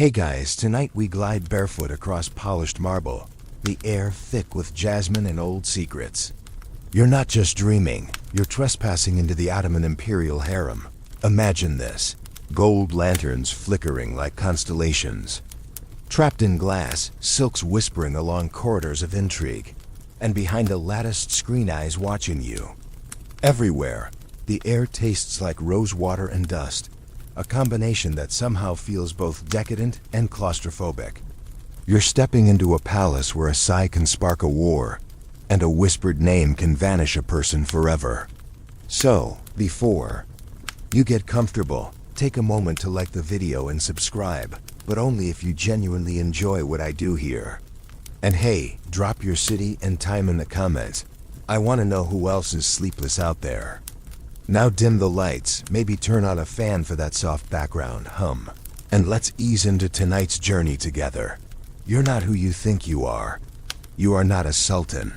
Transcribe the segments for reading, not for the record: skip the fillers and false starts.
Hey guys, tonight we glide barefoot across polished marble, the air thick with jasmine and old secrets. You're not just dreaming, you're trespassing into the Ottoman imperial harem. Imagine this: gold lanterns flickering like constellations. Trapped in glass, silks whispering along corridors of intrigue, and behind a latticed screen eyes watching you. Everywhere, the air tastes like rose water and dust, a combination that somehow feels both decadent and claustrophobic. You're stepping into a palace where a sigh can spark a war, and a whispered name can vanish a person forever. So, before you get comfortable, take a moment to like the video and subscribe, but only if you genuinely enjoy what I do here. And hey, drop your city and time in the comments. I want to know who else is sleepless out there. Now dim the lights, maybe turn on a fan for that soft background hum, and let's ease into tonight's journey together. You're not who you think you are. You are not a sultan.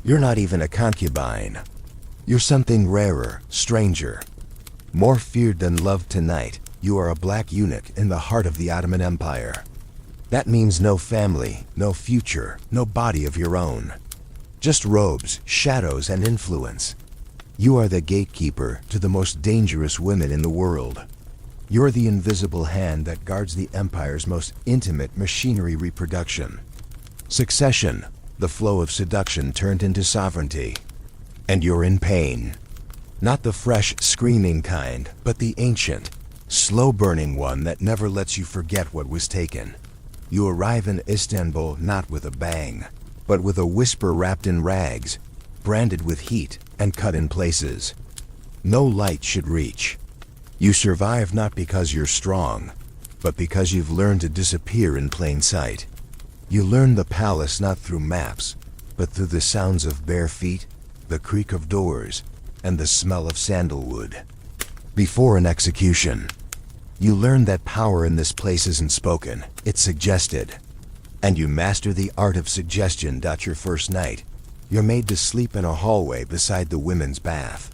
You're not even a concubine. You're something rarer, stranger, more feared than loved. Tonight, you are a black eunuch in the heart of the Ottoman Empire. That means no family, no future, no body of your own. Just robes, shadows, and influence. You are the gatekeeper to the most dangerous women in the world. You're the invisible hand that guards the empire's most intimate machinery: reproduction, succession, the flow of seduction turned into sovereignty. And you're in pain. Not the fresh, screaming kind, but the ancient, slow-burning one that never lets you forget what was taken. You arrive in Istanbul not with a bang, but with a whisper wrapped in rags, branded with heat and cut in places no light should reach. You survive not because you're strong, but because you've learned to disappear in plain sight. You learn the palace not through maps, but through the sounds of bare feet, the creak of doors, and the smell of sandalwood. Before an execution, you learn that power in this place isn't spoken, it's suggested. And you master the art of suggestion. Your first night, you're made to sleep in a hallway beside the women's bath.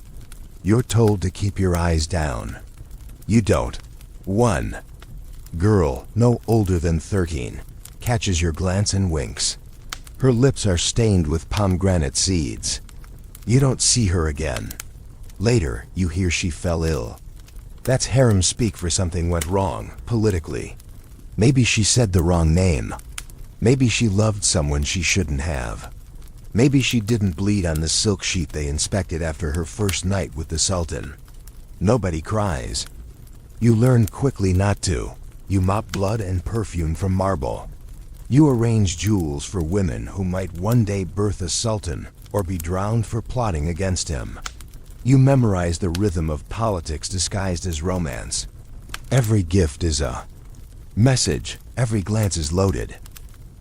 You're told to keep your eyes down. You don't. One girl, no older than 13, catches your glance and winks. Her lips are stained with pomegranate seeds. You don't see her again. Later, you hear she fell ill. That's harem speak for something went wrong, politically. Maybe she said the wrong name. Maybe she loved someone she shouldn't have. Maybe she didn't bleed on the silk sheet they inspected after her first night with the sultan. Nobody cries. You learn quickly not to. You mop blood and perfume from marble. You arrange jewels for women who might one day birth a sultan or be drowned for plotting against him. You memorize the rhythm of politics disguised as romance. Every gift is a message, every glance is loaded.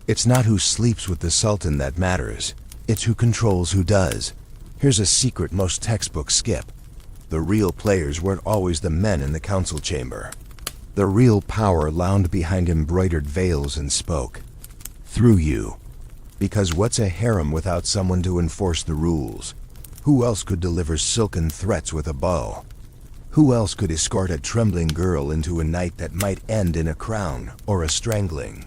It's not who sleeps with the sultan that matters, it's who controls who does. Here's a secret most textbooks skip. The real players weren't always the men in the council chamber. The real power lounged behind embroidered veils and spoke through you. Because what's a harem without someone to enforce the rules? Who else could deliver silken threats with a bow? Who else could escort a trembling girl into a night that might end in a crown or a strangling?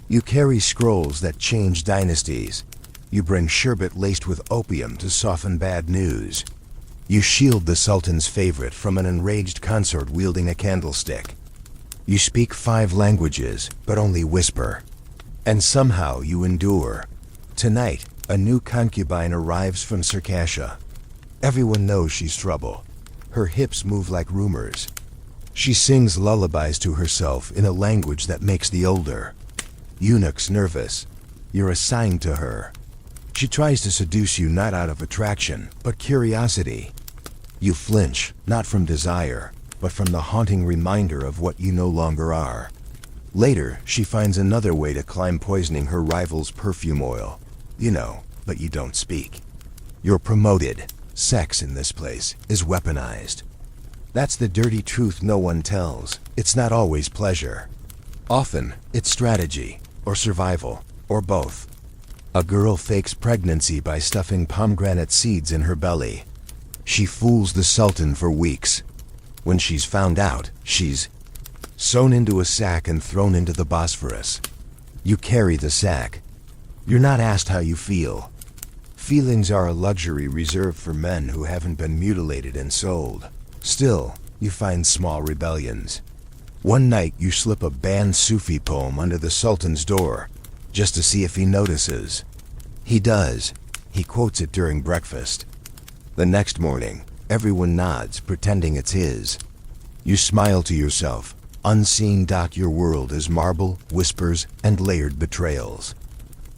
You carry scrolls that change dynasties. You bring sherbet laced with opium to soften bad news. You shield the sultan's favorite from an enraged consort wielding a candlestick. You speak 5 languages, but only whisper. And somehow you endure. Tonight, a new concubine arrives from Circassia. Everyone knows she's trouble. Her hips move like rumors. She sings lullabies to herself in a language that makes the older eunuchs nervous. You're assigned to her. She tries to seduce you not out of attraction, but curiosity. You flinch, not from desire, but from the haunting reminder of what you no longer are. Later, she finds another way to climb, poisoning her rival's perfume oil. You know, but you don't speak. You're promoted. Sex in this place is weaponized. That's the dirty truth no one tells. It's not always pleasure. Often, it's strategy, or survival, or both. A girl fakes pregnancy by stuffing pomegranate seeds in her belly. She fools the sultan for weeks. When she's found out, she's sewn into a sack and thrown into the Bosphorus. You carry the sack. You're not asked how you feel. Feelings are a luxury reserved for men who haven't been mutilated and sold. Still, you find small rebellions. One night you slip a banned Sufi poem under the Sultan's door, just to see if he notices. He does. He quotes it during breakfast. The next morning, everyone nods, pretending it's his. You smile to yourself. Unseen, your world is marble, whispers, and layered betrayals.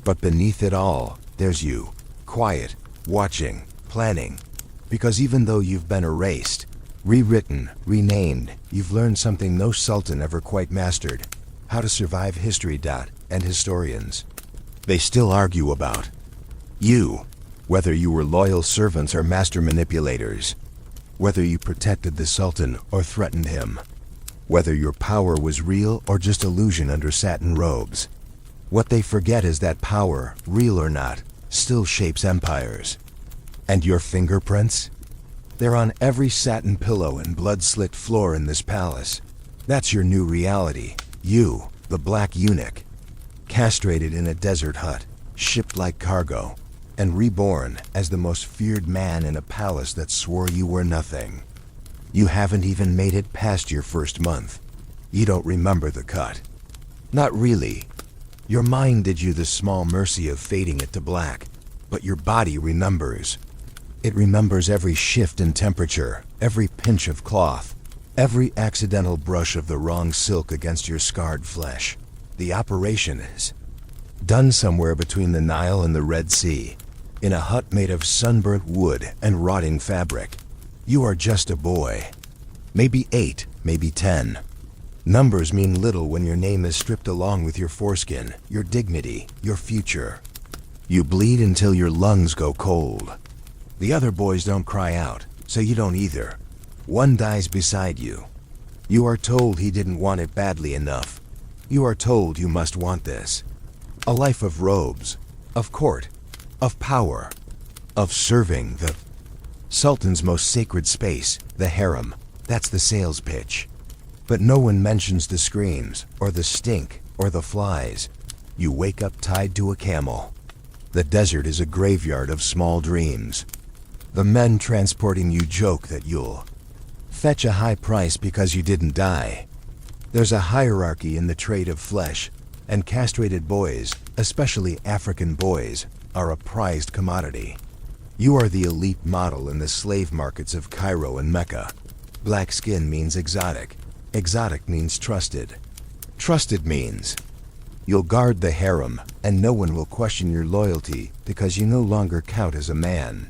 But beneath it all, there's you, quiet, watching, planning. Because even though you've been erased, rewritten, renamed, you've learned something no sultan ever quite mastered: how to survive history. And historians, they still argue about you, whether you were loyal servants or master manipulators, whether you protected the sultan or threatened him, whether your power was real or just illusion under satin robes. What they forget is that power, real or not, still shapes empires. And your fingerprints? They're on every satin pillow and blood-slicked floor in this palace. That's your new reality. You, the black eunuch, castrated in a desert hut, shipped like cargo, and reborn as the most feared man in a palace that swore you were nothing. You haven't even made it past your first month. You don't remember the cut. Not really. Your mind did you the small mercy of fading it to black, but your body remembers. It remembers every shift in temperature, every pinch of cloth, every accidental brush of the wrong silk against your scarred flesh. The operation is done somewhere between the Nile and the Red Sea, in a hut made of sunburnt wood and rotting fabric. You are just a boy. Maybe 8, maybe 10. Numbers mean little when your name is stripped along with your foreskin, your dignity, your future. You bleed until your lungs go cold. The other boys don't cry out, so you don't either. One dies beside you. You are told he didn't want it badly enough. You are told you must want this. A life of robes, of court, of power, of serving the Sultan's most sacred space, the harem. That's the sales pitch. But no one mentions the screams, or the stink, or the flies. You wake up tied to a camel. The desert is a graveyard of small dreams. The men transporting you joke that you'll fetch a high price because you didn't die. There's a hierarchy in the trade of flesh, and castrated boys, especially African boys, are a prized commodity. You are the elite model in the slave markets of Cairo and Mecca. Black skin means exotic. Exotic means trusted. Trusted means you'll guard the harem, and no one will question your loyalty because you no longer count as a man.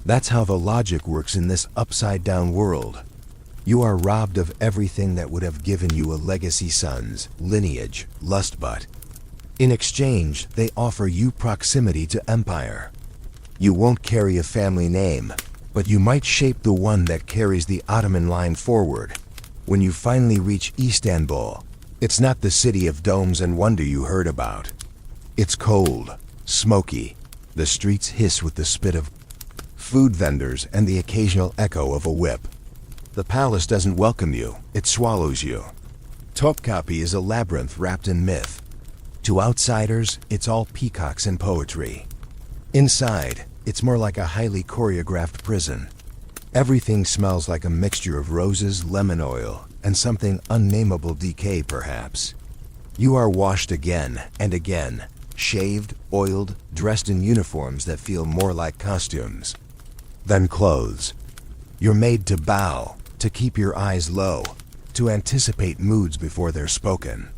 That's how the logic works in this upside-down world. You are robbed of everything that would have given you a legacy: sons, lineage, lustbut. In exchange, they offer you proximity to empire. You won't carry a family name, but you might shape the one that carries the Ottoman line forward. When you finally reach Istanbul, it's not the city of domes and wonder you heard about. It's cold, smoky. The streets hiss with the spit of food vendors and the occasional echo of a whip. The palace doesn't welcome you, it swallows you. Topkapi is a labyrinth wrapped in myth. To outsiders, it's all peacocks and poetry. Inside, it's more like a highly choreographed prison. Everything smells like a mixture of roses, lemon oil, and something unnameable decay, perhaps. You are washed again and again, shaved, oiled, dressed in uniforms that feel more like costumes than clothes. You're made to bow, to keep your eyes low, to anticipate moods before they're spoken.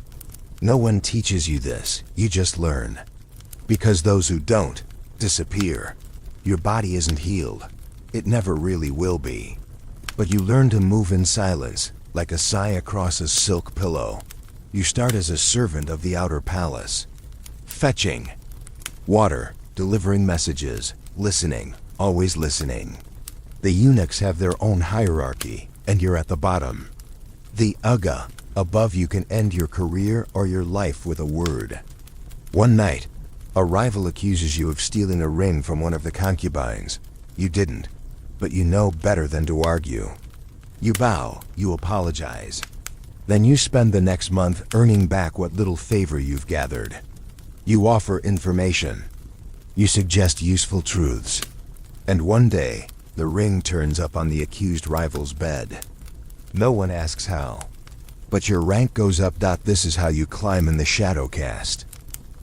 No one teaches you this, you just learn. Because those who don't, disappear. Your body isn't healed. It never really will be. But you learn to move in silence, like a sigh across a silk pillow. You start as a servant of the outer palace. Fetching water, delivering messages, listening, always listening. The eunuchs have their own hierarchy, and you're at the bottom. The Aga above you can end your career or your life with a word. One night, a rival accuses you of stealing a ring from one of the concubines. You didn't, but you know better than to argue. You bow, you apologize. Then you spend the next month earning back what little favor you've gathered. You offer information. You suggest useful truths. And one day, the ring turns up on the accused rival's bed. No one asks how. But your rank goes up. This is how you climb in the shadow caste.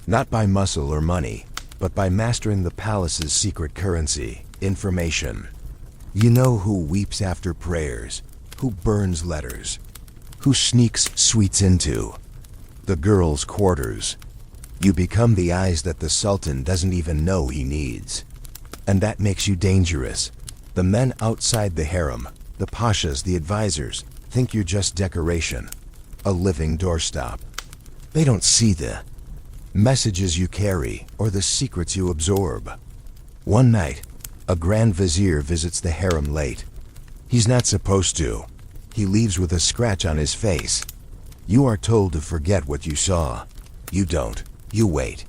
Not by muscle or money, but by mastering the palace's secret currency, information. You know who weeps after prayers, who burns letters, who sneaks sweets into the girls' quarters. You become the eyes that the sultan doesn't even know he needs. And that makes you dangerous. The men outside the harem, the pashas, the advisors, think you're just decoration, a living doorstop. They don't see the messages you carry or the secrets you absorb. One night, a grand vizier visits the harem late. He's not supposed to. He leaves with a scratch on his face. You are told to forget what you saw. You don't. You wait.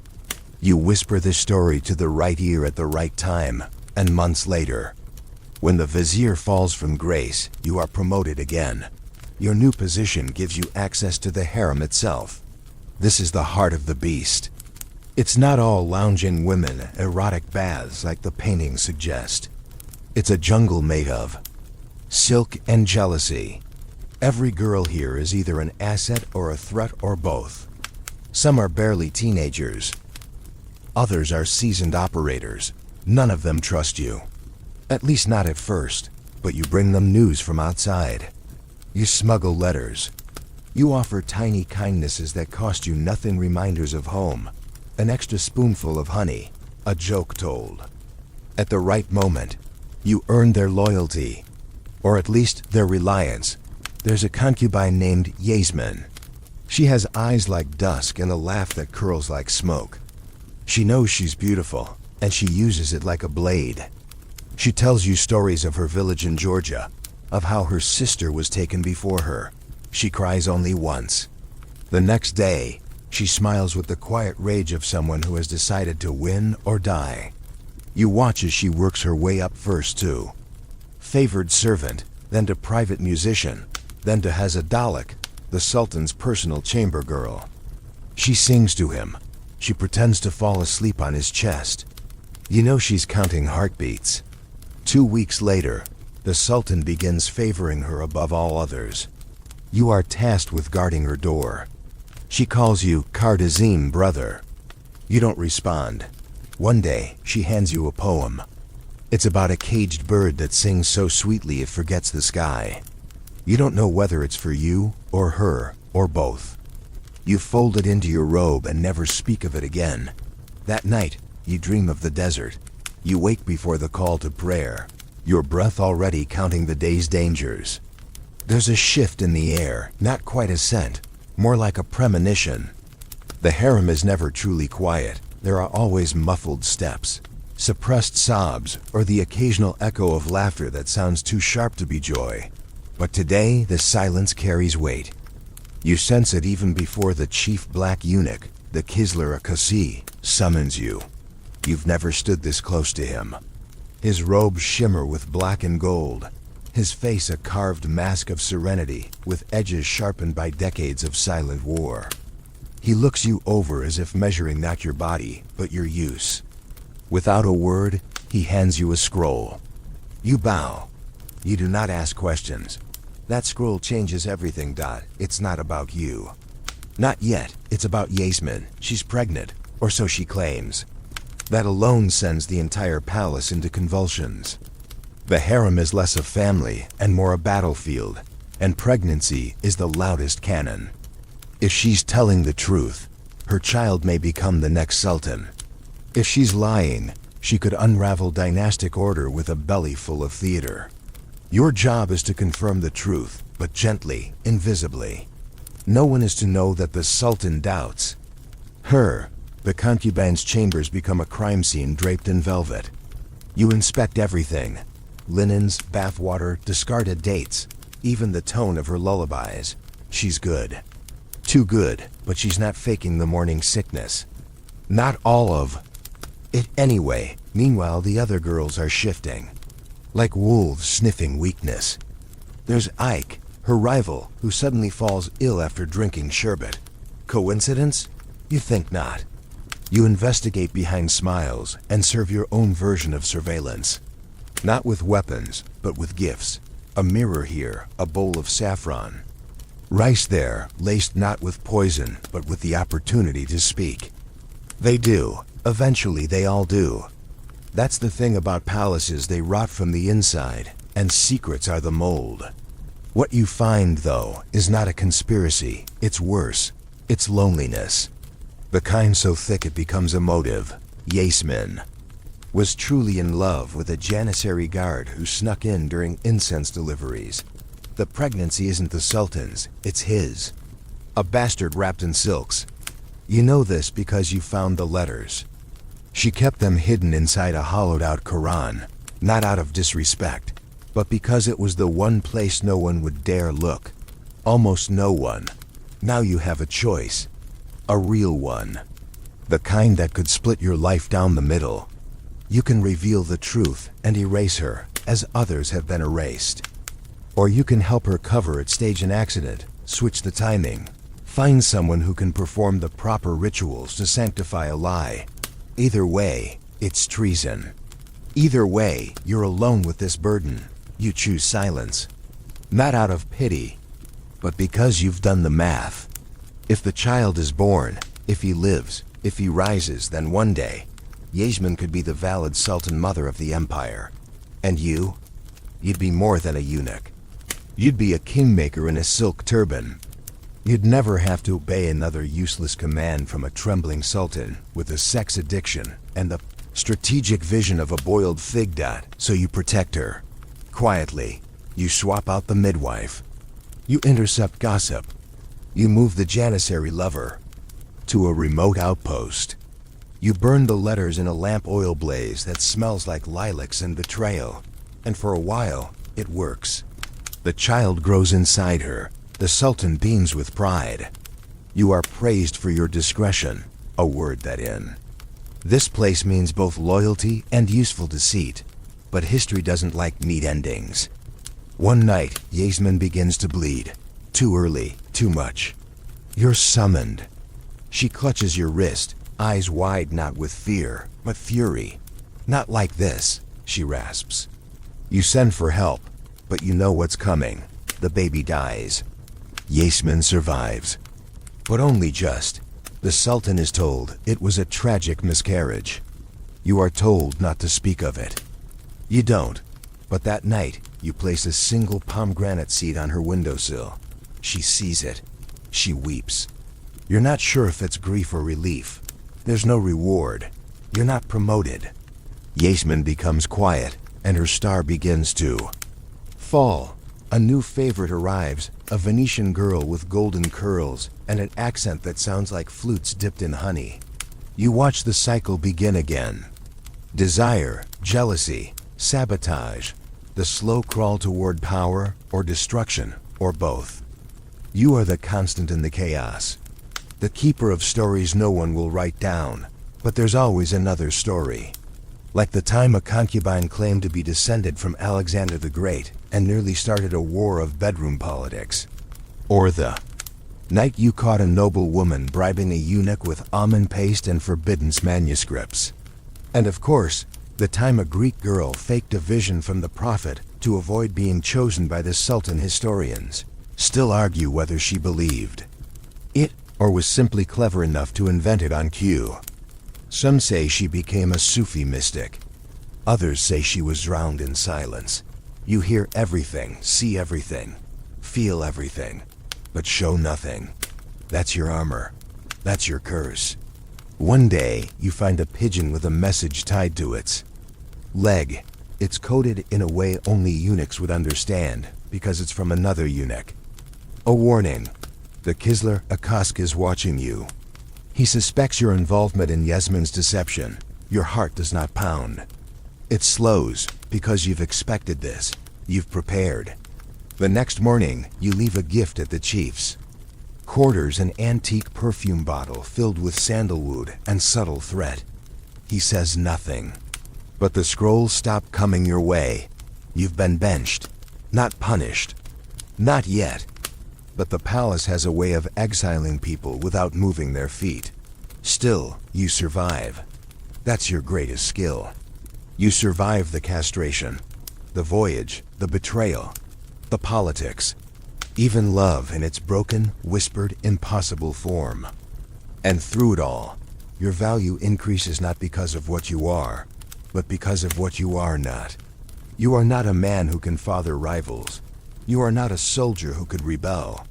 You whisper the story to the right ear at the right time, and months later, when the vizier falls from grace, you are promoted again. Your new position gives you access to the harem itself. This is the heart of the beast. It's not all lounging women, erotic baths like the paintings suggest. It's a jungle made of silk and jealousy. Every girl here is either an asset or a threat or both. Some are barely teenagers. Others are seasoned operators. None of them trust you. At least not at first, but you bring them news from outside. You smuggle letters. You offer tiny kindnesses that cost you nothing, reminders of home, an extra spoonful of honey, a joke told. At the right moment, you earn their loyalty, or at least their reliance. There's a concubine named Yasmin. She has eyes like dusk and a laugh that curls like smoke. She knows she's beautiful, and she uses it like a blade. She tells you stories of her village in Georgia, of how her sister was taken before her. She cries only once. The next day, she smiles with the quiet rage of someone who has decided to win or die. You watch as she works her way up, first to favored servant, then to private musician, then to Hazadalik, the sultan's personal chamber girl. She sings to him. She pretends to fall asleep on his chest. You know she's counting heartbeats. 2 weeks later, the sultan begins favoring her above all others. You are tasked with guarding her door. She calls you Kardazim, brother. You don't respond. One day, she hands you a poem. It's about a caged bird that sings so sweetly it forgets the sky. You don't know whether it's for you, or her, or both. You fold it into your robe and never speak of it again. That night, you dream of the desert. You wake before the call to prayer, your breath already counting the day's dangers. There's a shift in the air, not quite a scent, more like a premonition. The harem is never truly quiet. There are always muffled steps, suppressed sobs, or the occasional echo of laughter that sounds too sharp to be joy. But today, the silence carries weight. You sense it even before the chief black eunuch, the Kisler Akasi, summons you. You've never stood this close to him. His robes shimmer with black and gold, his face a carved mask of serenity with edges sharpened by decades of silent war. He looks you over as if measuring not your body, but your use. Without a word, he hands you a scroll. You bow. You do not ask questions. That scroll changes everything. It's not about you. Not yet. It's about Yasmin. She's pregnant, or so she claims. That alone sends the entire palace into convulsions. The harem is less a family and more a battlefield, and pregnancy is the loudest cannon. If she's telling the truth, her child may become the next sultan. If she's lying, she could unravel dynastic order with a belly full of theater. Your job is to confirm the truth, but gently, invisibly. No one is to know that the sultan doubts. Her, the concubine's chambers become a crime scene draped in velvet. You inspect everything. Linens, bathwater, discarded dates, even the tone of her lullabies. She's good. Too good, but she's not faking the morning sickness. Not all of it anyway. Meanwhile, the other girls are shifting. Like wolves sniffing weakness. There's Ike, her rival, who suddenly falls ill after drinking sherbet. Coincidence? You think not. You investigate behind smiles and serve your own version of surveillance. Not with weapons, but with gifts. A mirror here, a bowl of saffron. Rice there, laced not with poison, but with the opportunity to speak. They do. Eventually they all do. That's the thing about palaces, they rot from the inside, and secrets are the mold. What you find, though, is not a conspiracy. It's worse. It's loneliness. The kind so thick it becomes emotive. Yasmin was truly in love with a janissary guard who snuck in during incense deliveries. The pregnancy isn't the Sultan's, it's his. A bastard wrapped in silks. You know this because you found the letters. She kept them hidden inside a hollowed-out Quran, not out of disrespect, but because it was the one place no one would dare look. Almost no one. Now you have a choice. A real one. The kind that could split your life down the middle. You can reveal the truth and erase her, as others have been erased. Or you can help her cover it, stage an accident, switch the timing. Find someone who can perform the proper rituals to sanctify a lie. Either way, it's treason. Either way, you're alone with this burden. You choose silence. Not out of pity, but because you've done the math. If the child is born, if he lives, if he rises, then one day, Yasmin could be the valid Sultan mother of the empire. And you? You'd be more than a eunuch. You'd be a kingmaker in a silk turban. You'd never have to obey another useless command from a trembling sultan with a sex addiction and the strategic vision of a boiled fig dot, so you protect her. Quietly, you swap out the midwife. You intercept gossip. You move the janissary lover to a remote outpost. You burn the letters in a lamp oil blaze that smells like lilacs and betrayal. And for a while, it works. The child grows inside her. The Sultan beams with pride. You are praised for your discretion, a word that in this place means both loyalty and useful deceit. But history doesn't like neat endings. One night, Yasmin begins to bleed. Too early, too much. You're summoned. She clutches your wrist, eyes wide not with fear, but fury. Not like this, she rasps. You send for help, but you know what's coming. The baby dies. Yasmin survives. But only just. The Sultan is told it was a tragic miscarriage. You are told not to speak of it. You don't. But that night, you place a single pomegranate seed on her windowsill. She sees it. She weeps. You're not sure if it's grief or relief. There's no reward. You're not promoted. Yasmin becomes quiet, and her star begins to fall. A new favorite arrives, a Venetian girl with golden curls and an accent that sounds like flutes dipped in honey. You watch the cycle begin again. Desire, jealousy, sabotage, the slow crawl toward power or destruction, or both. You are the constant in the chaos. The keeper of stories no one will write down, but there's always another story. Like the time a concubine claimed to be descended from Alexander the Great and nearly started a war of bedroom politics. Or the night you caught a noble woman bribing a eunuch with almond paste and forbidden manuscripts. And of course, the time a Greek girl faked a vision from the prophet to avoid being chosen by the Sultan. Historians still argue whether she believed it or was simply clever enough to invent it on cue. Some say she became a Sufi mystic. Others say she was drowned in silence. You hear everything, see everything, feel everything, but show nothing. That's your armor. That's your curse. One day, you find a pigeon with a message tied to its leg. It's coded in a way only eunuchs would understand, because it's from another eunuch. A warning. The Kisler Akask is watching you. He suspects your involvement in Yasmin's deception. Your heart does not pound. It slows, because you've expected this. You've prepared. The next morning, you leave a gift at the chief's quarters, an antique perfume bottle filled with sandalwood and subtle threat. He says nothing. But the scrolls stop coming your way. You've been benched, not punished. Not yet. But the palace has a way of exiling people without moving their feet. Still, you survive. That's your greatest skill. You survive the castration, the voyage, the betrayal, the politics, even love in its broken, whispered, impossible form. And through it all, your value increases not because of what you are, but because of what you are not. You are not a man who can father rivals. You are not a soldier who could rebel.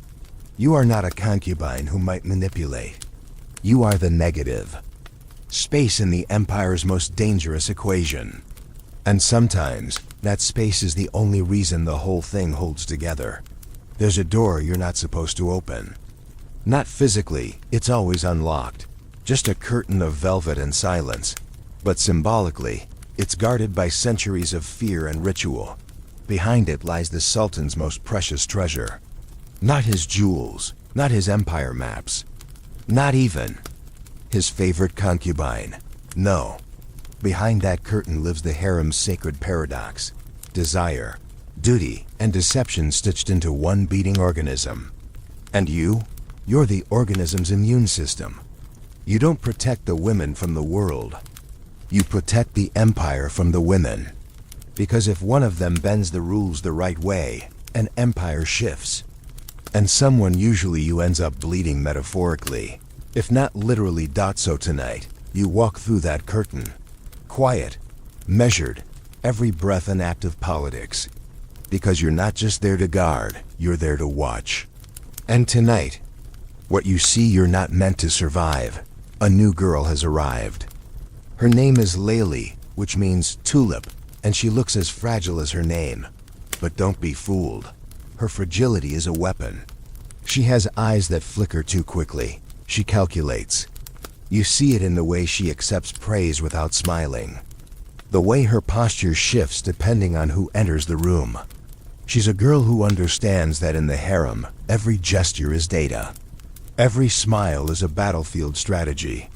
You are not a concubine who might manipulate. You are the negative. Space in the Empire's most dangerous equation. And sometimes, that space is the only reason the whole thing holds together. There's a door you're not supposed to open. Not physically, it's always unlocked. Just a curtain of velvet and silence. But symbolically, it's guarded by centuries of fear and ritual. Behind it lies the Sultan's most precious treasure. Not his jewels, not his empire maps, not even his favorite concubine. No. Behind that curtain lives the harem's sacred paradox. Desire, duty, and deception stitched into one beating organism. And you're the organism's immune system. You don't protect the women from the world. You protect the empire from the women. Because if one of them bends the rules the right way, an empire shifts. And someone usually you ends up bleeding metaphorically, if not literally. So tonight, you walk through that curtain. Quiet, measured, every breath an act of politics. Because you're not just there to guard, you're there to watch. And tonight, what you see you're not meant to survive. A new girl has arrived. Her name is Layli, which means tulip, and she looks as fragile as her name. But don't be fooled. Her fragility is a weapon. She has eyes that flicker too quickly. She calculates. You see it in the way she accepts praise without smiling. The way her posture shifts depending on who enters the room. She's a girl who understands that in the harem, every gesture is data. Every smile is a battlefield strategy.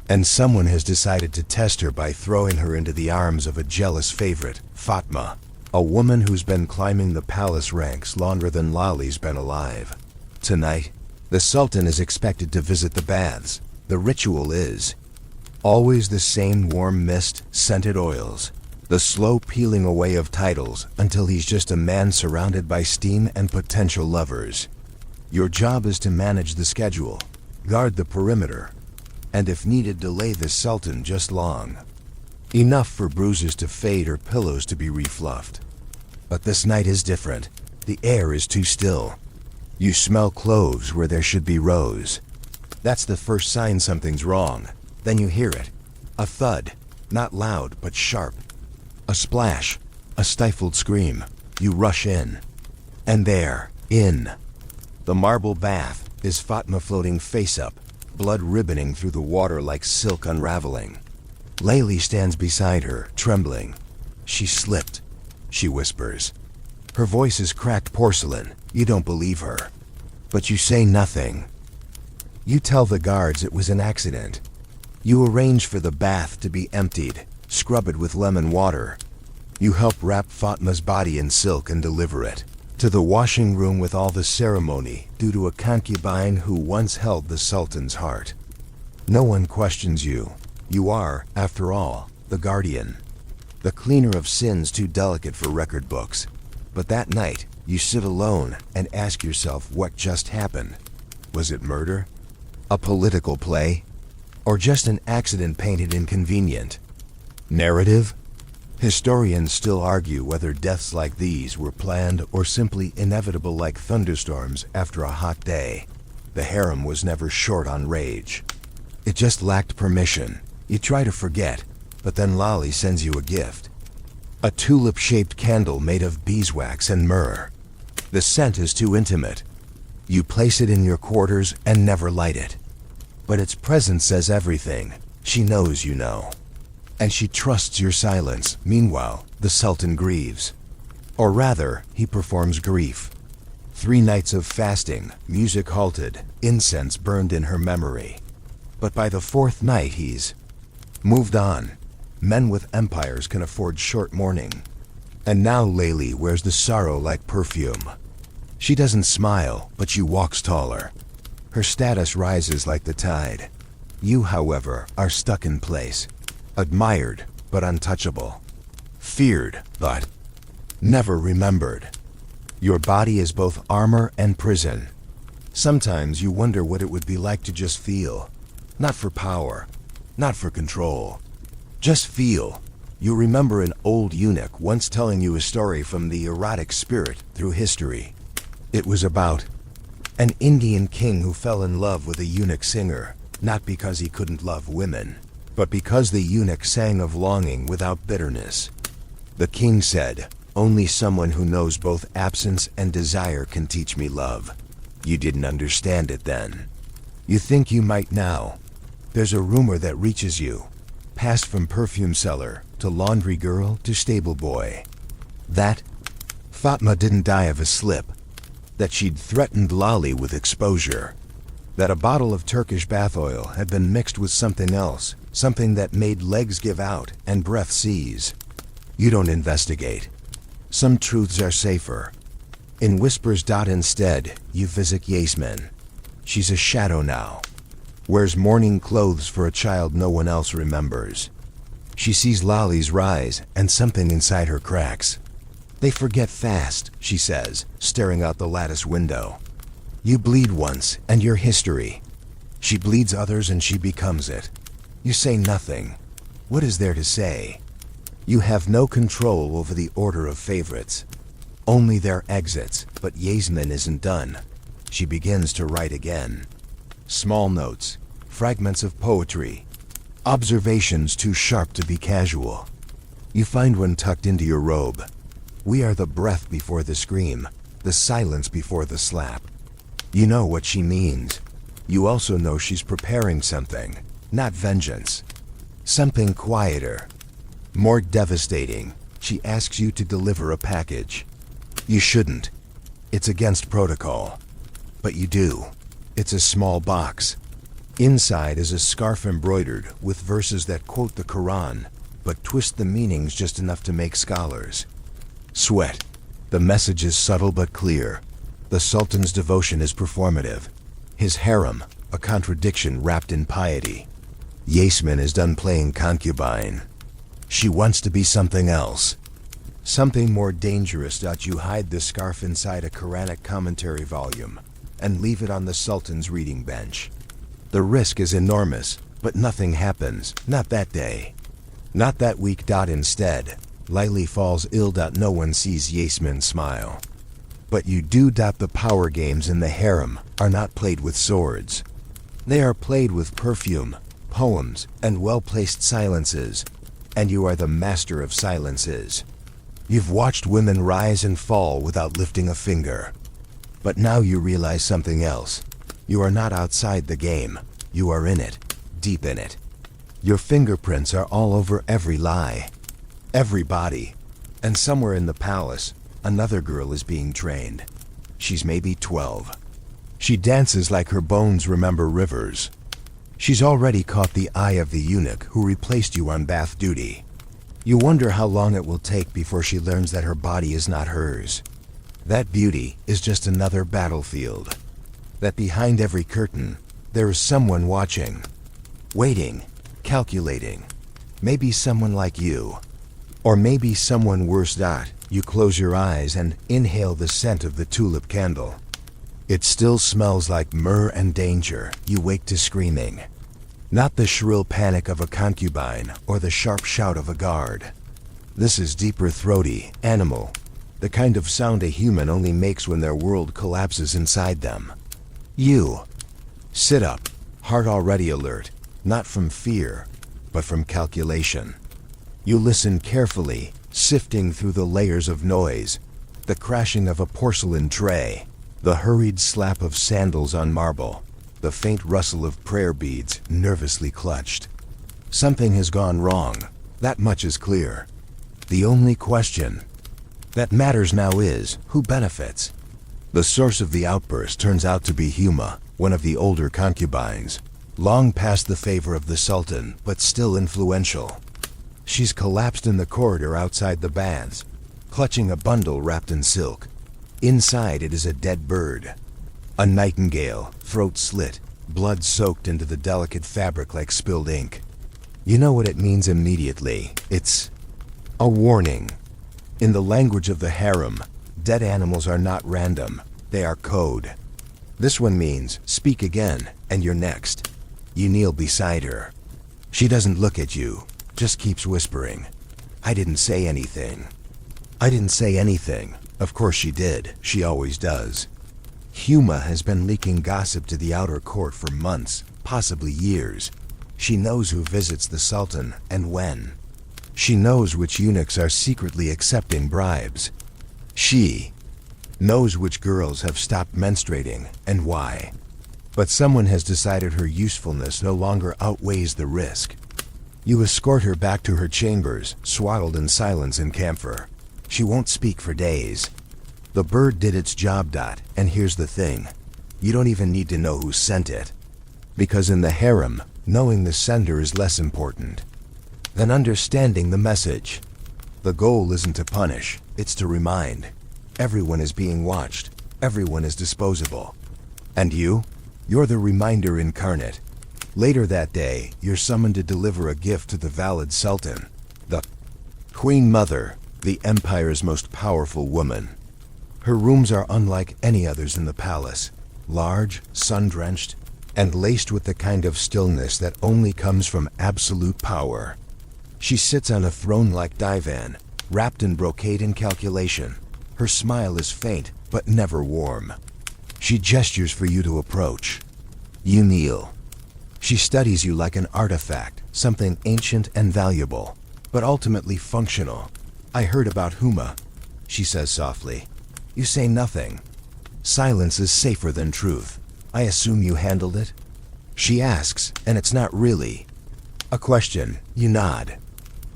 And someone has decided to test her by throwing her into the arms of a jealous favorite, Fatma, a woman who's been climbing the palace ranks longer than Lali's been alive. Tonight, the Sultan is expected to visit the baths. The ritual is always the same warm mist, scented oils, the slow peeling away of titles until he's just a man surrounded by steam and potential lovers. Your job is to manage the schedule, guard the perimeter, and if needed delay the Sultan just long. Enough for bruises to fade or pillows to be refluffed. But this night is different. The air is too still. You smell cloves where there should be rose. That's the first sign something's wrong. Then you hear it. A thud, not loud but sharp. A splash, a stifled scream. You rush in. And there, in the marble bath, is Fatma floating face up, blood ribboning through the water like silk unraveling. Layli stands beside her, trembling. She slipped, she whispers. Her voice is cracked porcelain. You don't believe her. But you say nothing. You tell the guards it was an accident. You arrange for the bath to be emptied, scrub it with lemon water. You help wrap Fatma's body in silk and deliver it to the washing room with all the ceremony due to a concubine who once held the Sultan's heart. No one questions you. You are, after all, the guardian. The cleaner of sins too delicate for record books. But that night, you sit alone and ask yourself what just happened. Was it murder? A political play? Or just an accident painted inconvenient? Narrative? Historians still argue whether deaths like these were planned or simply inevitable like thunderstorms after a hot day. The harem was never short on rage. It just lacked permission. You try to forget, but then Lali sends you a gift. A tulip-shaped candle made of beeswax and myrrh. The scent is too intimate. You place it in your quarters and never light it. But its presence says everything. She knows you know. And she trusts your silence. Meanwhile, the Sultan grieves. Or rather, he performs grief. 3 nights of fasting, music halted, incense burned in her memory. But by the 4th night he's moved on. Men with empires can afford short mourning. And now Layli wears the sorrow like perfume. She doesn't smile, but she walks taller. Her status rises like the tide. You, however, are stuck in place. Admired, but untouchable. Feared, but never remembered. Your body is both armor and prison. Sometimes you wonder what it would be like to just feel. Not for power, not for control. Just feel. You remember an old eunuch once telling you a story from the erotic spirit through history. It was about an Indian king who fell in love with a eunuch singer, not because he couldn't love women, but because the eunuch sang of longing without bitterness. The king said, "Only someone who knows both absence and desire can teach me love." You didn't understand it then. You think you might now. There's a rumor that reaches you, passed from perfume seller to laundry girl to stable boy. That Fatma didn't die of a slip. That she'd threatened Lali with exposure. That a bottle of Turkish bath oil had been mixed with something else, something that made legs give out and breath seize. You don't investigate. Some truths are safer. In whispers. Instead, you visit Yasmin. She's a shadow now. Wears mourning clothes for a child no one else remembers. She sees Lali's rise and something inside her cracks. They forget fast, she says, staring out the lattice window. You bleed once, and you're history. She bleeds others and she becomes it. You say nothing. What is there to say? You have no control over the order of favorites. Only their exits, but Yasmin isn't done. She begins to write again. Small notes, fragments of poetry, observations too sharp to be casual. You find one tucked into your robe. We are the breath before the scream, the silence before the slap. You know what she means. You also know she's preparing something, not vengeance. Something quieter, more devastating. She asks you to deliver a package. You shouldn't. It's against protocol. But you do. It's a small box. Inside is a scarf embroidered with verses that quote the Quran, but twist the meanings just enough to make scholars sweat. The message is subtle but clear. The Sultan's devotion is performative. His harem, a contradiction wrapped in piety. Yasmin is done playing concubine. She wants to be something else. Something more dangerous. You hide the scarf inside a Quranic commentary volume and leave it on the Sultan's reading bench. The risk is enormous, but nothing happens. Not that day. Not that week. Instead, Lili falls ill. No one sees Yasmin smile. But you do. The power games in the harem are not played with swords. They are played with perfume, poems, and well-placed silences. And you are the master of silences. You've watched women rise and fall without lifting a finger. But now you realize something else. You are not outside the game. You are in it, deep in it. Your fingerprints are all over every lie, every body. And somewhere in the palace, another girl is being trained. She's maybe 12. She dances like her bones remember rivers. She's already caught the eye of the eunuch who replaced you on bath duty. You wonder how long it will take before she learns that her body is not hers. That beauty is just another battlefield. That behind every curtain, there is someone watching, waiting, calculating. Maybe someone like you. Or maybe someone worse. You close your eyes and inhale the scent of the tulip candle. It still smells like myrrh and danger. You wake to screaming. Not the shrill panic of a concubine or the sharp shout of a guard. This is deeper, throaty, animal. The kind of sound a human only makes when their world collapses inside them. You sit up, heart already alert, not from fear, but from calculation. You listen carefully, sifting through the layers of noise, the crashing of a porcelain tray, the hurried slap of sandals on marble, the faint rustle of prayer beads nervously clutched. Something has gone wrong, that much is clear. The only question that matters now is, who benefits? The source of the outburst turns out to be Huma, one of the older concubines, long past the favor of the Sultan, but still influential. She's collapsed in the corridor outside the baths, clutching a bundle wrapped in silk. Inside it is a dead bird. A nightingale, throat slit, blood soaked into the delicate fabric like spilled ink. You know what it means immediately. It's a warning. In the language of the harem, dead animals are not random. They are code. This one means, speak again, and you're next. You kneel beside her. She doesn't look at you, just keeps whispering. I didn't say anything. I didn't say anything. Of course she did. She always does. Huma has been leaking gossip to the outer court for months, possibly years. She knows who visits the sultan and when. She knows which eunuchs are secretly accepting bribes. She knows which girls have stopped menstruating and why. But someone has decided her usefulness no longer outweighs the risk. You escort her back to her chambers, swaddled in silence and camphor. She won't speak for days. The bird did its job, and here's the thing. You don't even need to know who sent it. Because in the harem, knowing the sender is less important than understanding the message. The goal isn't to punish, it's to remind. Everyone is being watched. Everyone is disposable. And you're the reminder incarnate. Later that day, you're summoned to deliver a gift to the valid sultan, the Queen Mother, the empire's most powerful woman. Her rooms are unlike any others in the palace, large, sun-drenched, and laced with the kind of stillness that only comes from absolute power. She sits on a throne like divan, wrapped in brocade and calculation. Her smile is faint, but never warm. She gestures for you to approach. You kneel. She studies you like an artifact, something ancient and valuable, but ultimately functional. I heard about Huma, she says softly. You say nothing. Silence is safer than truth. I assume you handled it? She asks, and it's not really a question. You nod.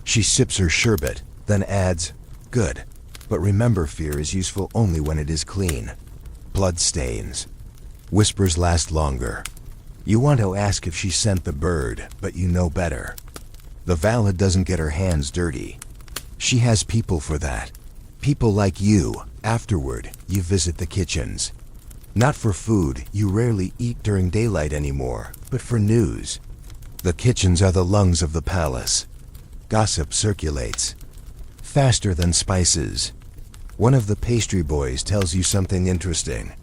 She sips her sherbet, then adds, good. But remember, fear is useful only when it is clean. Blood stains. Whispers last longer. You want to ask if she sent the bird, but you know better. The valid doesn't get her hands dirty. She has people for that. People like you. Afterward, you visit the kitchens. Not for food, you rarely eat during daylight anymore, but for news. The kitchens are the lungs of the palace. Gossip circulates. Faster than spices. One of the pastry boys tells you something interesting.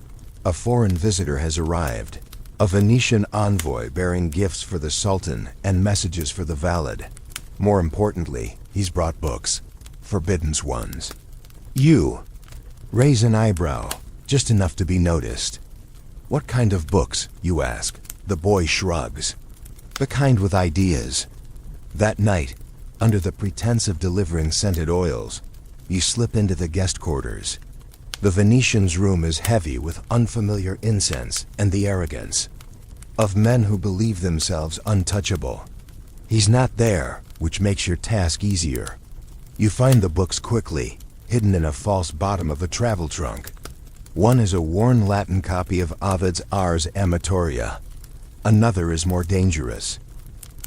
A foreign visitor has arrived. A Venetian envoy bearing gifts for the sultan and messages for the valid. More importantly, he's brought books. Forbidden ones. You raise an eyebrow, just enough to be noticed. What kind of books, you ask? The boy shrugs. The kind with ideas. That night, under the pretense of delivering scented oils, you slip into the guest quarters. The Venetian's room is heavy with unfamiliar incense and the arrogance of men who believe themselves untouchable. He's not there, which makes your task easier. You find the books quickly, hidden in a false bottom of a travel trunk. One is a worn Latin copy of Ovid's Ars Amatoria. Another is more dangerous.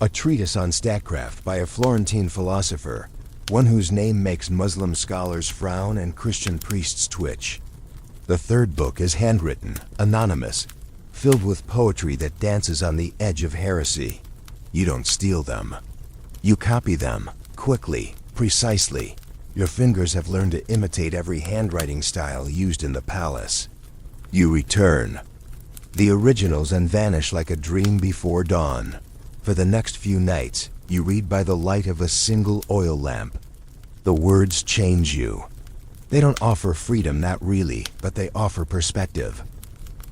A treatise on statecraft by a Florentine philosopher, one whose name makes Muslim scholars frown and Christian priests twitch. The third book is handwritten, anonymous, filled with poetry that dances on the edge of heresy. You don't steal them. You copy them, quickly, precisely. Your fingers have learned to imitate every handwriting style used in the palace. You return the originals and vanish like a dream before dawn. For the next few nights, you read by the light of a single oil lamp. The words change you. They don't offer freedom, not really, but they offer perspective.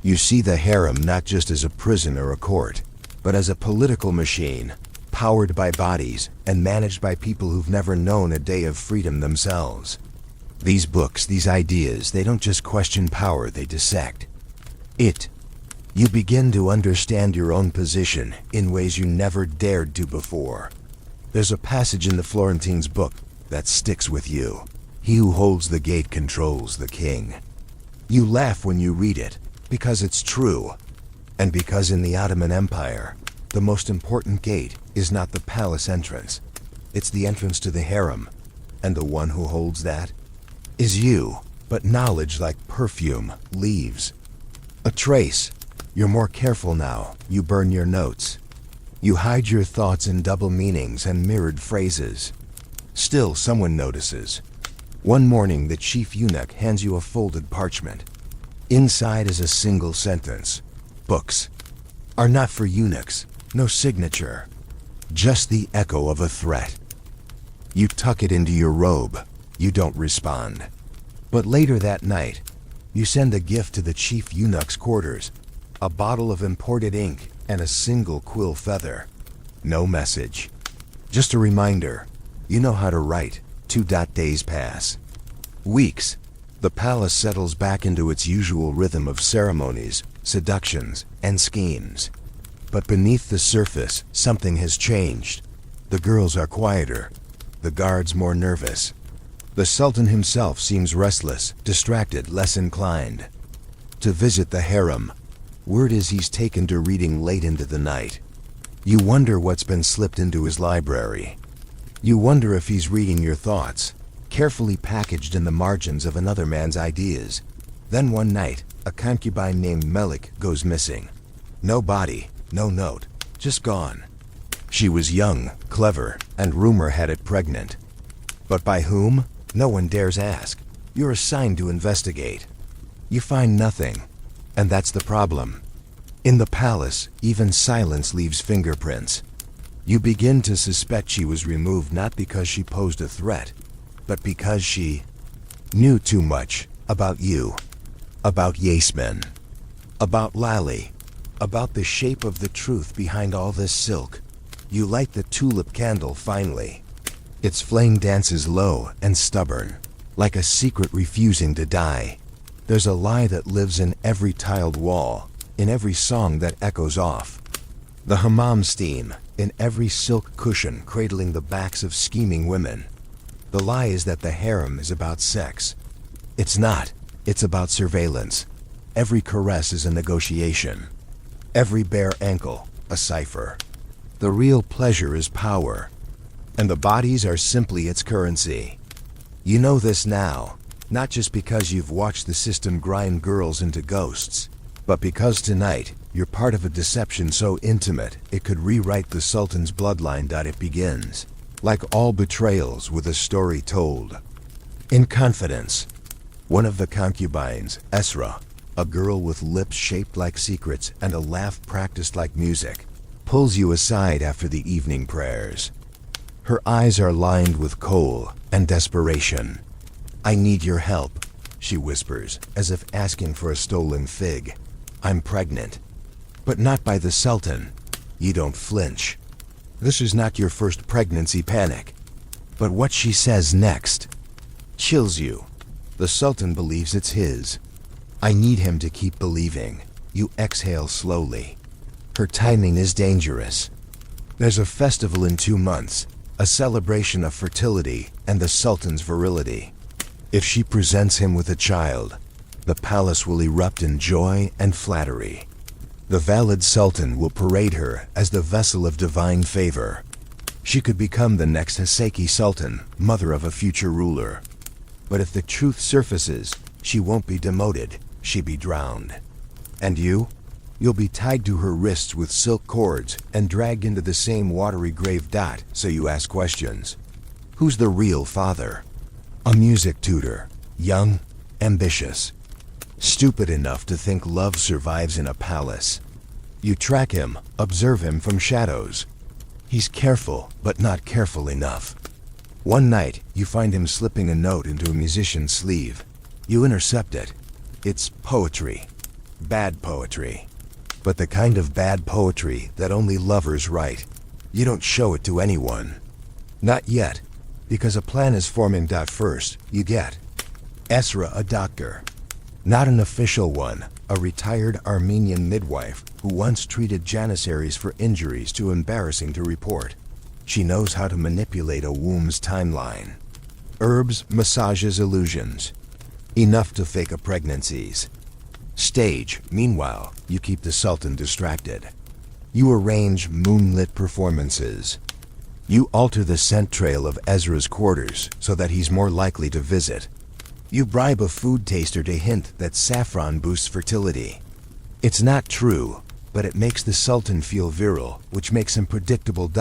You see the harem not just as a prison or a court, but as a political machine, powered by bodies and managed by people who've never known a day of freedom themselves. These books, these ideas, they don't just question power, they dissect it. You begin to understand your own position in ways you never dared to before. There's a passage in the Florentine's book that sticks with you. He who holds the gate controls the king. You laugh when you read it, because it's true. And because in the Ottoman Empire, the most important gate is not the palace entrance. It's the entrance to the harem. And the one who holds that is you. But knowledge, like perfume, leaves a trace. You're more careful now. You burn your notes. You hide your thoughts in double meanings and mirrored phrases. Still, someone notices. One morning, the chief eunuch hands you a folded parchment. Inside is a single sentence. Books are not for eunuchs. No signature. Just the echo of a threat. You tuck it into your robe. You don't respond. But later that night, you send a gift to the chief eunuch's quarters. A bottle of imported ink and a single quill feather. No message. Just a reminder. You know how to write. 2 days pass. Weeks. The palace settles back into its usual rhythm of ceremonies, seductions, and schemes. But beneath the surface, something has changed. The girls are quieter. The guards more nervous. The sultan himself seems restless, distracted, less inclined to visit the harem. Word is he's taken to reading late into the night. You wonder what's been slipped into his library. You wonder if he's reading your thoughts, carefully packaged in the margins of another man's ideas. Then one night, a concubine named Melik goes missing. No body, no note, just gone. She was young, clever, and rumor had it pregnant. But by whom? No one dares ask. You're assigned to investigate. You find nothing. And that's the problem. In the palace, even silence leaves fingerprints. You begin to suspect she was removed not because she posed a threat, but because she knew too much about you, about Yasmin, about Lally, about the shape of the truth behind all this silk. You light the tulip candle finally. Its flame dances low and stubborn, like a secret refusing to die. There's a lie that lives in every tiled wall, in every song that echoes off. The hammam steam, in every silk cushion cradling the backs of scheming women. The lie is that the harem is about sex. It's not. It's about surveillance. Every caress is a negotiation. Every bare ankle, a cipher. The real pleasure is power, and the bodies are simply its currency. You know this now, not just because you've watched the system grind girls into ghosts, but because tonight, you're part of a deception so intimate it could rewrite the Sultan's bloodline. It begins, like all betrayals, with a story told in confidence. One of the concubines, Esra, a girl with lips shaped like secrets and a laugh practiced like music, pulls you aside after the evening prayers. Her eyes are lined with kohl and desperation. "I need your help," she whispers, as if asking for a stolen fig. "I'm pregnant." But not by the Sultan. You don't flinch. This is not your first pregnancy panic. But what she says next chills you. The Sultan believes it's his. "I need him to keep believing." You exhale slowly. Her timing is dangerous. There's a festival in 2 months, a celebration of fertility and the Sultan's virility. If she presents him with a child, the palace will erupt in joy and flattery. The valid Sultan will parade her as the vessel of divine favor. She could become the next Haseki Sultan, mother of a future ruler. But if the truth surfaces, she won't be demoted, she'll be drowned. And you? You'll be tied to her wrists with silk cords and dragged into the same watery grave. So you ask questions. Who's the real father? A music tutor, young, ambitious, stupid enough to think love survives in a palace. You track him, observe him from shadows. He's careful, but not careful enough. One night, you find him slipping a note into a musician's sleeve. You intercept it. It's poetry. Bad poetry. But the kind of bad poetry that only lovers write. You don't show it to anyone. Not yet, because a plan is forming. First, you get Esra, a doctor. Not an official one, a retired Armenian midwife who once treated janissaries for injuries too embarrassing to report. She knows how to manipulate a womb's timeline. Herbs, massages, illusions. Enough to fake a pregnancies. Stage, meanwhile, you keep the Sultan distracted. You arrange moonlit performances. You alter the scent trail of Ezra's quarters so that he's more likely to visit. You bribe a food taster to hint that saffron boosts fertility. It's not true, but it makes the sultan feel virile, which makes him predictable.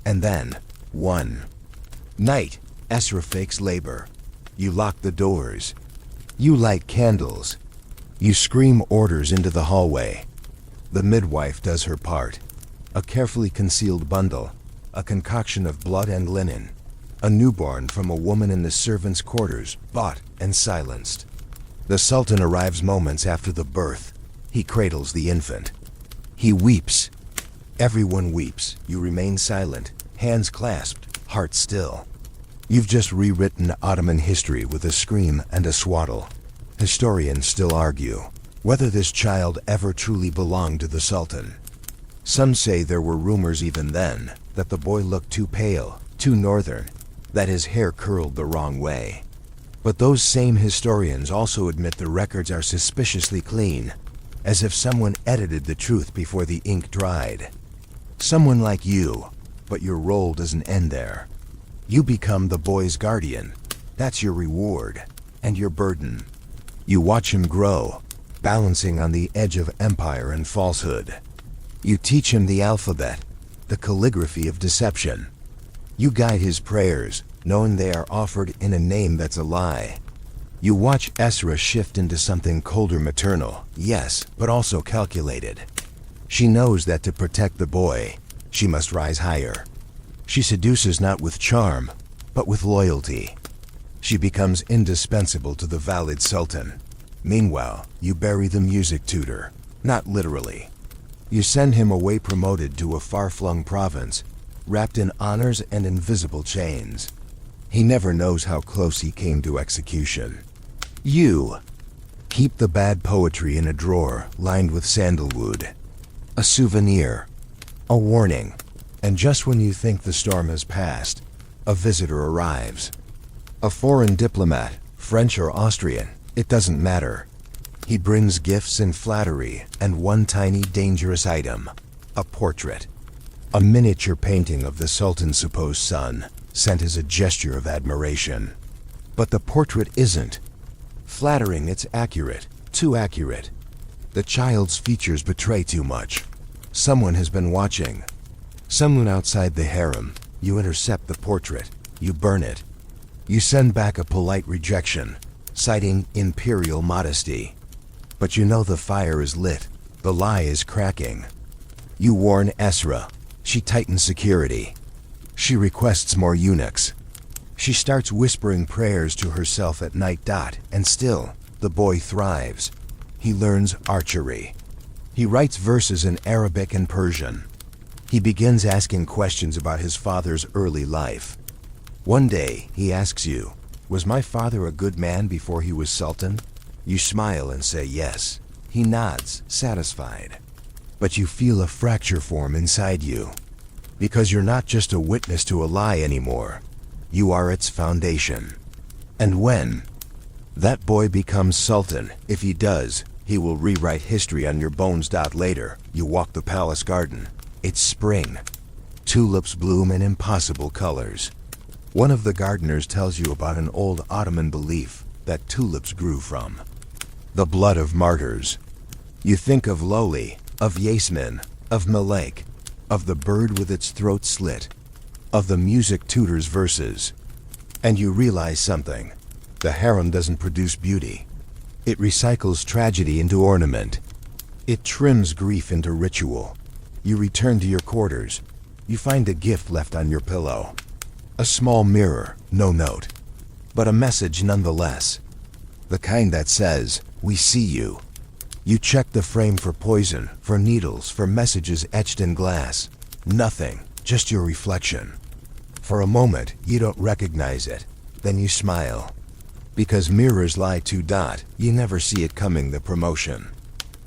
And then, one night, Esra fakes labor. You lock the doors. You light candles. You scream orders into the hallway. The midwife does her part. A carefully concealed bundle, a concoction of blood and linen, a newborn from a woman in the servants' quarters, bought and silenced. The sultan arrives moments after the birth. He cradles the infant. He weeps. Everyone weeps. You remain silent, hands clasped, heart still. You've just rewritten Ottoman history with a scream and a swaddle. Historians still argue whether this child ever truly belonged to the sultan. Some say there were rumors even then that the boy looked too pale, too northern, that his hair curled the wrong way. But those same historians also admit the records are suspiciously clean, as if someone edited the truth before the ink dried. Someone like you, but your role doesn't end there. You become the boy's guardian. That's your reward, and your burden. You watch him grow, balancing on the edge of empire and falsehood. You teach him the alphabet, the calligraphy of deception. You guide his prayers, knowing they are offered in a name that's a lie. You watch Esra shift into something colder, maternal, yes, but also calculated. She knows that to protect the boy, she must rise higher. She seduces not with charm, but with loyalty. She becomes indispensable to the valid sultan. Meanwhile, you bury the music tutor, not literally. You send him away promoted to a far-flung province, wrapped in honors and invisible chains. He never knows how close he came to execution. You keep the bad poetry in a drawer lined with sandalwood. A souvenir, a warning. And just when you think the storm has passed, a visitor arrives. A foreign diplomat, French or Austrian, it doesn't matter. He brings gifts and flattery and one tiny dangerous item, a portrait. A miniature painting of the sultan's supposed son, sent as a gesture of admiration. But the portrait isn't flattering, it's accurate, too accurate. The child's features betray too much. Someone has been watching. Someone outside the harem. You intercept the portrait. You burn it. You send back a polite rejection, citing imperial modesty. But you know the fire is lit. The lie is cracking. You warn Esra. She tightens security. She requests more eunuchs. She starts whispering prayers to herself at night. And still, the boy thrives. He learns archery. He writes verses in Arabic and Persian. He begins asking questions about his father's early life. One day, he asks you, "Was my father a good man before he was sultan?" You smile and say yes. He nods, satisfied. But you feel a fracture form inside you. Because you're not just a witness to a lie anymore. You are its foundation. And when that boy becomes sultan, if he does, he will rewrite history on your bones. Later, you walk the palace garden. It's spring. Tulips bloom in impossible colors. One of the gardeners tells you about an old Ottoman belief that tulips grew from the blood of martyrs. You think of Loli, of Yasmin, of Malek, of the bird with its throat slit, of the music tutor's verses. And you realize something. The harem doesn't produce beauty. It recycles tragedy into ornament. It trims grief into ritual. You return to your quarters. You find a gift left on your pillow. A small mirror, no note, but a message nonetheless. The kind that says, "We see you." You check the frame for poison, for needles, for messages etched in glass. Nothing, just your reflection. For a moment, you don't recognize it. Then you smile. Because mirrors lie too. You never see it coming, the promotion.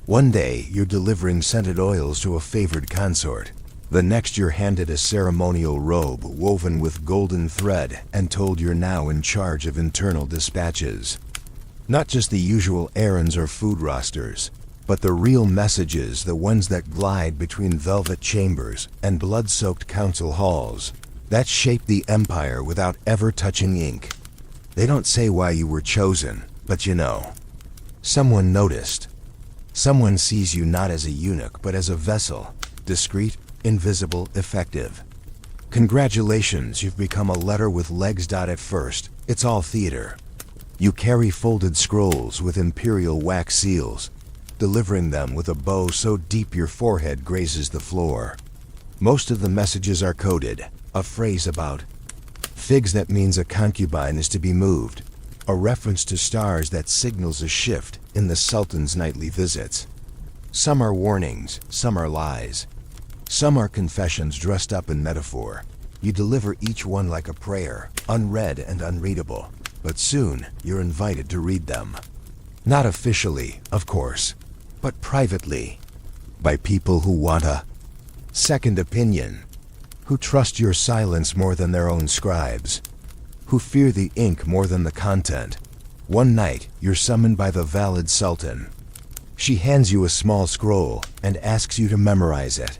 One day, you're delivering scented oils to a favored consort. The next, you're handed a ceremonial robe woven with golden thread and told you're now in charge of internal dispatches. Not just the usual errands or food rosters, but the real messages, the ones that glide between velvet chambers and blood-soaked council halls, that shape the empire without ever touching ink. They don't say why you were chosen, but you know. Someone noticed. Someone sees you not as a eunuch, but as a vessel. Discreet, invisible, effective. Congratulations, you've become a letter with legs. At first, it's all theater. You carry folded scrolls with imperial wax seals, delivering them with a bow so deep your forehead grazes the floor. Most of the messages are coded. A phrase about figs that means a concubine is to be moved. A reference to stars that signals a shift in the sultan's nightly visits. Some are warnings, some are lies. Some are confessions dressed up in metaphor. You deliver each one like a prayer, unread and unreadable. But soon, you're invited to read them. Not officially, of course, but privately. By people who want a second opinion. Who trust your silence more than their own scribes. Who fear the ink more than the content. One night, you're summoned by the valid sultan. She hands you a small scroll and asks you to memorize it.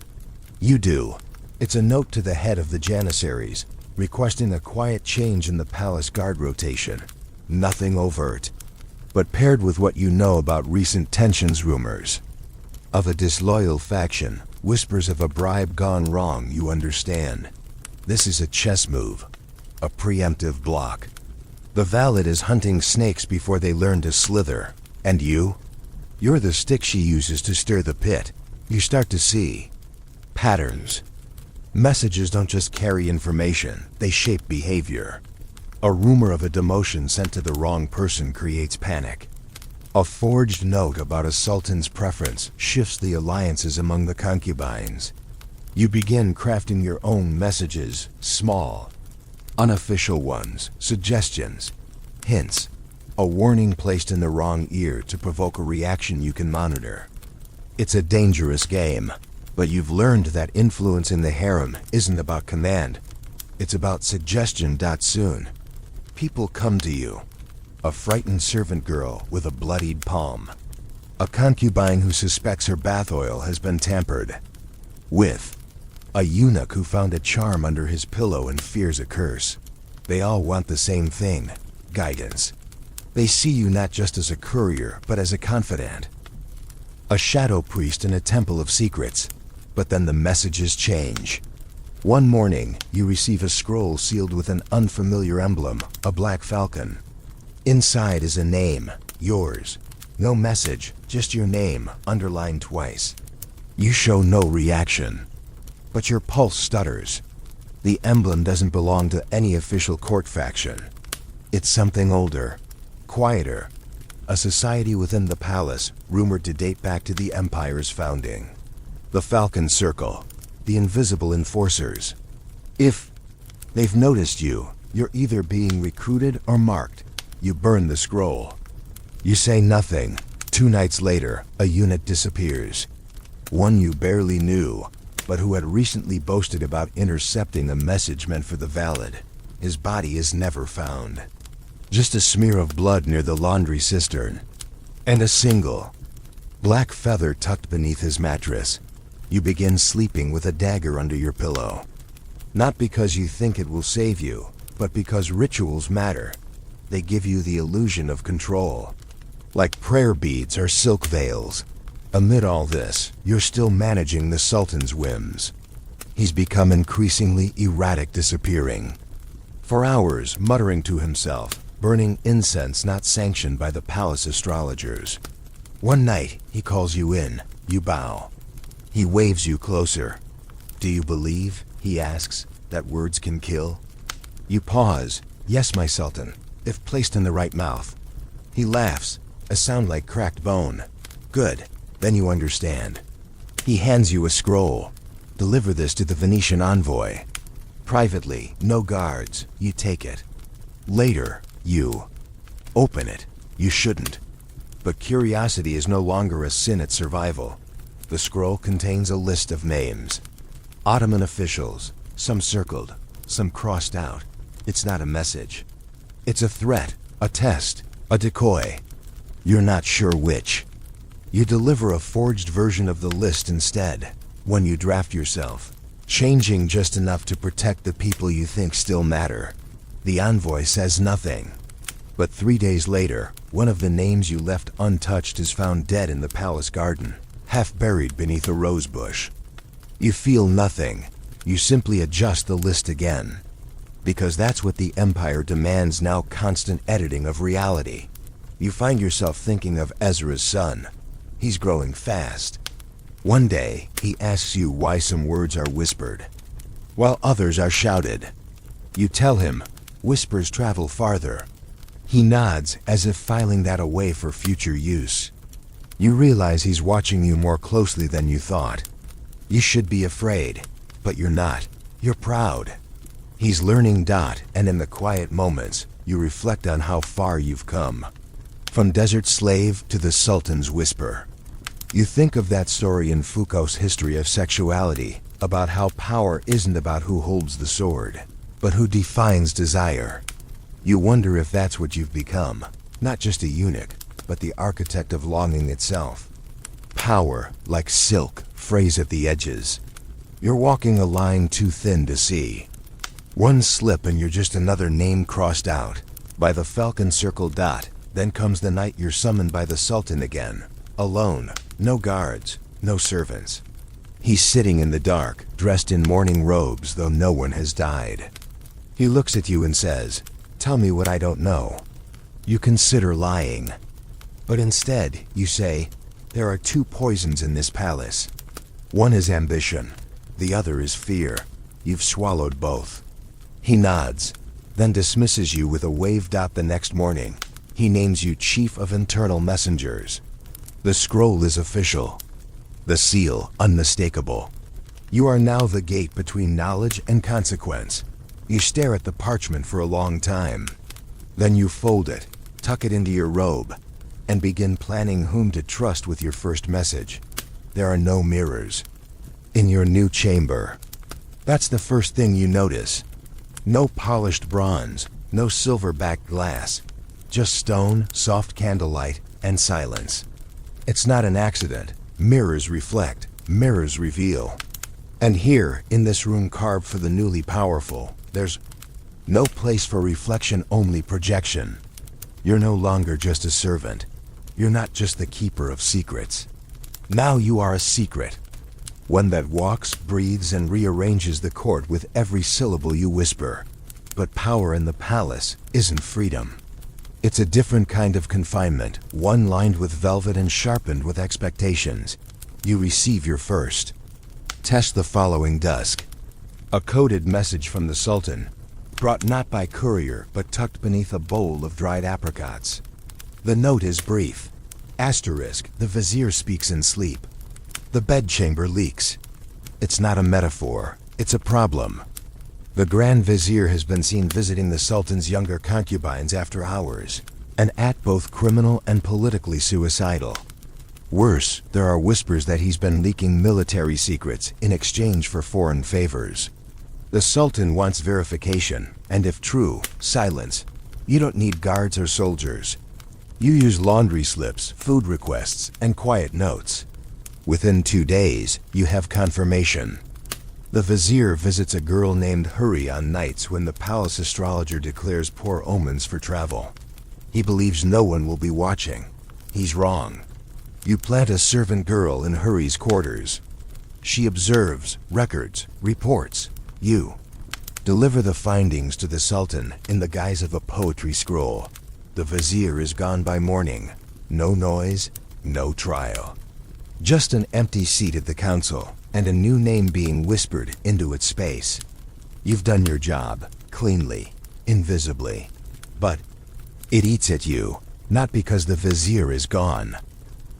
You do. It's a note to the head of the janissaries, requesting a quiet change in the palace guard rotation. Nothing overt, but paired with what you know about recent tensions, rumors of a disloyal faction, whispers of a bribe gone wrong. You understand. This is a chess move, a preemptive block. The valet is hunting snakes before they learn to slither. And you're the stick she uses to stir the pit. You start to see patterns. Messages don't just carry information, they shape behavior. A rumor of a demotion sent to the wrong person creates panic. A forged note about a sultan's preference shifts the alliances among the concubines. You begin crafting your own messages, small, unofficial ones, suggestions, hints, a warning placed in the wrong ear to provoke a reaction you can monitor. It's a dangerous game. But you've learned that influence in the harem isn't about command. It's about suggestion. Soon, people come to you. A frightened servant girl with a bloodied palm. A concubine who suspects her bath oil has been tampered with. A eunuch who found a charm under his pillow and fears a curse. They all want the same thing, guidance. They see you not just as a courier, but as a confidant. A shadow priest in a temple of secrets. But then the messages change. One morning, you receive a scroll sealed with an unfamiliar emblem, a black falcon. Inside is a name, yours. No message, just your name, underlined twice. You show no reaction. But your pulse stutters. The emblem doesn't belong to any official court faction. It's something older, quieter. A society within the palace, rumored to date back to the empire's founding. The Falcon Circle, the invisible enforcers. If they've noticed you, you're either being recruited or marked. You burn the scroll. You say nothing. 2 nights later, a eunuch disappears. One you barely knew, but who had recently boasted about intercepting a message meant for the valid. His body is never found. Just a smear of blood near the laundry cistern. And a single black feather tucked beneath his mattress. You begin sleeping with a dagger under your pillow. Not because you think it will save you, but because rituals matter. They give you the illusion of control. Like prayer beads or silk veils. Amid all this, you're still managing the Sultan's whims. He's become increasingly erratic, disappearing. For hours, muttering to himself, burning incense not sanctioned by the palace astrologers. One night, he calls you in. You bow. He waves you closer. Do you believe, he asks, that words can kill? You pause. Yes, my sultan, if placed in the right mouth. He laughs, a sound like cracked bone. Good, then you understand. He hands you a scroll. Deliver this to the Venetian envoy. Privately, no guards, you take it. Later, you open it. You shouldn't. But curiosity is no longer a sin at survival. The scroll contains a list of names. Ottoman officials, some circled, some crossed out. It's not a message. It's a threat, a test, a decoy. You're not sure which. You deliver a forged version of the list instead, when you draft yourself, changing just enough to protect the people you think still matter. The envoy says nothing. But 3 days later, one of the names you left untouched is found dead in the palace garden, half buried beneath a rose bush. You feel nothing. You simply adjust the list again. Because that's what the Empire demands now, constant editing of reality. You find yourself thinking of Ezra's son. He's growing fast. One day, he asks you why some words are whispered, while others are shouted. You tell him, whispers travel farther. He nods as if filing that away for future use. You realize he's watching you more closely than you thought. You should be afraid, but you're not. You're proud. He's learning. And in the quiet moments, you reflect on how far you've come. From desert slave to the Sultan's whisper. You think of that story in Foucault's History of Sexuality, about how power isn't about who holds the sword, but who defines desire. You wonder if that's what you've become, not just a eunuch, but the architect of longing itself. Power, like silk, frays at the edges. You're walking a line too thin to see. One slip and you're just another name crossed out by the falcon circled dot. Then comes the night you're summoned by the Sultan again, alone, no guards, no servants. He's sitting in the dark, dressed in mourning robes, though no one has died. He looks at you and says, "Tell me what I don't know." You consider lying. But instead, you say, "There are two poisons in this palace. One is ambition, the other is fear. You've swallowed both." He nods, then dismisses you with a wave. The next morning, he names you Chief of Internal Messengers. The scroll is official, the seal unmistakable. You are now the gate between knowledge and consequence. You stare at the parchment for a long time. Then you fold it, tuck it into your robe, and begin planning whom to trust with your first message. There are no mirrors in your new chamber. That's the first thing you notice. No polished bronze, no silver-backed glass. Just stone, soft candlelight, and silence. It's not an accident. Mirrors reflect, mirrors reveal. And here, in this room carved for the newly powerful, there's no place for reflection, only projection. You're no longer just a servant. You're not just the keeper of secrets. Now you are a secret. One that walks, breathes, and rearranges the court with every syllable you whisper. But power in the palace isn't freedom. It's a different kind of confinement, one lined with velvet and sharpened with expectations. You receive your first test the following dusk. A coded message from the Sultan, brought not by courier but tucked beneath a bowl of dried apricots. The note is brief. Asterisk, the vizier speaks in sleep. The bedchamber leaks. It's not a metaphor, it's a problem. The Grand Vizier has been seen visiting the Sultan's younger concubines after hours, an act both criminal and politically suicidal. Worse, there are whispers that he's been leaking military secrets in exchange for foreign favors. The Sultan wants verification, and if true, silence. You don't need guards or soldiers. You use laundry slips, food requests, and quiet notes. Within 2 days, you have confirmation. The vizier visits a girl named Hurry on nights when the palace astrologer declares poor omens for travel. He believes no one will be watching. He's wrong. You plant a servant girl in Hurry's quarters. She observes, records, reports. You deliver the findings to the Sultan in the guise of a poetry scroll. The vizier is gone by morning. No noise, no trial. Just an empty seat at the council, and a new name being whispered into its space. You've done your job, cleanly, invisibly. But it eats at you, not because the vizier is gone.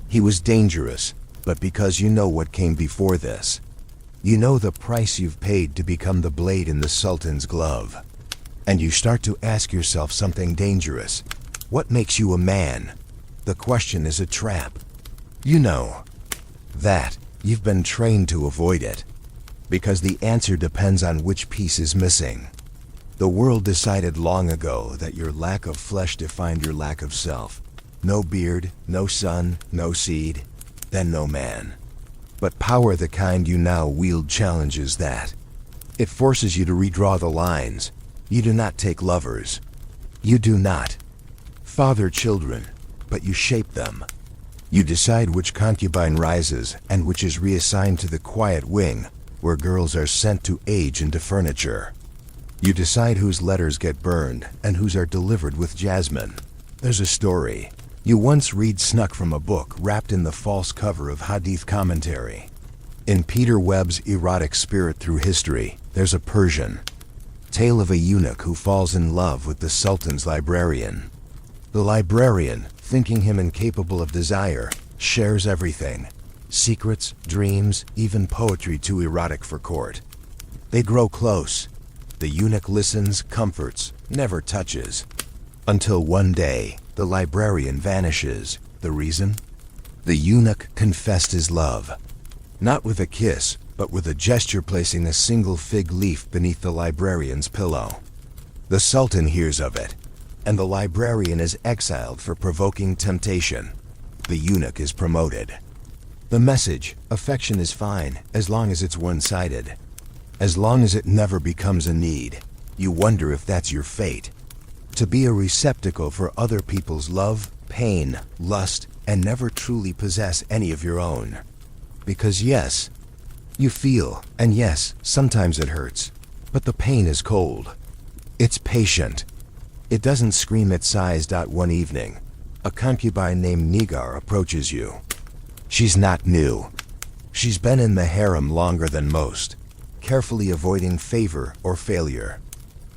He was dangerous, but because you know what came before this. You know the price you've paid to become the blade in the Sultan's glove. And you start to ask yourself something dangerous. What makes you a man? The question is a trap. You know that. You've been trained to avoid it. Because the answer depends on which piece is missing. The world decided long ago that your lack of flesh defined your lack of self. No beard, no sun, no seed, then no man. But power the kind you now wield challenges that. It forces you to redraw the lines. You do not take lovers. You do not. father children, but you shape them. You decide which concubine rises and which is reassigned to the quiet wing, where girls are sent to age into furniture. You decide whose letters get burned and whose are delivered with jasmine. There's a story you once read snuck from a book wrapped in the false cover of Hadith commentary. In Peter Webb's Erotic Spirit Through History, there's a Persian tale of a eunuch who falls in love with the sultan's librarian. The librarian, thinking him incapable of desire, shares everything: secrets, dreams, even poetry too erotic for court. They grow close. The eunuch listens, comforts, never touches. Until one day, the librarian vanishes. The reason? The eunuch confessed his love. Not with a kiss, but with a gesture, placing a single fig leaf beneath the librarian's pillow. The sultan hears of it, and the librarian is exiled for provoking temptation. The eunuch is promoted. The message: affection is fine, as long as it's one-sided. As long as it never becomes a need. You wonder if that's your fate. To be a receptacle for other people's love, pain, lust, and never truly possess any of your own. Because yes, you feel, and yes, sometimes it hurts, but the pain is cold. It's patient. It doesn't scream its size. One evening, a concubine named Nigar approaches you. She's not new. She's been in the harem longer than most, carefully avoiding favor or failure.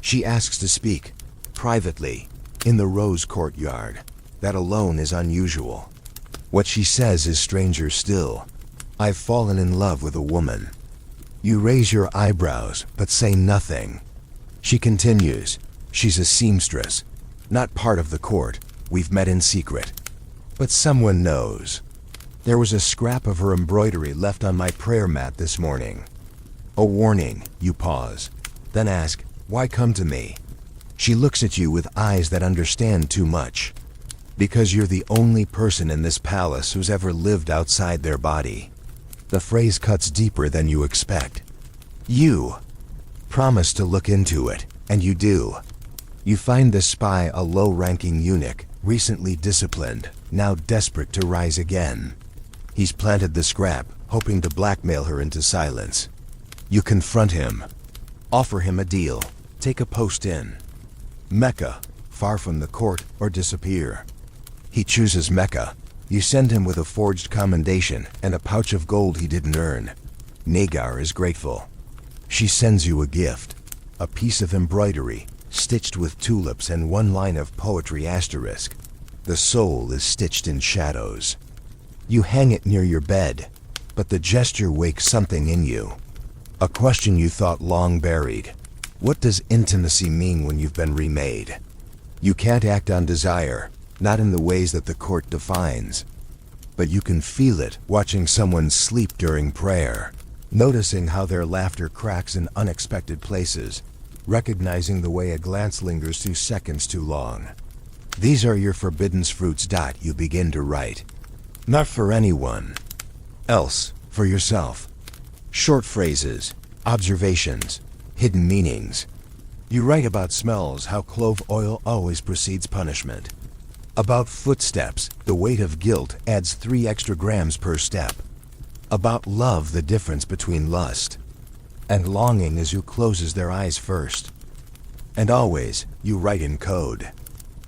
She asks to speak, privately, in the rose courtyard. That alone is unusual. What she says is stranger still. I've fallen in love with a woman. You raise your eyebrows, but say nothing. She continues, she's a seamstress, not part of the court. We've met in secret. But someone knows. There was a scrap of her embroidery left on my prayer mat this morning. A warning. You pause, then ask, why come to me? She looks at you with eyes that understand too much. Because you're the only person in this palace who's ever lived outside their body. The phrase cuts deeper than you expect. You promise to look into it, and you do. You find the spy a low-ranking eunuch, recently disciplined, now desperate to rise again. He's planted the scrap, hoping to blackmail her into silence. You confront him. Offer him a deal. Take a post in Mecca, far from the court, or disappear. He chooses Mecca. You send him with a forged commendation and a pouch of gold he didn't earn. Nigar is grateful. She sends you a gift, a piece of embroidery, stitched with tulips and one line of poetry asterisk. The soul is stitched in shadows. You hang it near your bed, but the gesture wakes something in you. A question you thought long buried. What does intimacy mean when you've been remade? You can't act on desire, not in the ways that the court defines. But you can feel it watching someone sleep during prayer, noticing how their laughter cracks in unexpected places, recognizing the way a glance lingers 2 seconds too long. These are your forbidden fruits. You begin to write. Not for anyone else, for yourself. Short phrases, observations, hidden meanings. You write about smells, how clove oil always precedes punishment. About footsteps, the weight of guilt adds 3 extra grams per step. About love, the difference between lust and longing is who closes their eyes first. And always, you write in code.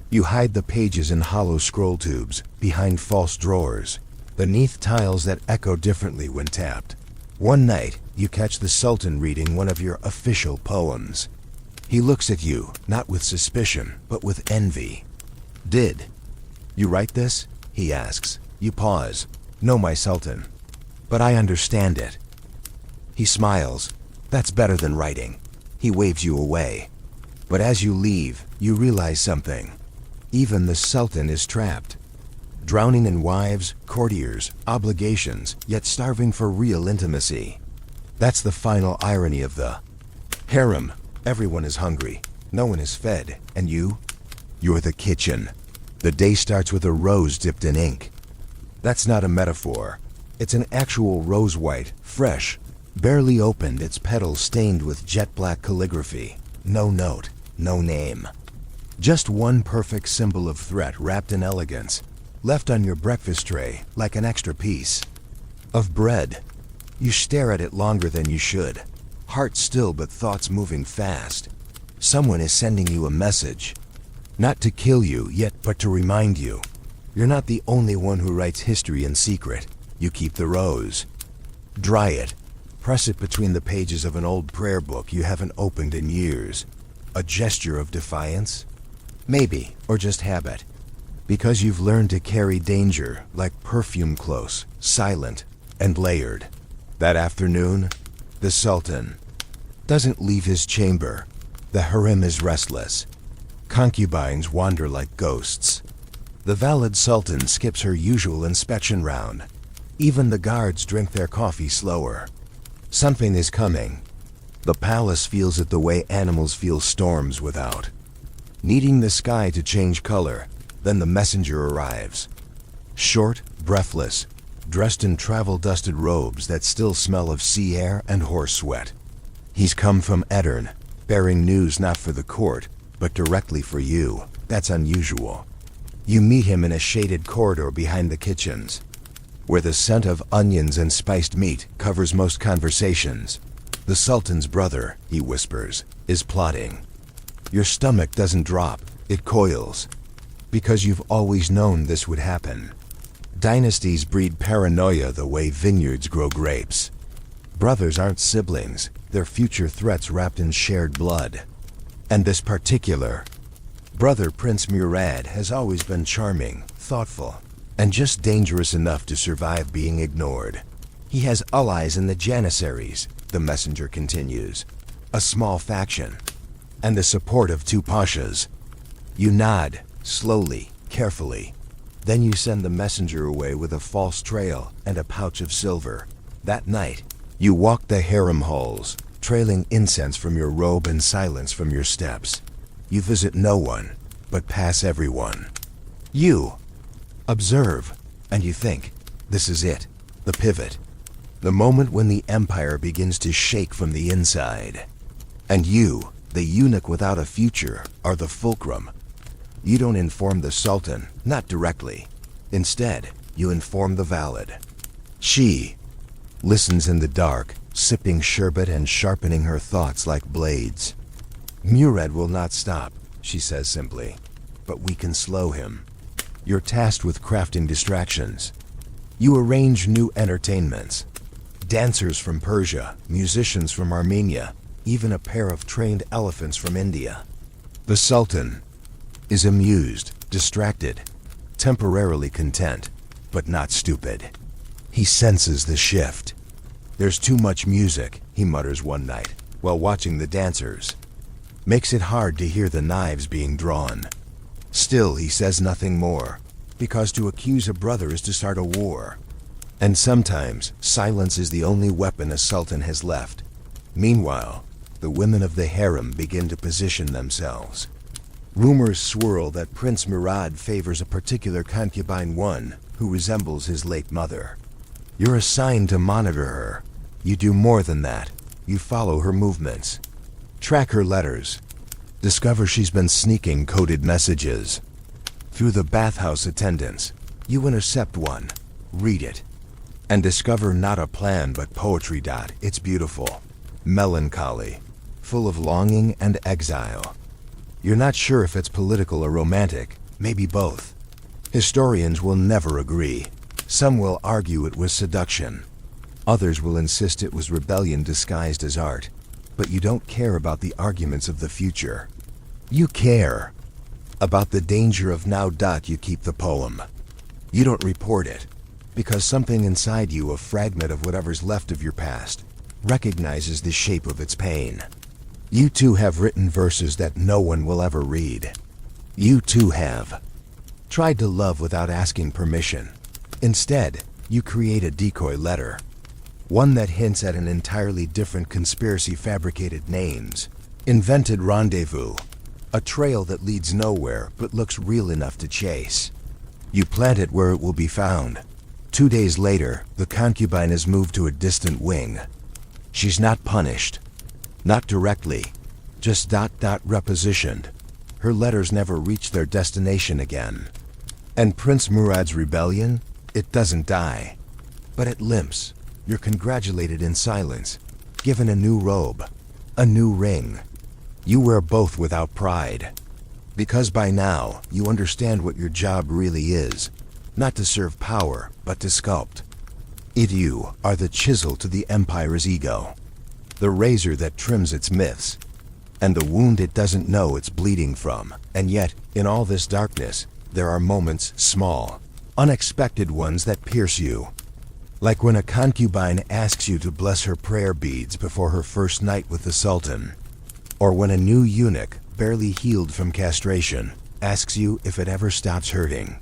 You hide the pages in hollow scroll tubes, behind false drawers, beneath tiles that echo differently when tapped. One night, you catch the sultan reading one of your official poems. He looks at you, not with suspicion, but with envy. Did you write this? He asks. You pause. No, my sultan. But I understand it. He smiles. That's better than writing. He waves you away. But as you leave, you realize something. Even the sultan is trapped. Drowning in wives, courtiers, obligations, yet starving for real intimacy. That's the final irony of the harem. Everyone is hungry, no one is fed, and you're the kitchen. The day starts with a rose dipped in ink. That's not a metaphor. It's an actual rose white, fresh, barely opened, its petals stained with jet black calligraphy. No note, no name. Just one perfect symbol of threat wrapped in elegance, left on your breakfast tray like an extra piece of bread. You stare at it longer than you should, heart still but thoughts moving fast. Someone is sending you a message. Not to kill you yet, but to remind you. You're not the only one who writes history in secret. You keep the rose. Dry it. Press it between the pages of an old prayer book you haven't opened in years. A gesture of defiance? Maybe, or just habit. Because you've learned to carry danger like perfume, close, silent, and layered. That afternoon, the Sultan doesn't leave his chamber. The harem is restless. Concubines wander like ghosts. The valid Sultan skips her usual inspection round. Even the guards drink their coffee slower. Something is coming. The palace feels it the way animals feel storms without. Needing the sky to change color, then the messenger arrives. Short, breathless, dressed in travel-dusted robes that still smell of sea air and horse sweat. He's come from Edirne, bearing news not for the court, but directly for you. That's unusual. You meet him in a shaded corridor behind the kitchens, where the scent of onions and spiced meat covers most conversations. The Sultan's brother, he whispers, is plotting. Your stomach doesn't drop, it coils. Because you've always known this would happen. Dynasties breed paranoia the way vineyards grow grapes. Brothers aren't siblings, they're future threats wrapped in shared blood. And this particular brother, Prince Murad, has always been charming, thoughtful, and just dangerous enough to survive being ignored. He has allies in the Janissaries, the messenger continues, a small faction, and the support of 2 pashas. You nod, slowly, carefully. Then you send the messenger away with a false trail and a pouch of silver. That night, you walk the harem halls, trailing incense from your robe and silence from your steps. You visit no one, but pass everyone. You observe, and you think, this is it, the pivot. The moment when the empire begins to shake from the inside. And you, the eunuch without a future, are the fulcrum. You don't inform the Sultan, not directly. Instead, you inform the valid. She listens in the dark, sipping sherbet and sharpening her thoughts like blades. Murad will not stop, she says simply, but we can slow him. You're tasked with crafting distractions. You arrange new entertainments. Dancers from Persia, musicians from Armenia, even a pair of trained elephants from India. The Sultan is amused, distracted, temporarily content, but not stupid. He senses the shift. There's too much music, he mutters one night, while watching the dancers. Makes it hard to hear the knives being drawn. Still, he says nothing more, because to accuse a brother is to start a war. And sometimes, silence is the only weapon a sultan has left. Meanwhile, the women of the harem begin to position themselves. Rumors swirl that Prince Murad favors a particular concubine, one who resembles his late mother. You're assigned to monitor her. You do more than that. You follow her movements. Track her letters. Discover she's been sneaking coded messages. Through the bathhouse attendants, you intercept one, read it, and discover not a plan but poetry. It's beautiful, melancholy, full of longing and exile. You're not sure if it's political or romantic, maybe both. Historians will never agree. Some will argue it was seduction. Others will insist it was rebellion disguised as art. But you don't care about the arguments of the future. You care about the danger of now. You keep the poem. You don't report it, because something inside you, a fragment of whatever's left of your past, recognizes the shape of its pain. You too have written verses that no one will ever read. You too have tried to love without asking permission. Instead, you create a decoy letter. One that hints at an entirely different conspiracy, fabricated names, invented rendezvous, a trail that leads nowhere but looks real enough to chase. You plant it where it will be found. 2 days later, the concubine is moved to a distant wing. She's not punished. Not directly. Just repositioned. her letters never reach their destination again. And Prince Murad's rebellion, it doesn't die. But it limps. You're congratulated in silence, given a new robe, a new ring. You wear both without pride. Because by now, you understand what your job really is. Not to serve power, but to sculpt. You are the chisel to the empire's ego. The razor that trims its myths. And the wound it doesn't know it's bleeding from. And yet, in all this darkness, there are moments, small, unexpected ones that pierce you. Like when a concubine asks you to bless her prayer beads before her first night with the sultan. Or when a new eunuch, barely healed from castration, asks you if it ever stops hurting.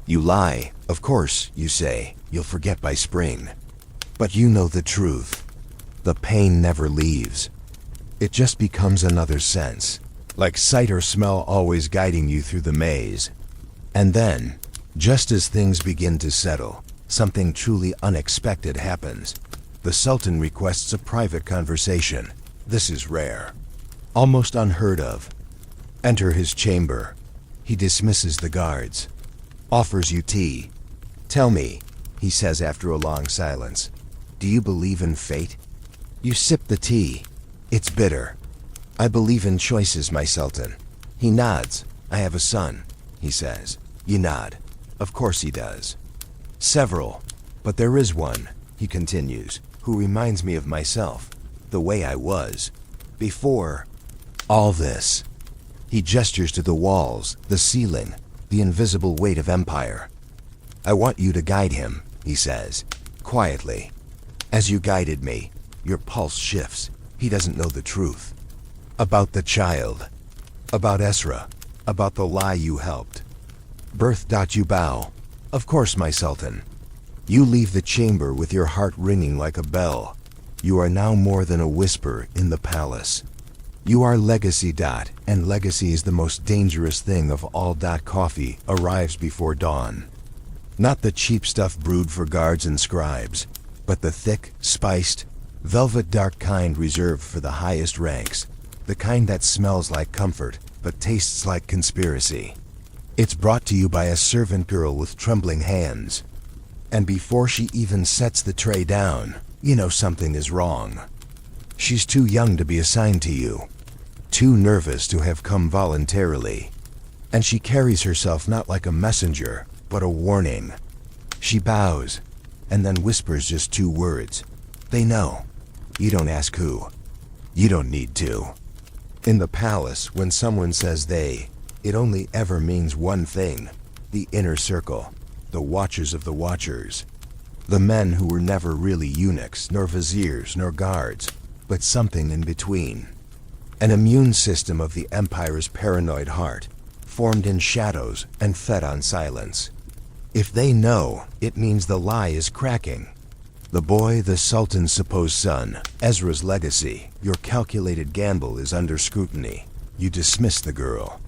You lie, of course, you say, you'll forget by spring. But you know the truth. The pain never leaves. It just becomes another sense, like sight or smell always guiding you through the maze. And then, just as things begin to settle, something truly unexpected happens. The Sultan requests a private conversation. This is rare. Almost unheard of. Enter his chamber. He dismisses the guards. Offers you tea. Tell me, he says after a long silence, do you believe in fate? You sip the tea. It's bitter. I believe in choices, my Sultan. He nods. I have a son, he says. You nod. Of course he does. Several. But there is one, he continues, who reminds me of myself, the way I was, before all this. He gestures to the walls, the ceiling, the invisible weight of empire. I want you to guide him, he says, quietly. As you guided me, your pulse shifts. He doesn't know the truth. About the child. About Esra. About the lie you helped. Birth. You bow. Of course, my Sultan. You leave the chamber with your heart ringing like a bell. You are now more than a whisper in the palace. You are legacy. And legacy is the most dangerous thing of all. Coffee arrives before dawn. Not the cheap stuff brewed for guards and scribes, but the thick, spiced, velvet dark kind reserved for the highest ranks. The kind that smells like comfort, but tastes like conspiracy. It's brought to you by a servant girl with trembling hands. And before she even sets the tray down, you know something is wrong. She's too young to be assigned to you. Too nervous to have come voluntarily. And she carries herself not like a messenger, but a warning. She bows, and then whispers just 2 words. They know. You don't ask who. You don't need to. In the palace, when someone says they, it only ever means one thing. The inner circle. The watchers of the watchers. The men who were never really eunuchs, nor viziers, nor guards, but something in between. An immune system of the empire's paranoid heart, formed in shadows and fed on silence. If they know, it means the lie is cracking. The boy, the Sultan's supposed son, Ezra's legacy, your calculated gamble is under scrutiny. You dismiss the girl.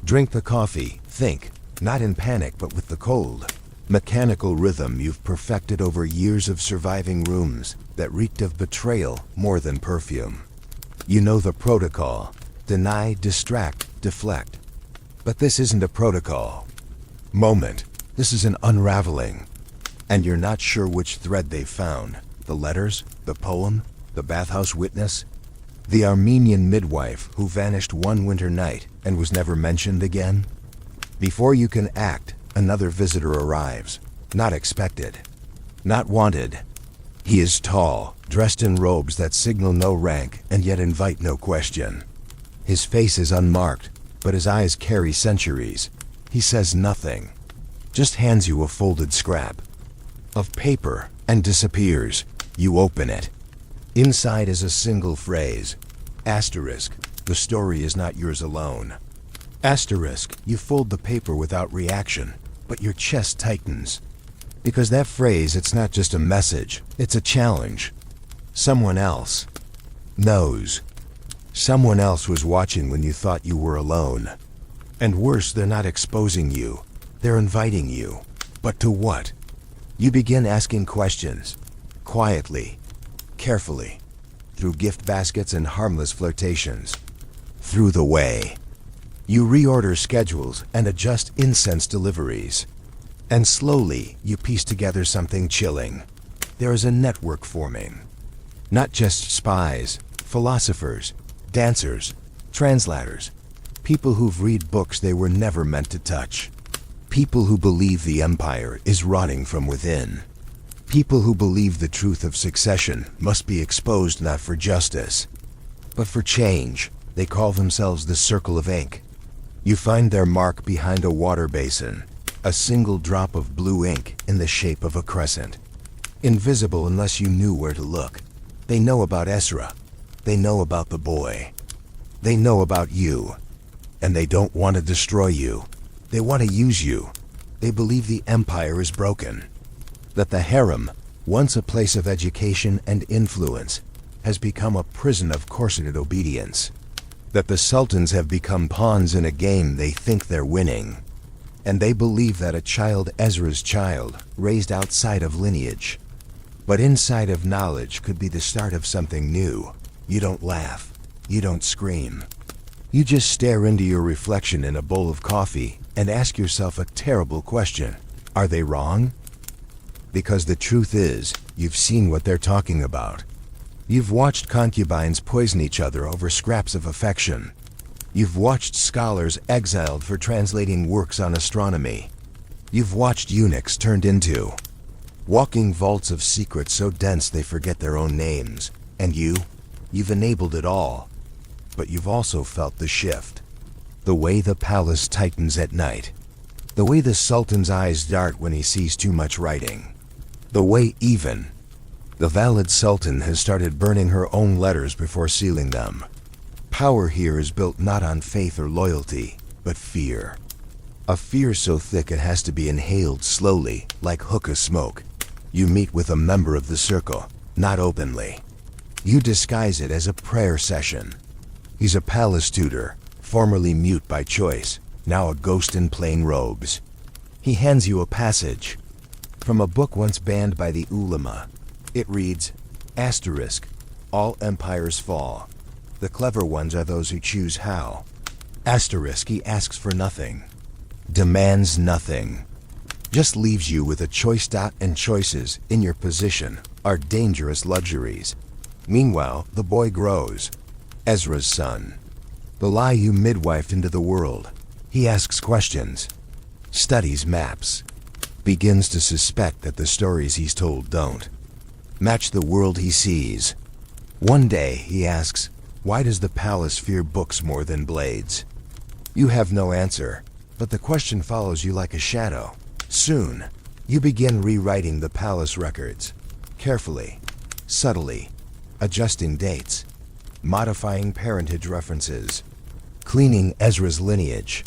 Drink the coffee, think, not in panic but with the cold, mechanical rhythm you've perfected over years of surviving rooms that reeked of betrayal more than perfume. You know the protocol. Deny, distract, deflect. But this isn't a protocol. Moment. This is an unraveling. And you're not sure which thread they've found. The letters, the poem, the bathhouse witness, the Armenian midwife who vanished one winter night and was never mentioned again. Before you can act, another visitor arrives. Not expected. Not wanted. He is tall, dressed in robes that signal no rank and yet invite no question. His face is unmarked, but his eyes carry centuries. He says nothing. Just hands you a folded scrap of paper and disappears. You open it. Inside is a single phrase. Asterisk, the story is not yours alone. Asterisk, you fold the paper without reaction, but your chest tightens. Because that phrase, it's not just a message, it's a challenge. Someone else knows. Someone else was watching when you thought you were alone. And worse, they're not exposing you. They're inviting you. But to what? You begin asking questions. Quietly. Carefully. Through gift baskets and harmless flirtations. Through the way. You reorder schedules and adjust incense deliveries. And slowly, you piece together something chilling. There is a network forming. Not just spies, philosophers, dancers, translators, people who've read books they were never meant to touch. People who believe the empire is rotting from within. People who believe the truth of succession must be exposed not for justice, but for change. They call themselves the Circle of Ink. You find their mark behind a water basin, a single drop of blue ink in the shape of a crescent. Invisible unless you knew where to look. They know about Ezra. They know about the boy. They know about you. And they don't want to destroy you. They want to use you. They believe the empire is broken. That the harem, once a place of education and influence, has become a prison of corseted obedience. That the sultans have become pawns in a game they think they're winning. And they believe that a child Ezra's child, raised outside of lineage, but inside of knowledge, could be the start of something new. You don't laugh. You don't scream. You just stare into your reflection in a bowl of coffee and ask yourself a terrible question. Are they wrong? Because the truth is, you've seen what they're talking about. You've watched concubines poison each other over scraps of affection. You've watched scholars exiled for translating works on astronomy. You've watched eunuchs turned into walking vaults of secrets so dense they forget their own names. And you've enabled it all. But you've also felt the shift. The way the palace tightens at night. The way the sultan's eyes dart when he sees too much writing. The way even the valid sultan has started burning her own letters before sealing them. Power here is built not on faith or loyalty, but fear. A fear so thick it has to be inhaled slowly, like hookah smoke. You meet with a member of the circle, not openly. You disguise it as a prayer session. He's a palace tutor, formerly mute by choice, now a ghost in plain robes. He hands you a passage from a book once banned by the ulama. It reads, asterisk, all empires fall. The clever ones are those who choose how. Asterisk, he asks for nothing, demands nothing, just leaves you with a choice. And choices, in your position, are dangerous luxuries. Meanwhile, the boy grows. Ezra's son. The lie you midwifed into the world. He asks questions, studies maps, begins to suspect that the stories he's told don't match the world he sees. One day, he asks, why does the palace fear books more than blades? You have no answer, but the question follows you like a shadow. Soon, you begin rewriting the palace records, carefully, subtly, adjusting dates, modifying parentage references, cleaning Ezra's lineage,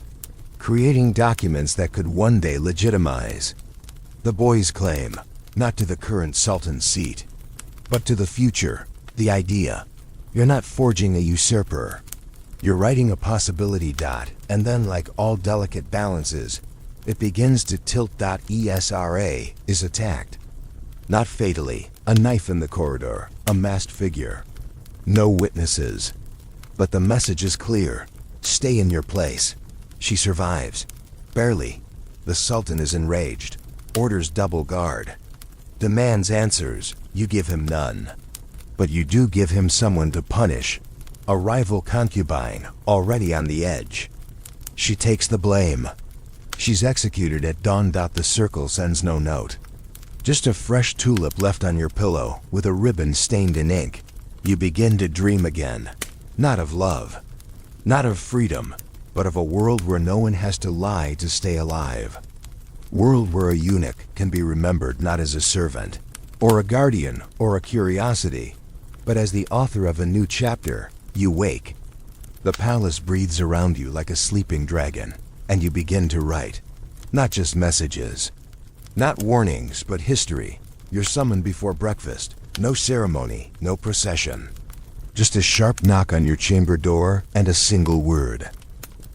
creating documents that could one day legitimize the boy's claim, not to the current sultan's seat, but to the future, the idea. You're not forging a usurper. You're writing a possibility. And then, like all delicate balances, it begins to tilt. Esra is attacked. Not fatally, a knife in the corridor, a masked figure. No witnesses. But the message is clear. Stay in your place. She survives. Barely. The sultan is enraged. Orders double guard. Demands answers. You give him none. But you do give him someone to punish. A rival concubine, already on the edge. She takes the blame. She's executed at dawn. The circle sends no note. Just a fresh tulip left on your pillow, with a ribbon stained in ink. You begin to dream again. Not of love. Not of freedom, but of a world where no one has to lie to stay alive. World where a eunuch can be remembered not as a servant, or a guardian, or a curiosity, but as the author of a new chapter. You wake. The palace breathes around you like a sleeping dragon, and you begin to write. Not just messages. Not warnings, but history. You're summoned before breakfast. No ceremony, no procession. Just a sharp knock on your chamber door and a single word.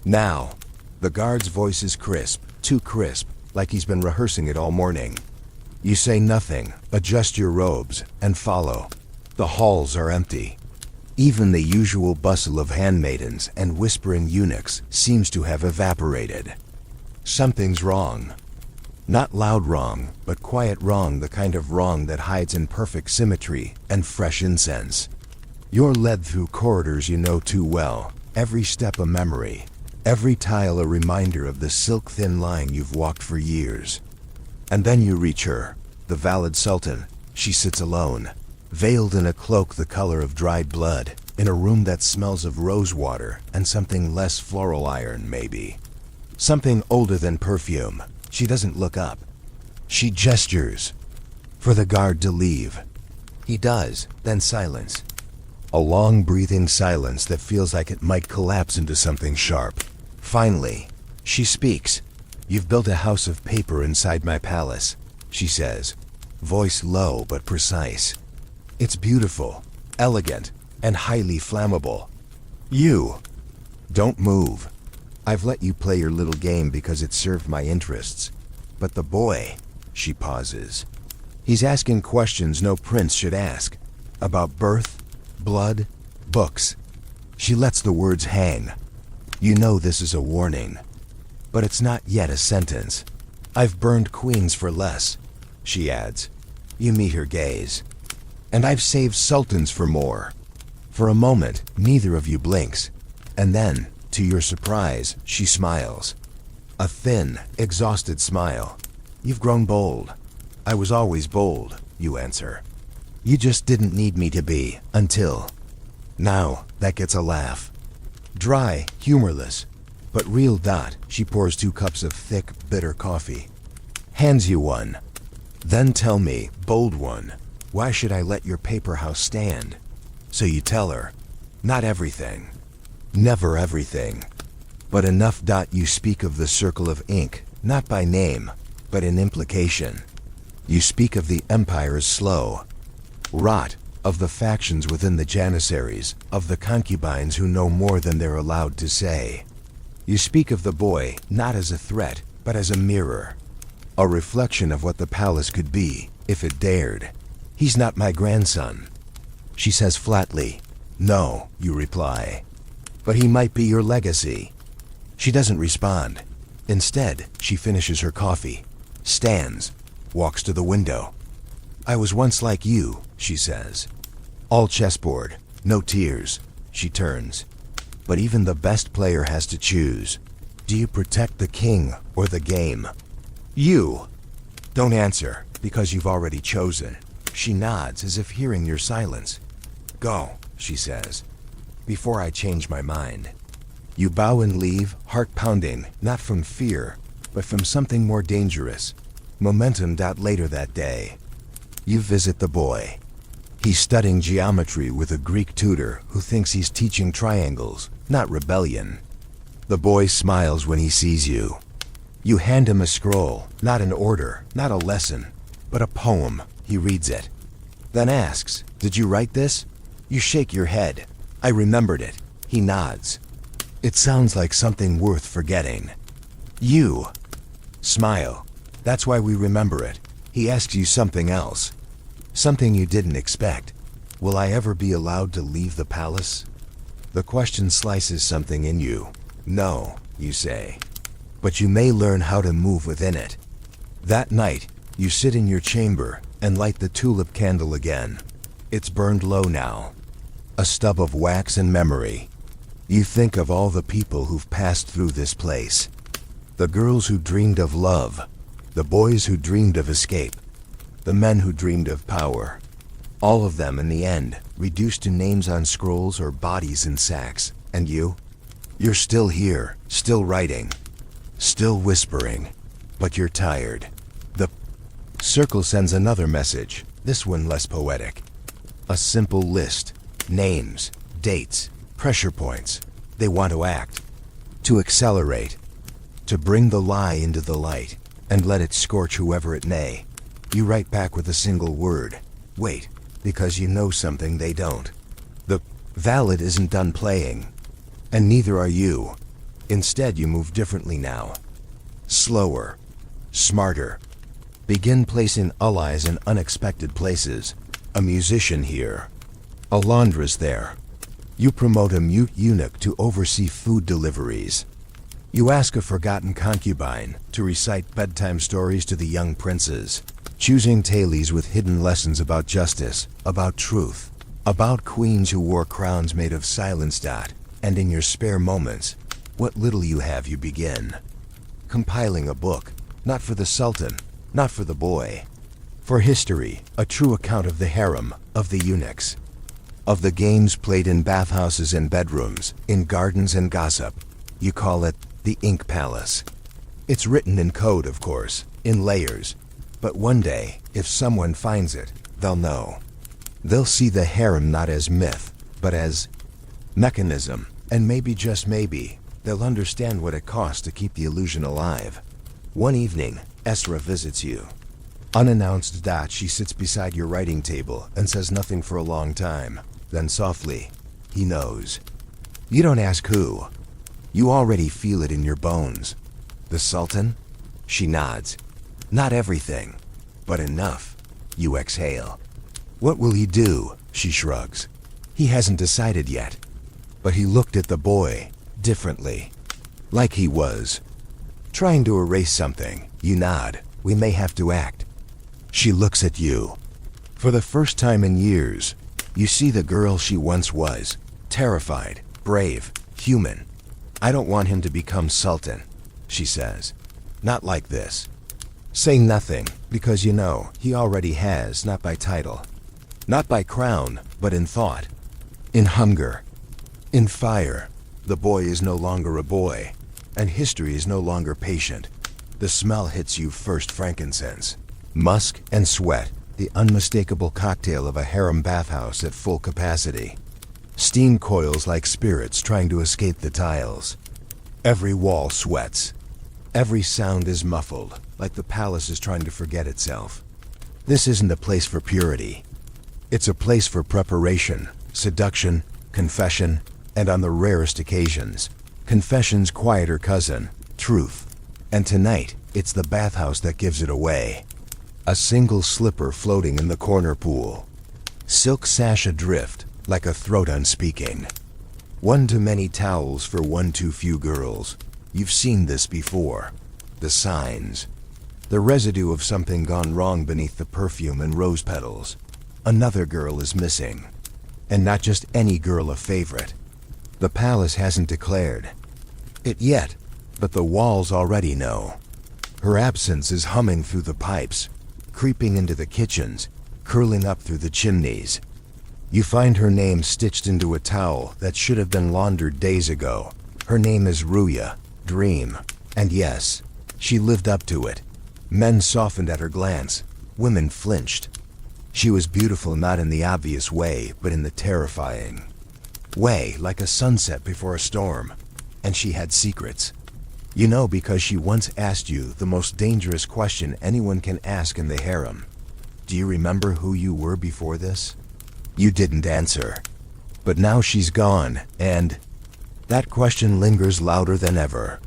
Now. The guard's voice is crisp, too crisp, like he's been rehearsing it all morning. You say nothing, adjust your robes, and follow. The halls are empty. Even the usual bustle of handmaidens and whispering eunuchs seems to have evaporated. Something's wrong. Not loud wrong, but quiet wrong, the kind of wrong that hides in perfect symmetry and fresh incense. You're led through corridors you know too well, every step a memory, every tile a reminder of the silk-thin line you've walked for years. And then you reach her, the valid sultan. She sits alone, veiled in a cloak the color of dried blood, in a room that smells of rose water and something less floral iron, maybe. Something older than perfume. She doesn't look up. She gestures for the guard to leave. He does, then silence. A long breathing silence that feels like it might collapse into something sharp. Finally, she speaks. "You've built a house of paper inside my palace," she says, voice low but precise. "It's beautiful, elegant, and highly flammable. You don't move. I've let you play your little game because it served my interests. But the boy," she pauses. "He's asking questions no prince should ask. About birth, blood, books." She lets the words hang. "You know this is a warning. But it's not yet a sentence. I've burned queens for less," she adds. You meet her gaze. "And I've saved sultans for more." For a moment, neither of you blinks. And then, to your surprise, she smiles. A thin, exhausted smile. "You've grown bold." "I was always bold," you answer. "You just didn't need me to be, until." Now, that gets a laugh. Dry, humorless, but real. She pours 2 cups of thick, bitter coffee. Hands you one. "Then tell me, bold one, why should I let your paper house stand?" So you tell her. Not everything. Never everything. But enough. You speak of the circle of ink, not by name, but in implication. You speak of the empire's slow rot, of the factions within the janissaries, of the concubines who know more than they're allowed to say. You speak of the boy, not as a threat, but as a mirror. A reflection of what the palace could be, if it dared. "He's not my grandson," she says flatly. "No," you reply. "But he might be your legacy." She doesn't respond. Instead, she finishes her coffee, stands, walks to the window. "I was once like you," she says. "All chessboard, no tears." She turns. "But even the best player has to choose. Do you protect the king or the game?" You don't answer, because you've already chosen. She nods as if hearing your silence. "Go," she says, "before I change my mind." You bow and leave, heart pounding, not from fear, but from something more dangerous. Momentum. Later that day, you visit the boy. He's studying geometry with a Greek tutor who thinks he's teaching triangles, not rebellion. The boy smiles when he sees you. You hand him a scroll, not an order, not a lesson, but a poem. He reads it, then asks, "Did you write this?" You shake your head. "I remembered it." He nods. "It sounds like something worth forgetting." You smile. "That's why we remember it." He asks you something else, something you didn't expect. "Will I ever be allowed to leave the palace?" The question slices something in you. "No," you say. "But you may learn how to move within it." That night, you sit in your chamber and light the tulip candle again. It's burned low now. A stub of wax and memory. You think of all the people who've passed through this place. The girls who dreamed of love. The boys who dreamed of escape. The men who dreamed of power. All of them in the end, reduced to names on scrolls or bodies in sacks. And you? You're still here, still writing, still whispering, but you're tired. The circle sends another message, this one less poetic. A simple list, names, dates, pressure points. They want to act, to accelerate, to bring the lie into the light, and let it scorch whoever it may. You write back with a single word, wait, because you know something they don't. The valid isn't done playing, and neither are you. Instead, you move differently now. Slower, smarter. Begin placing allies in unexpected places. A musician here, a laundress there, You promote a mute eunuch to oversee food deliveries. You ask a forgotten concubine to recite bedtime stories to the young princes, choosing tales with hidden lessons about justice, about truth, about queens who wore crowns made of silence. And in your spare moments, what little you have, you begin compiling a book, not for the sultan, not for the boy, for history, a true account of the harem, of the eunuchs, of the games played in bathhouses and bedrooms, in gardens and gossip. You call it the Ink Palace. It's written in code, of course, in layers, but one day, if someone finds it, they'll know. They'll see the harem not as myth, but as mechanism, and maybe, just maybe, they'll understand what it costs to keep the illusion alive. One evening, Esra visits you. Unannounced. She sits beside your writing table and says nothing for a long time. Then softly, he knows. You don't ask who. You already feel it in your bones. The sultan? She nods. Not everything, but enough. You exhale. What will he do? She shrugs. He hasn't decided yet. But he looked at the boy differently. Like he was trying to erase something. You nod. We may have to act. She looks at you. For the first time in years, you see the girl she once was. Terrified, brave, human. I don't want him to become sultan, she says. Not like this. Say nothing, because you know he already has, not by title. Not by crown, but in thought. In hunger. In fire. The boy is no longer a boy, and history is no longer patient. The smell hits you first: frankincense, musk, and sweat, the unmistakable cocktail of a harem bathhouse at full capacity. Steam coils like spirits trying to escape the tiles. Every wall sweats. Every sound is muffled, like the palace is trying to forget itself. This isn't a place for purity. It's a place for preparation, seduction, confession, and on the rarest occasions, confession's quieter cousin, truth. And tonight, it's the bathhouse that gives it away. A single slipper floating in the corner pool. Silk sash adrift, like a throat unspeaking. One too many towels for one too few girls. You've seen this before. The signs. The residue of something gone wrong beneath the perfume and rose petals. Another girl is missing. And not just any girl, a favorite. The palace hasn't declared it yet, but the walls already know. Her absence is humming through the pipes, creeping into the kitchens, curling up through the chimneys. You find her name stitched into a towel that should have been laundered days ago. Her name is Ruya, Dream. And yes, she lived up to it. Men softened at her glance. Women flinched. She was beautiful not in the obvious way, but in the terrifying way, like a sunset before a storm. And she had secrets. You know, because she once asked you the most dangerous question anyone can ask in the harem. Do you remember who you were before this? You didn't answer. But now she's gone, and that question lingers louder than ever.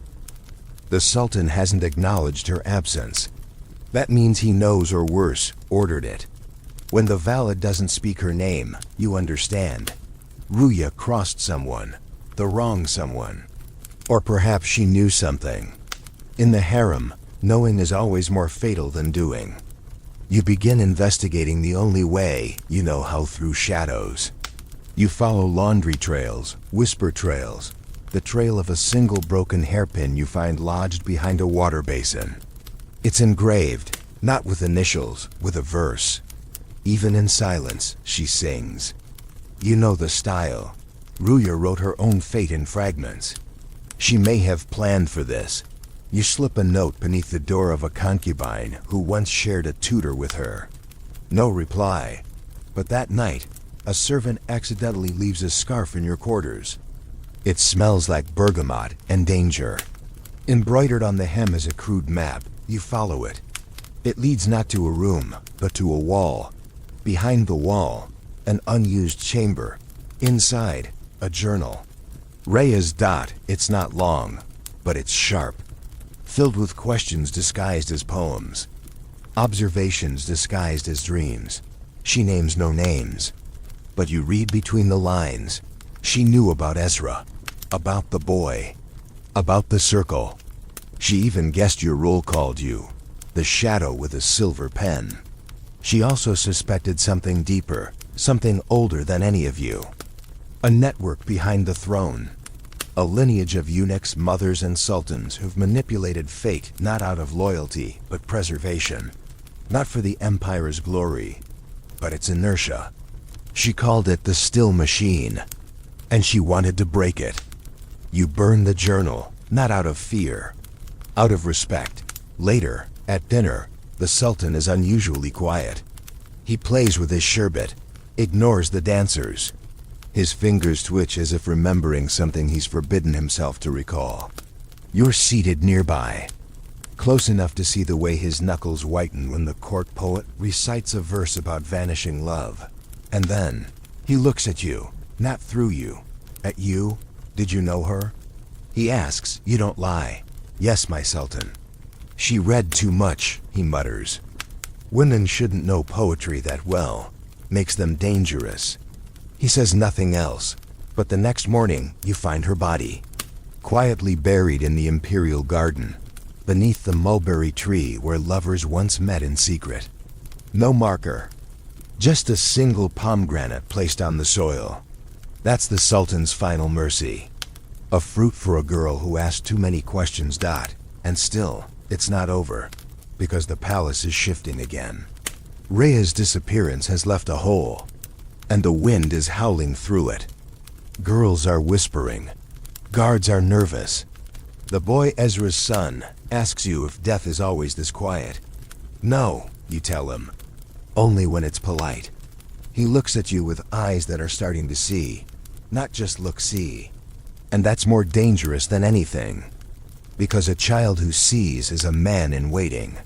The sultan hasn't acknowledged her absence. That means he knows, or worse, ordered it. When the valet doesn't speak her name, you understand. Ruya crossed someone, the wrong someone. Or perhaps she knew something. In the harem, knowing is always more fatal than doing. You begin investigating the only way you know how: through shadows. You follow laundry trails, whisper trails, the trail of a single broken hairpin you find lodged behind a water basin. It's engraved, not with initials, with a verse. Even in silence, she sings. You know the style. Ruya wrote her own fate in fragments. She may have planned for this. You slip a note beneath the door of a concubine who once shared a tutor with her. No reply. But that night, a servant accidentally leaves a scarf in your quarters. It smells like bergamot and danger. Embroidered on the hem is a crude map. You follow it. It leads not to a room, but to a wall. Behind the wall, an unused chamber. Inside, a journal. Rhea's dot. It's not long, but it's sharp. Filled with questions disguised as poems. Observations disguised as dreams. She names no names. But you read between the lines. She knew about Ezra, about the boy, about the circle. She even guessed your role called you, the shadow with a silver pen. She also suspected something deeper, something older than any of you. A network behind the throne. A lineage of eunuchs, mothers, and sultans who've manipulated fate not out of loyalty, but preservation. Not for the empire's glory, but its inertia. She called it the still machine, and she wanted to break it. You burned the journal, not out of fear, out of respect. Later, at dinner, the sultan is unusually quiet. He plays with his sherbet, ignores the dancers. His fingers twitch as if remembering something he's forbidden himself to recall. You're seated nearby, close enough to see the way his knuckles whiten when the court poet recites a verse about vanishing love. And then, he looks at you, not through you. At you? Did you know her? He asks, you don't lie. Yes, my sultan. She read too much, he mutters. Women shouldn't know poetry that well. Makes them dangerous. He says nothing else, but the next morning you find her body, quietly buried in the imperial garden, beneath the mulberry tree where lovers once met in secret. No marker, just a single pomegranate placed on the soil. That's the sultan's final mercy. A fruit for a girl who asked too many questions. And still, it's not over, because the palace is shifting again. Rhea's disappearance has left a hole, and the wind is howling through it. Girls are whispering. Guards are nervous. The boy Ezra's son asks you if death is always this quiet. No, you tell him. Only when it's polite. He looks at you with eyes that are starting to see, not just look-see. And that's more dangerous than anything, because a child who sees is a man in waiting.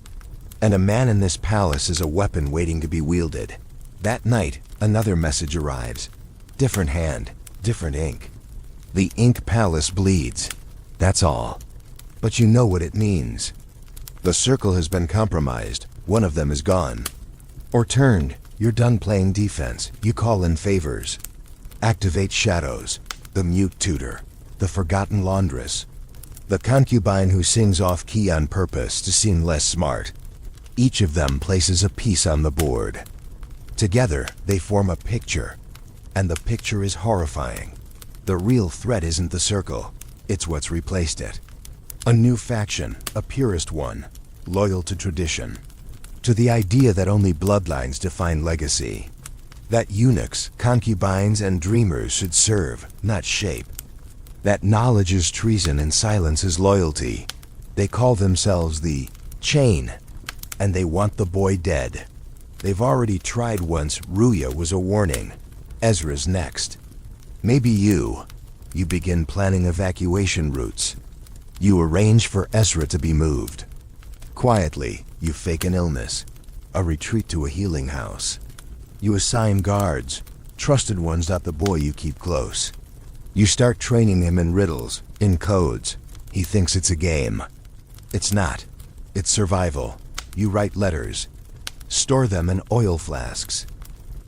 And a man in this palace is a weapon waiting to be wielded. That night, another message arrives. Different hand, different ink. The ink palace bleeds. That's all. But you know what it means. The circle has been compromised. One of them is gone. Or turned. You're done playing defense. You call in favors. Activate shadows. The mute tutor. The forgotten laundress. The concubine who sings off-key on purpose to seem less smart. Each of them places a piece on the board. Together, they form a picture. And the picture is horrifying. The real threat isn't the circle. It's what's replaced it. A new faction, a purist one, loyal to tradition. To the idea that only bloodlines define legacy. That eunuchs, concubines, and dreamers should serve, not shape. That knowledge is treason and silence is loyalty. They call themselves the Chain, and they want the boy dead. They've already tried once. Ruya was a warning. Ezra's next. Maybe you begin planning evacuation routes. You arrange for Ezra to be moved. Quietly, you fake an illness, a retreat to a healing house. You assign guards, trusted ones, not the boy you keep close. You start training him in riddles, in codes. He thinks it's a game. It's not. It's survival. You write letters, store them in oil flasks,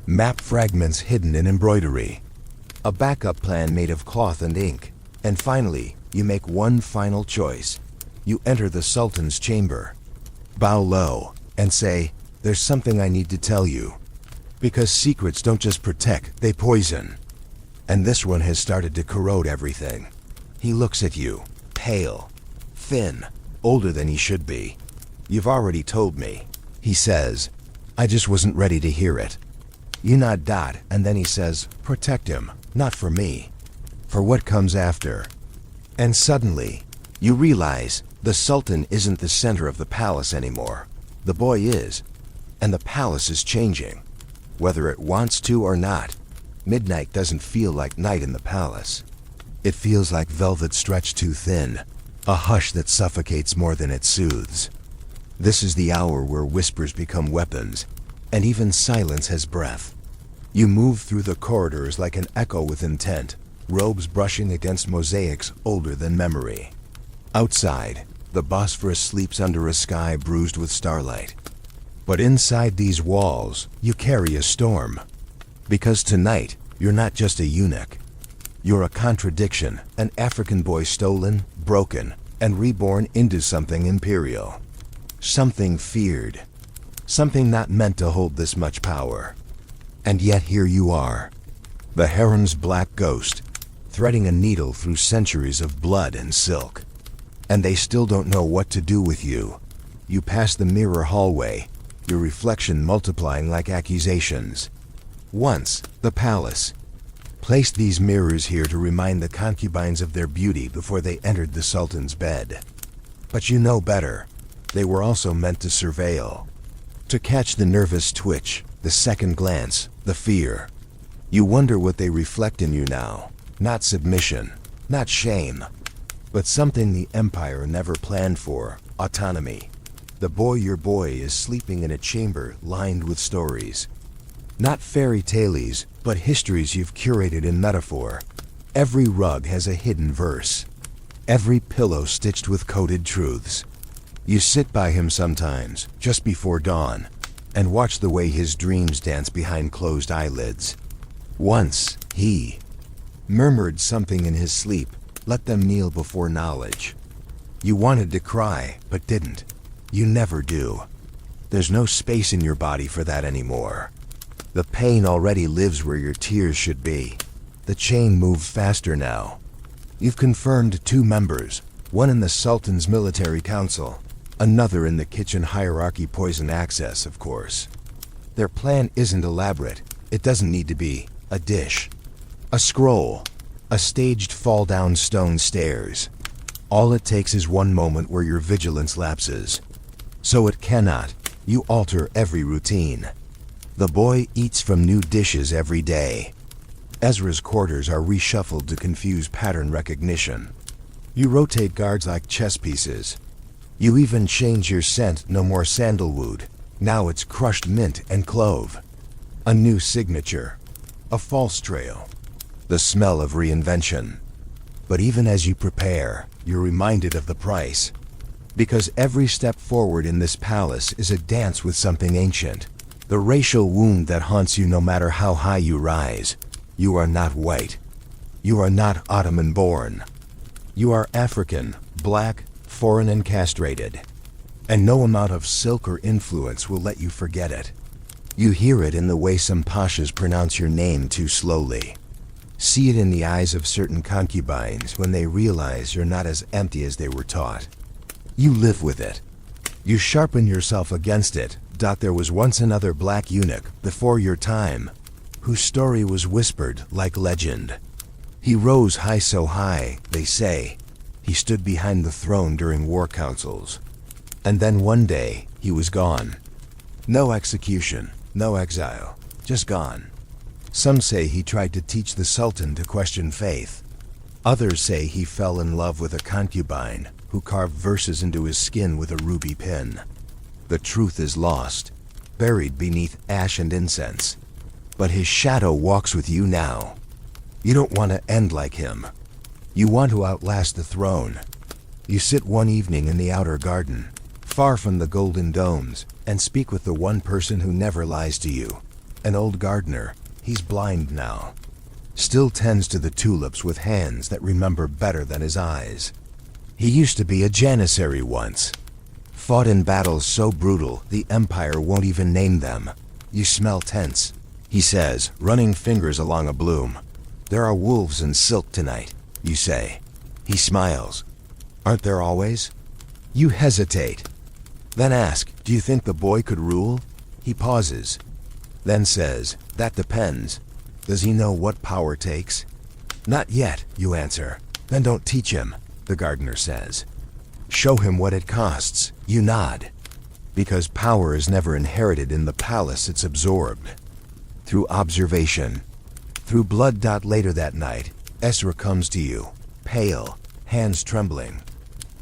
map fragments hidden in embroidery, a backup plan made of cloth and ink, and finally, you make one final choice. You enter the Sultan's chamber, bow low, and say, "There's something I need to tell you." Because secrets don't just protect, they poison. And this one has started to corrode everything. He looks at you, pale, thin, older than he should be. "You've already told me," he says. "I just wasn't ready to hear it." You nod, and then he says, "Protect him, not for me, for what comes after." And suddenly, you realize the Sultan isn't the center of the palace anymore. The boy is, and the palace is changing. Whether it wants to or not, midnight doesn't feel like night in the palace. It feels like velvet stretched too thin, a hush that suffocates more than it soothes. This is the hour where whispers become weapons, and even silence has breath. You move through the corridors like an echo with intent, robes brushing against mosaics older than memory. Outside, the Bosphorus sleeps under a sky bruised with starlight. But inside these walls, you carry a storm. Because tonight, you're not just a eunuch. You're a contradiction, an African boy stolen, broken, and reborn into something imperial. Something feared. Something not meant to hold this much power. And yet here you are, the harem's black ghost, threading a needle through centuries of blood and silk. And they still don't know what to do with you. You pass the mirror hallway, your reflection multiplying like accusations. Once, the palace placed these mirrors here to remind the concubines of their beauty before they entered the sultan's bed. But you know better. They were also meant to surveil, to catch the nervous twitch, the second glance, the fear. You wonder what they reflect in you now. Not submission, not shame, but something the empire never planned for: autonomy. The boy your boy is sleeping in a chamber lined with stories. Not fairy tales, but histories you've curated in metaphor. Every rug has a hidden verse. Every pillow stitched with coded truths. You sit by him sometimes, just before dawn, and watch the way his dreams dance behind closed eyelids. Once, he murmured something in his sleep, let them kneel before knowledge. You wanted to cry, but didn't. You never do. There's no space in your body for that anymore. The pain already lives where your tears should be. The chain moves faster now. You've confirmed 2 members, one in the Sultan's military council, another in the kitchen hierarchy poison access, of course. Their plan isn't elaborate. It doesn't need to be a dish, a scroll, a staged fall down stone stairs. All it takes is one moment where your vigilance lapses. So it cannot. You alter every routine. The boy eats from new dishes every day. Ezra's quarters are reshuffled to confuse pattern recognition. You rotate guards like chess pieces. You even change your scent, no more sandalwood. Now it's crushed mint and clove. A new signature. A false trail. The smell of reinvention. But even as you prepare, you're reminded of the price. Because every step forward in this palace is a dance with something ancient. The racial wound that haunts you no matter how high you rise. You are not white. You are not Ottoman born. You are African, black, foreign and castrated. And no amount of silk or influence will let you forget it. You hear it in the way some pashas pronounce your name too slowly. See it in the eyes of certain concubines when they realize you're not as empty as they were taught. You live with it. You sharpen yourself against it. There was once another black eunuch before your time, whose story was whispered like legend. He rose high, so high, they say. He stood behind the throne during war councils. And then one day, he was gone. No execution, no exile, just gone. Some say he tried to teach the sultan to question faith. Others say he fell in love with a concubine who carved verses into his skin with a ruby pin. The truth is lost, buried beneath ash and incense. But his shadow walks with you now. You don't want to end like him. You want to outlast the throne. You sit one evening in the outer garden, far from the golden domes, and speak with the one person who never lies to you. An old gardener. He's blind now. Still tends to the tulips with hands that remember better than his eyes. He used to be a janissary once. Fought in battles so brutal, the empire won't even name them. You smell tense, he says, running fingers along a bloom. There are wolves in silk tonight, you say. He smiles. Aren't there always? You hesitate. Then ask, do you think the boy could rule? He pauses. Then says, that depends. Does he know what power takes? Not yet, you answer. Then don't teach him, the gardener says. Show him what it costs, you nod. Because power is never inherited in the palace, it's absorbed. Through observation. Through blood. Later that night, Esra comes to you, pale, hands trembling.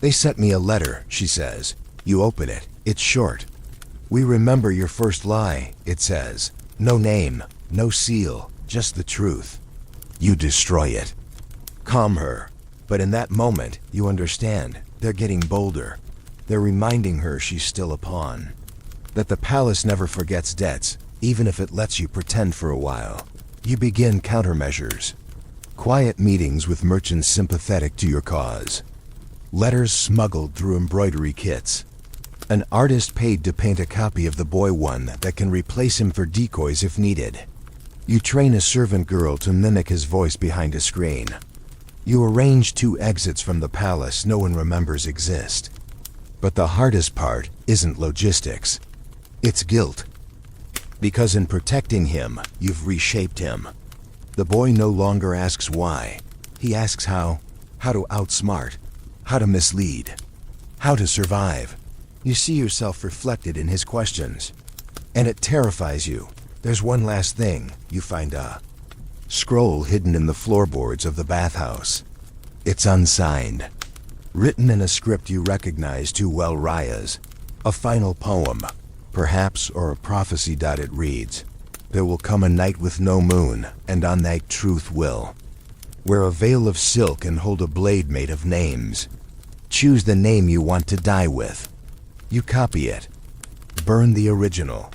They sent me a letter, she says. You open it, it's short. We remember your first lie, it says. No name, no seal, just the truth. You destroy it. Calm her. But in that moment, you understand. They're getting bolder. They're reminding her she's still a pawn. That the palace never forgets debts, even if it lets you pretend for a while. You begin countermeasures. Quiet meetings with merchants sympathetic to your cause. Letters smuggled through embroidery kits. An artist paid to paint a copy of the boy one that can replace him for decoys if needed. You train a servant girl to mimic his voice behind a screen. You arrange 2 exits from the palace no one remembers exist. But the hardest part isn't logistics. It's guilt. Because in protecting him, you've reshaped him. The boy no longer asks why. He asks how to outsmart, how to mislead, how to survive. You see yourself reflected in his questions. And it terrifies you. There's one last thing. You find a scroll hidden in the floorboards of the bathhouse. It's unsigned. Written in a script you recognize too well, Raya's. A final poem, perhaps, or a prophecy. It reads, "There will come a night with no moon, and on that truth will wear a veil of silk and hold a blade made of names. Choose the name you want to die with." You copy it. Burn the original.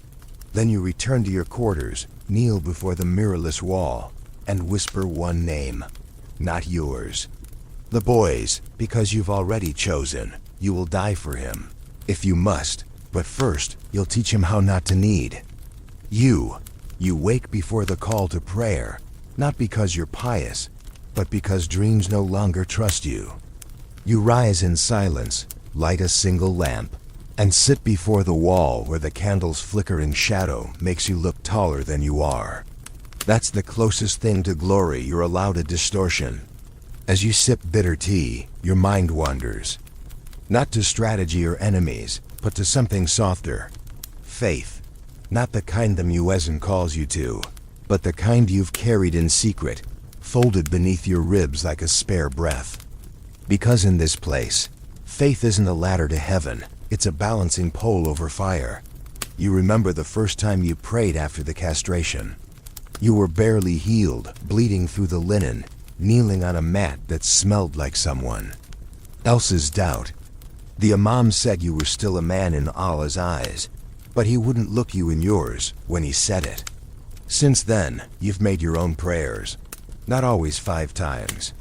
Then you return to your quarters, kneel before the mirrorless wall, and whisper one name. Not yours. The boy's, because you've already chosen. You will die for him, if you must, but first, you'll teach him how not to need. You wake before the call to prayer, not because you're pious, but because dreams no longer trust you. You rise in silence, light a single lamp, and sit before the wall where the candle's flickering shadow makes you look taller than you are. That's the closest thing to glory you're allowed a distortion. As you sip bitter tea, your mind wanders. Not to strategy or enemies, but to something softer. Faith. Not the kind the muezzin calls you to, but the kind you've carried in secret, folded beneath your ribs like a spare breath. Because in this place, faith isn't a ladder to heaven, it's a balancing pole over fire. You remember the first time you prayed after the castration. You were barely healed, bleeding through the linen, kneeling on a mat that smelled like someone else's doubt. The imam said you were still a man in Allah's eyes, but he wouldn't look you in yours when he said it. Since then, you've made your own prayers. Not always 5 times.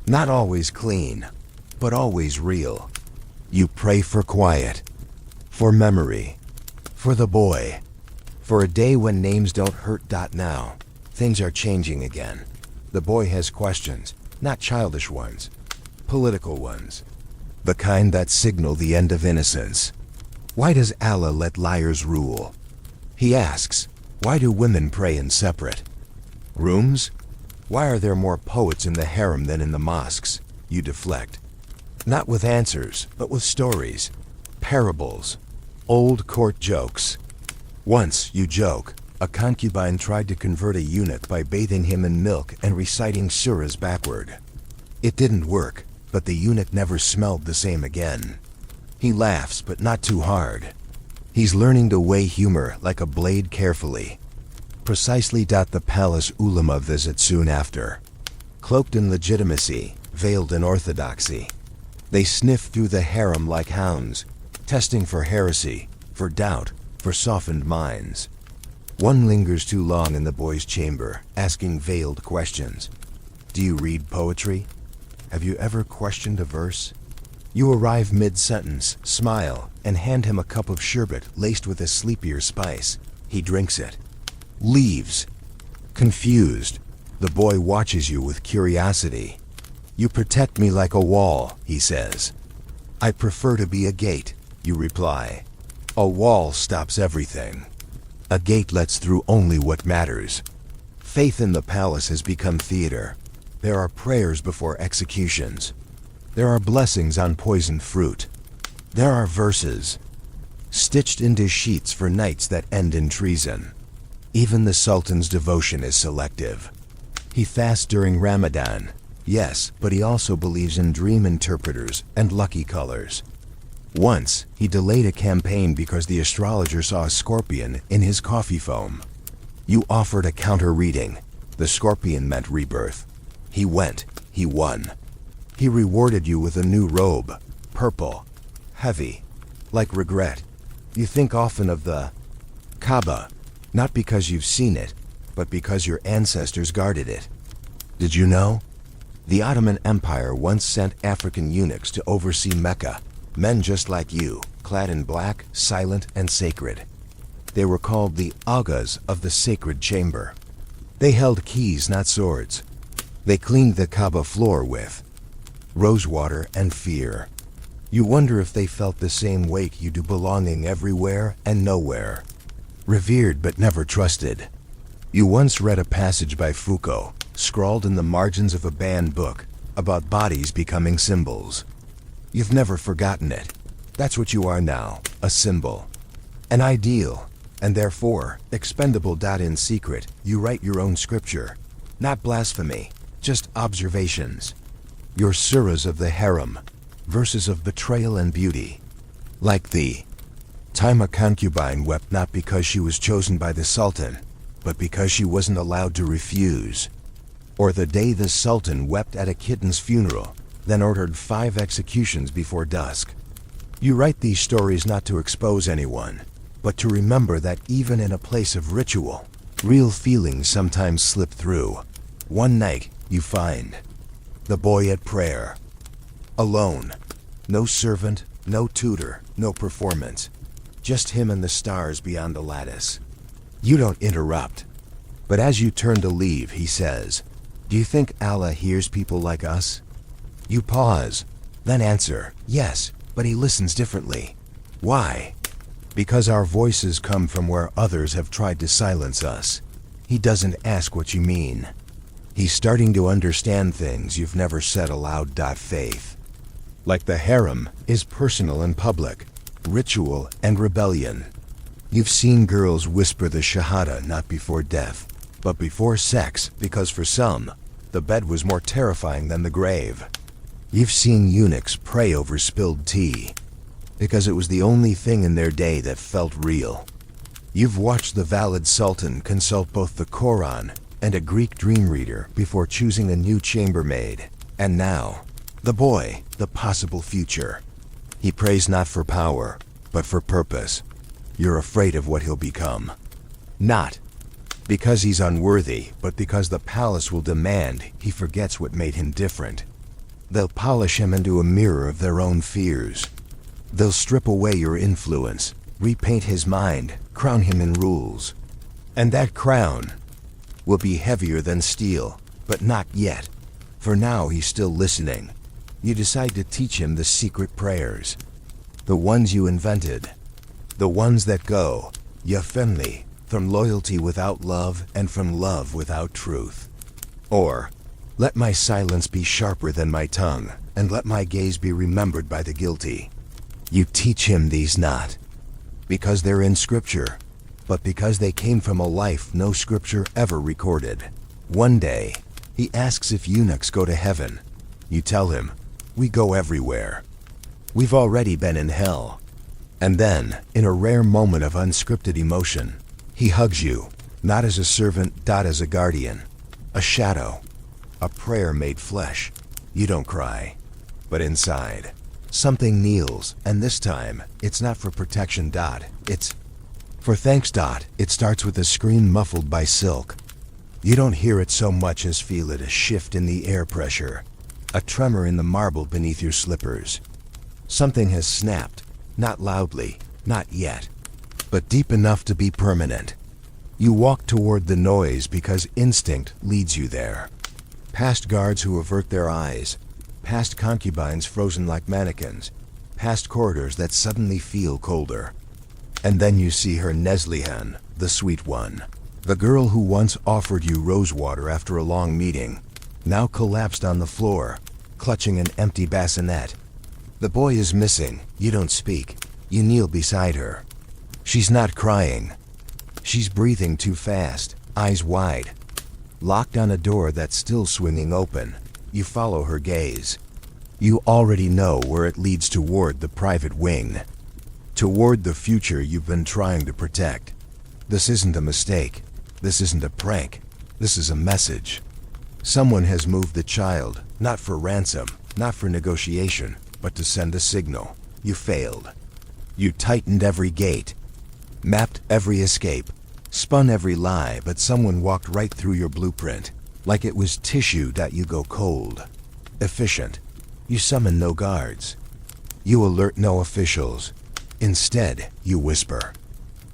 Not always clean, but always real. You pray for quiet, for memory, for the boy, for a day when names don't hurt. Now, things are changing again. The boy has questions, not childish ones, political ones. The kind that signal the end of innocence. Why does Allah let liars rule? He asks, why do women pray in separate rooms? Why are there more poets in the harem than in the mosques? You deflect. Not with answers, but with stories, parables, old court jokes. Once, you joke, a concubine tried to convert a eunuch by bathing him in milk and reciting surahs backward. It didn't work, but the eunuch never smelled the same again. He laughs, but not too hard. He's learning to weigh humor like a blade carefully. Precisely. The palace ulama visit soon after. Cloaked in legitimacy, veiled in orthodoxy. They sniff through the harem like hounds, testing for heresy, for doubt, for softened minds. One lingers too long in the boy's chamber, asking veiled questions. Do you read poetry? Have you ever questioned a verse? You arrive mid-sentence, smile, and hand him a cup of sherbet laced with a sleepier spice. He drinks it. Leaves. Confused, the boy watches you with curiosity. You protect me like a wall, he says. I prefer to be a gate, you reply. A wall stops everything. A gate lets through only what matters. Faith in the palace has become theater. There are prayers before executions. There are blessings on poisoned fruit. There are verses stitched into sheets for nights that end in treason. Even the sultan's devotion is selective. He fasts during Ramadan, yes, but he also believes in dream interpreters and lucky colors. Once, he delayed a campaign because the astrologer saw a scorpion in his coffee foam. You offered a counter reading. The scorpion meant rebirth. He went. He won. He rewarded you with a new robe, purple, heavy, like regret. You think often of the Kaaba, not because you've seen it, but because your ancestors guarded it. Did you know? The Ottoman Empire once sent African eunuchs to oversee Mecca, men just like you, clad in black, silent, and sacred. They were called the Agas of the sacred chamber. They held keys, not swords. They cleaned the Kaaba floor with rosewater and fear. You wonder if they felt the same weight you do, belonging everywhere and nowhere. Revered but never trusted. You once read a passage by Foucault, scrawled in the margins of a banned book, about bodies becoming symbols. You've never forgotten it. That's what you are now, a symbol. An ideal, and therefore expendable. In secret, you write your own scripture. Not blasphemy, just observations. Your surahs of the harem, verses of betrayal and beauty. Like the time a concubine wept not because she was chosen by the sultan, but because she wasn't allowed to refuse. Or the day the sultan wept at a kitten's funeral, then ordered 5 executions before dusk. You write these stories not to expose anyone, but to remember that even in a place of ritual, real feelings sometimes slip through. One night, you find the boy at prayer. Alone. No servant, no tutor, no performance. Just him and the stars beyond the lattice. You don't interrupt. But as you turn to leave, he says, "Do you think Allah hears people like us?" You pause, then answer, "Yes, but he listens differently." Why? Because our voices come from where others have tried to silence us. He doesn't ask what you mean. He's starting to understand things you've never said aloud. Faith, like the harem, is personal and public, ritual and rebellion. You've seen girls whisper the shahada not before death, but before sex, because for some, the bed was more terrifying than the grave. You've seen eunuchs pray over spilled tea, because it was the only thing in their day that felt real. You've watched the valid sultan consult both the Quran and a Greek dream reader before choosing a new chambermaid. And now, the boy, the possible future. He prays not for power, but for purpose. You're afraid of what he'll become. Not because he's unworthy, but because the palace will demand he forgets what made him different. They'll polish him into a mirror of their own fears. They'll strip away your influence, repaint his mind, crown him in rules. And that crown will be heavier than steel, but not yet. For now he's still listening. You decide to teach him the secret prayers. The ones you invented. The ones that go, ya family, from loyalty without love and from love without truth. Or, let my silence be sharper than my tongue, and let my gaze be remembered by the guilty. You teach him these not because they're in scripture, but because they came from a life no scripture ever recorded. One day, he asks if eunuchs go to heaven. You tell him, we go everywhere. We've already been in hell. And then, in a rare moment of unscripted emotion, he hugs you, not as a servant, not as a guardian. A shadow. A prayer made flesh. You don't cry. But inside, something kneels, and this time, it's not for protection. It's for thanks. It starts with a scream muffled by silk. You don't hear it so much as feel it, a shift in the air pressure, a tremor in the marble beneath your slippers. Something has snapped, not loudly, not yet, but deep enough to be permanent. You walk toward the noise because instinct leads you there. Past guards who avert their eyes, past concubines frozen like mannequins, past corridors that suddenly feel colder. And then you see her, Neslihan, the sweet one. The girl who once offered you rosewater after a long meeting, now collapsed on the floor, clutching an empty bassinet. The boy is missing. You don't speak. You kneel beside her. She's not crying. She's breathing too fast, eyes wide. Locked on a door that's still swinging open, you follow her gaze. You already know where it leads, toward the private wing. Toward the future you've been trying to protect. This isn't a mistake. This isn't a prank. This is a message. Someone has moved the child, not for ransom, not for negotiation, but to send a signal. You failed. You tightened every gate, mapped every escape, spun every lie, but someone walked right through your blueprint. Like it was tissue that you go cold. Efficient. You summon no guards. You alert no officials. Instead, you whisper.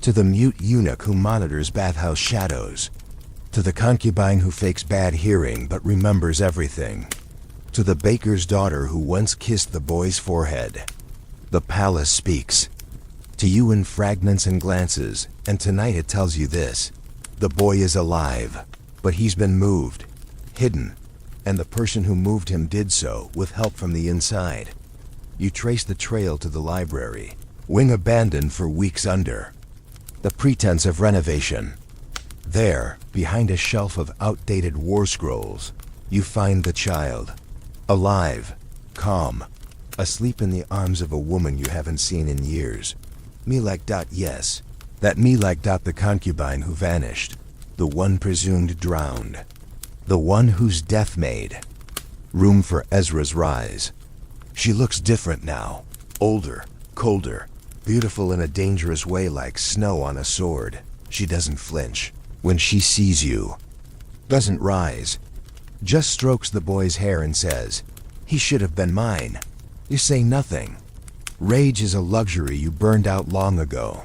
To the mute eunuch who monitors bathhouse shadows. To the concubine who fakes bad hearing but remembers everything. To the baker's daughter who once kissed the boy's forehead. The palace speaks. To you in fragments and glances, and tonight it tells you this. The boy is alive, but he's been moved, hidden, and the person who moved him did so with help from the inside. You trace the trail to the library, wing abandoned for weeks under. The pretense of renovation. There, behind a shelf of outdated war scrolls, you find the child. Alive, calm, asleep in the arms of a woman you haven't seen in years. Yes, that the concubine who vanished, the one presumed drowned, the one whose death made room for Ezra's rise. She looks different now, older, colder, beautiful in a dangerous way like snow on a sword. She doesn't flinch when she sees you, doesn't rise, just strokes the boy's hair and says, "He should have been mine." You say nothing. Rage is a luxury you burned out long ago.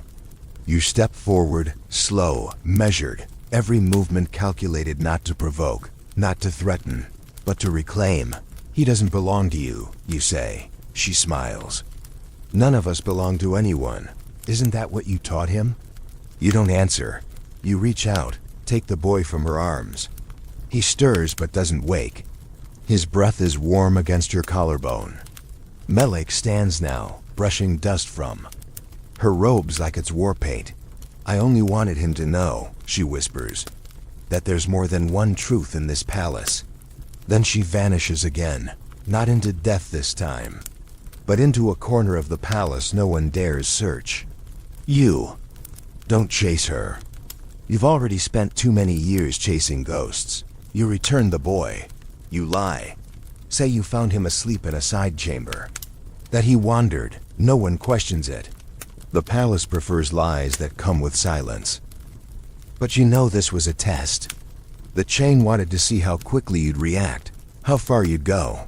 You step forward, slow, measured, every movement calculated not to provoke, not to threaten, but to reclaim. He doesn't belong to you, you say. She smiles. None of us belong to anyone. Isn't that what you taught him? You don't answer. You reach out, take the boy from her arms. He stirs but doesn't wake. His breath is warm against your collarbone. Melek stands now, brushing dust from her robes like it's war paint. I only wanted him to know, she whispers, that there's more than one truth in this palace. Then she vanishes again, not into death this time, but into a corner of the palace no one dares search. You don't chase her. You've already spent too many years chasing ghosts. You return the boy. You lie. Say you found him asleep in a side chamber. That he wandered. No one questions it. The palace prefers lies that come with silence. But you know this was a test. The chain wanted to see how quickly you'd react, how far you'd go.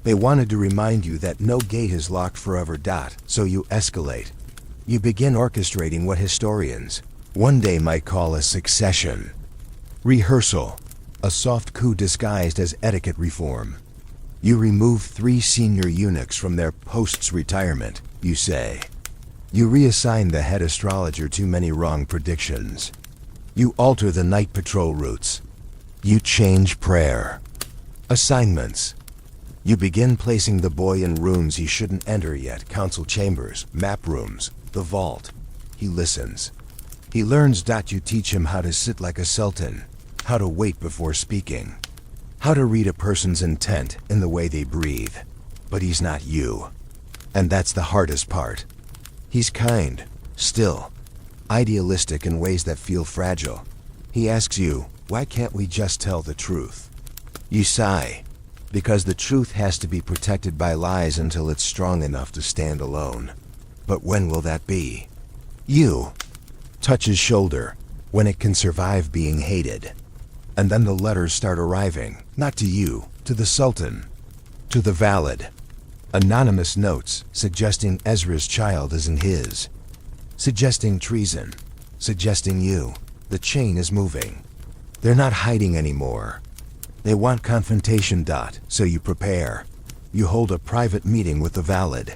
They wanted to remind you that no gate is locked forever. So you escalate. You begin orchestrating what historians one day might call a succession. Rehearsal. A soft coup disguised as etiquette reform. You remove 3 senior eunuchs from their post-retirement, you say. You reassign the head astrologer too many wrong predictions. You alter the night patrol routes. You change prayer. Assignments. You begin placing the boy in rooms he shouldn't enter yet, council chambers, map rooms, the vault. He listens. He learns. You teach him how to sit like a sultan, how to wait before speaking, how to read a person's intent in the way they breathe. But he's not you. And that's the hardest part. He's kind, still, idealistic in ways that feel fragile. He asks you, why can't we just tell the truth? You sigh, because the truth has to be protected by lies until it's strong enough to stand alone. But when will that be? You touch his shoulder, when it can survive being hated. And then the letters start arriving, not to you, to the Sultan, to the valid. Anonymous notes suggesting Ezra's child isn't his, suggesting treason, suggesting you. The chain is moving. They're not hiding anymore. They want confrontation. So you prepare. You hold a private meeting with the valid.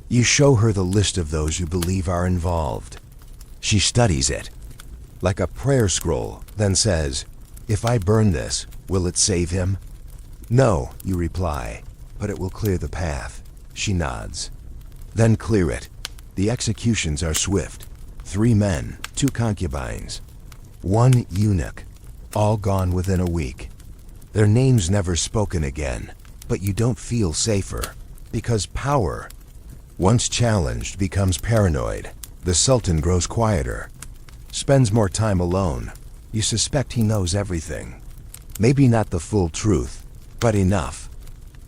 You show her the list of those you believe are involved. She studies it, like a prayer scroll, then says, "If I burn this, will it save him?" "No," you reply, "but it will clear the path." She nods. "Then clear it." The executions are swift. 3 men, 2 concubines, 1 eunuch, all gone within a week. Their names never spoken again, but you don't feel safer, because power, once challenged, becomes paranoid. The Sultan grows quieter, spends more time alone. You suspect he knows everything. Maybe not the full truth, but enough.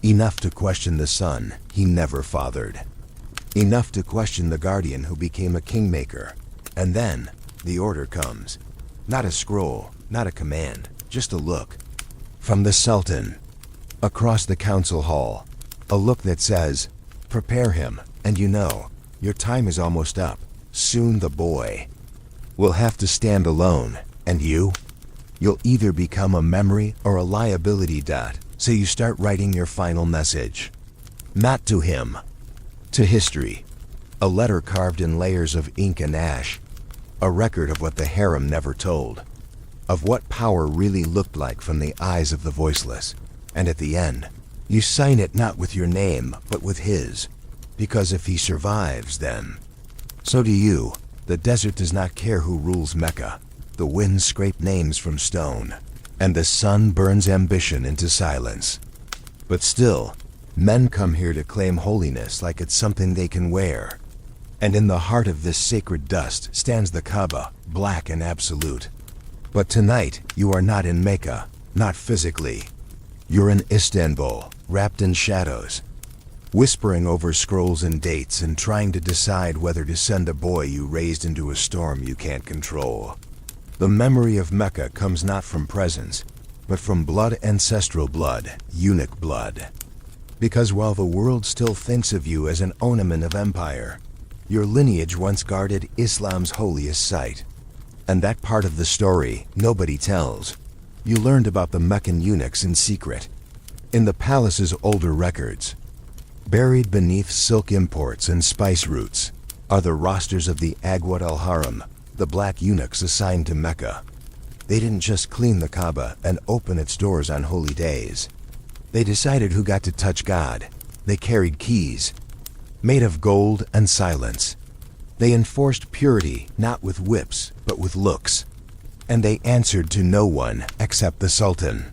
Enough to question the son he never fathered. Enough to question the guardian who became a kingmaker. And then, the order comes. Not a scroll, not a command, just a look. From the Sultan. Across the council hall. A look that says, prepare him, and you know, your time is almost up. Soon the boy will have to stand alone, and you'll either become a memory or a liability. So you start writing your final message. Not to him. To history. A letter carved in layers of ink and ash. A record of what the harem never told. Of what power really looked like from the eyes of the voiceless. And at the end, you sign it not with your name, but with his. Because if he survives, then so do you. The desert does not care who rules Mecca. The winds scrape names from stone, and the sun burns ambition into silence. But still, men come here to claim holiness like it's something they can wear. And in the heart of this sacred dust stands the Kaaba, black and absolute. But tonight, you are not in Mecca, not physically. You're in Istanbul, wrapped in shadows, whispering over scrolls and dates and trying to decide whether to send a boy you raised into a storm you can't control. The memory of Mecca comes not from presence, but from blood, ancestral blood, eunuch blood. Because while the world still thinks of you as an ornament of empire, your lineage once guarded Islam's holiest site. And that part of the story nobody tells. You learned about the Meccan eunuchs in secret, in the palace's older records. Buried beneath silk imports and spice routes are the rosters of the Agwat al-Harem, the black eunuchs assigned to Mecca. They didn't just clean the Kaaba and open its doors on holy days. They decided who got to touch God. They carried keys, made of gold and silence. They enforced purity not with whips, but with looks. And they answered to no one except the Sultan.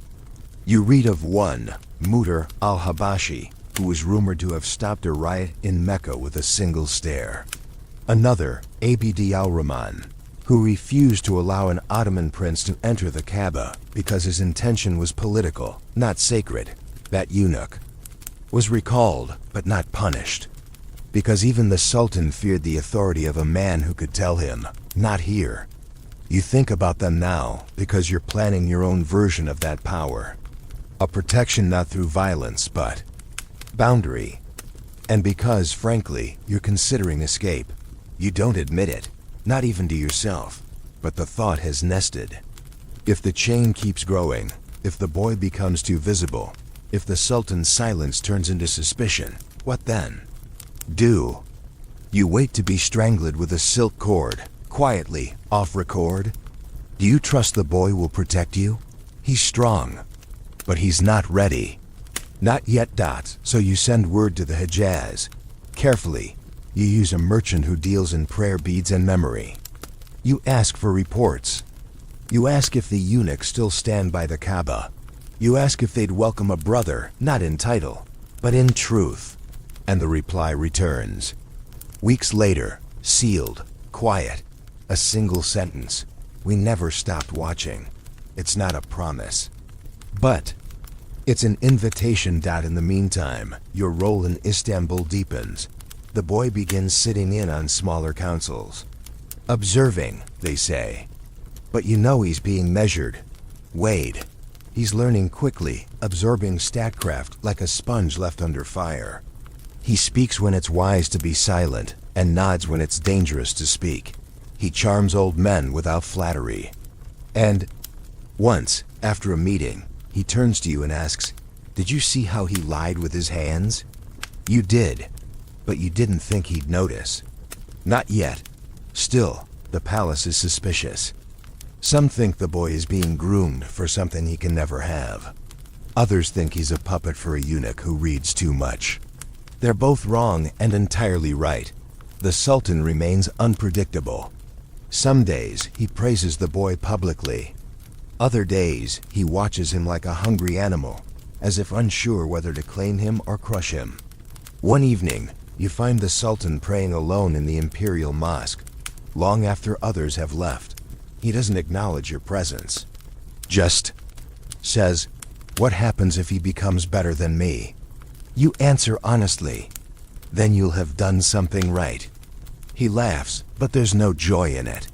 You read of one, Mudir al-Habashi, who was rumored to have stopped a riot in Mecca with a single stare. Another, Abd al-Rahman, who refused to allow an Ottoman prince to enter the Kaaba because his intention was political, not sacred. That eunuch was recalled, but not punished, because even the Sultan feared the authority of a man who could tell him, not here. You think about them now because you're planning your own version of that power. A protection not through violence, but boundary. And because, frankly, you're considering escape. You don't admit it, not even to yourself, but the thought has nested. If the chain keeps growing, if the boy becomes too visible, if the Sultan's silence turns into suspicion, what then? Do you wait to be strangled with a silk cord, quietly, off record? Do you trust the boy will protect you? He's strong, but he's not ready. Not yet. So you send word to the Hejaz. Carefully, you use a merchant who deals in prayer beads and memory. You ask for reports. You ask if the eunuchs still stand by the Kaaba. You ask if they'd welcome a brother, not in title, but in truth. And the reply returns. Weeks later, sealed, quiet, a single sentence. We never stopped watching. It's not a promise, but it's an invitation. In the meantime, your role in Istanbul deepens. The boy begins sitting in on smaller councils. Observing, they say. But you know he's being measured, weighed. He's learning quickly, absorbing statcraft like a sponge left under fire. He speaks when it's wise to be silent, and nods when it's dangerous to speak. He charms old men without flattery. And once, after a meeting, he turns to you and asks, "Did you see how he lied with his hands?" You did, but you didn't think he'd notice. Not yet. Still, the palace is suspicious. Some think the boy is being groomed for something he can never have. Others think he's a puppet for a eunuch who reads too much. They're both wrong and entirely right. The Sultan remains unpredictable. Some days, he praises the boy publicly. Other days, he watches him like a hungry animal, as if unsure whether to claim him or crush him. One evening, you find the Sultan praying alone in the imperial mosque, long after others have left. He doesn't acknowledge your presence. Just says, "What happens if he becomes better than me?" You answer honestly, "Then you'll have done something right." He laughs, but there's no joy in it.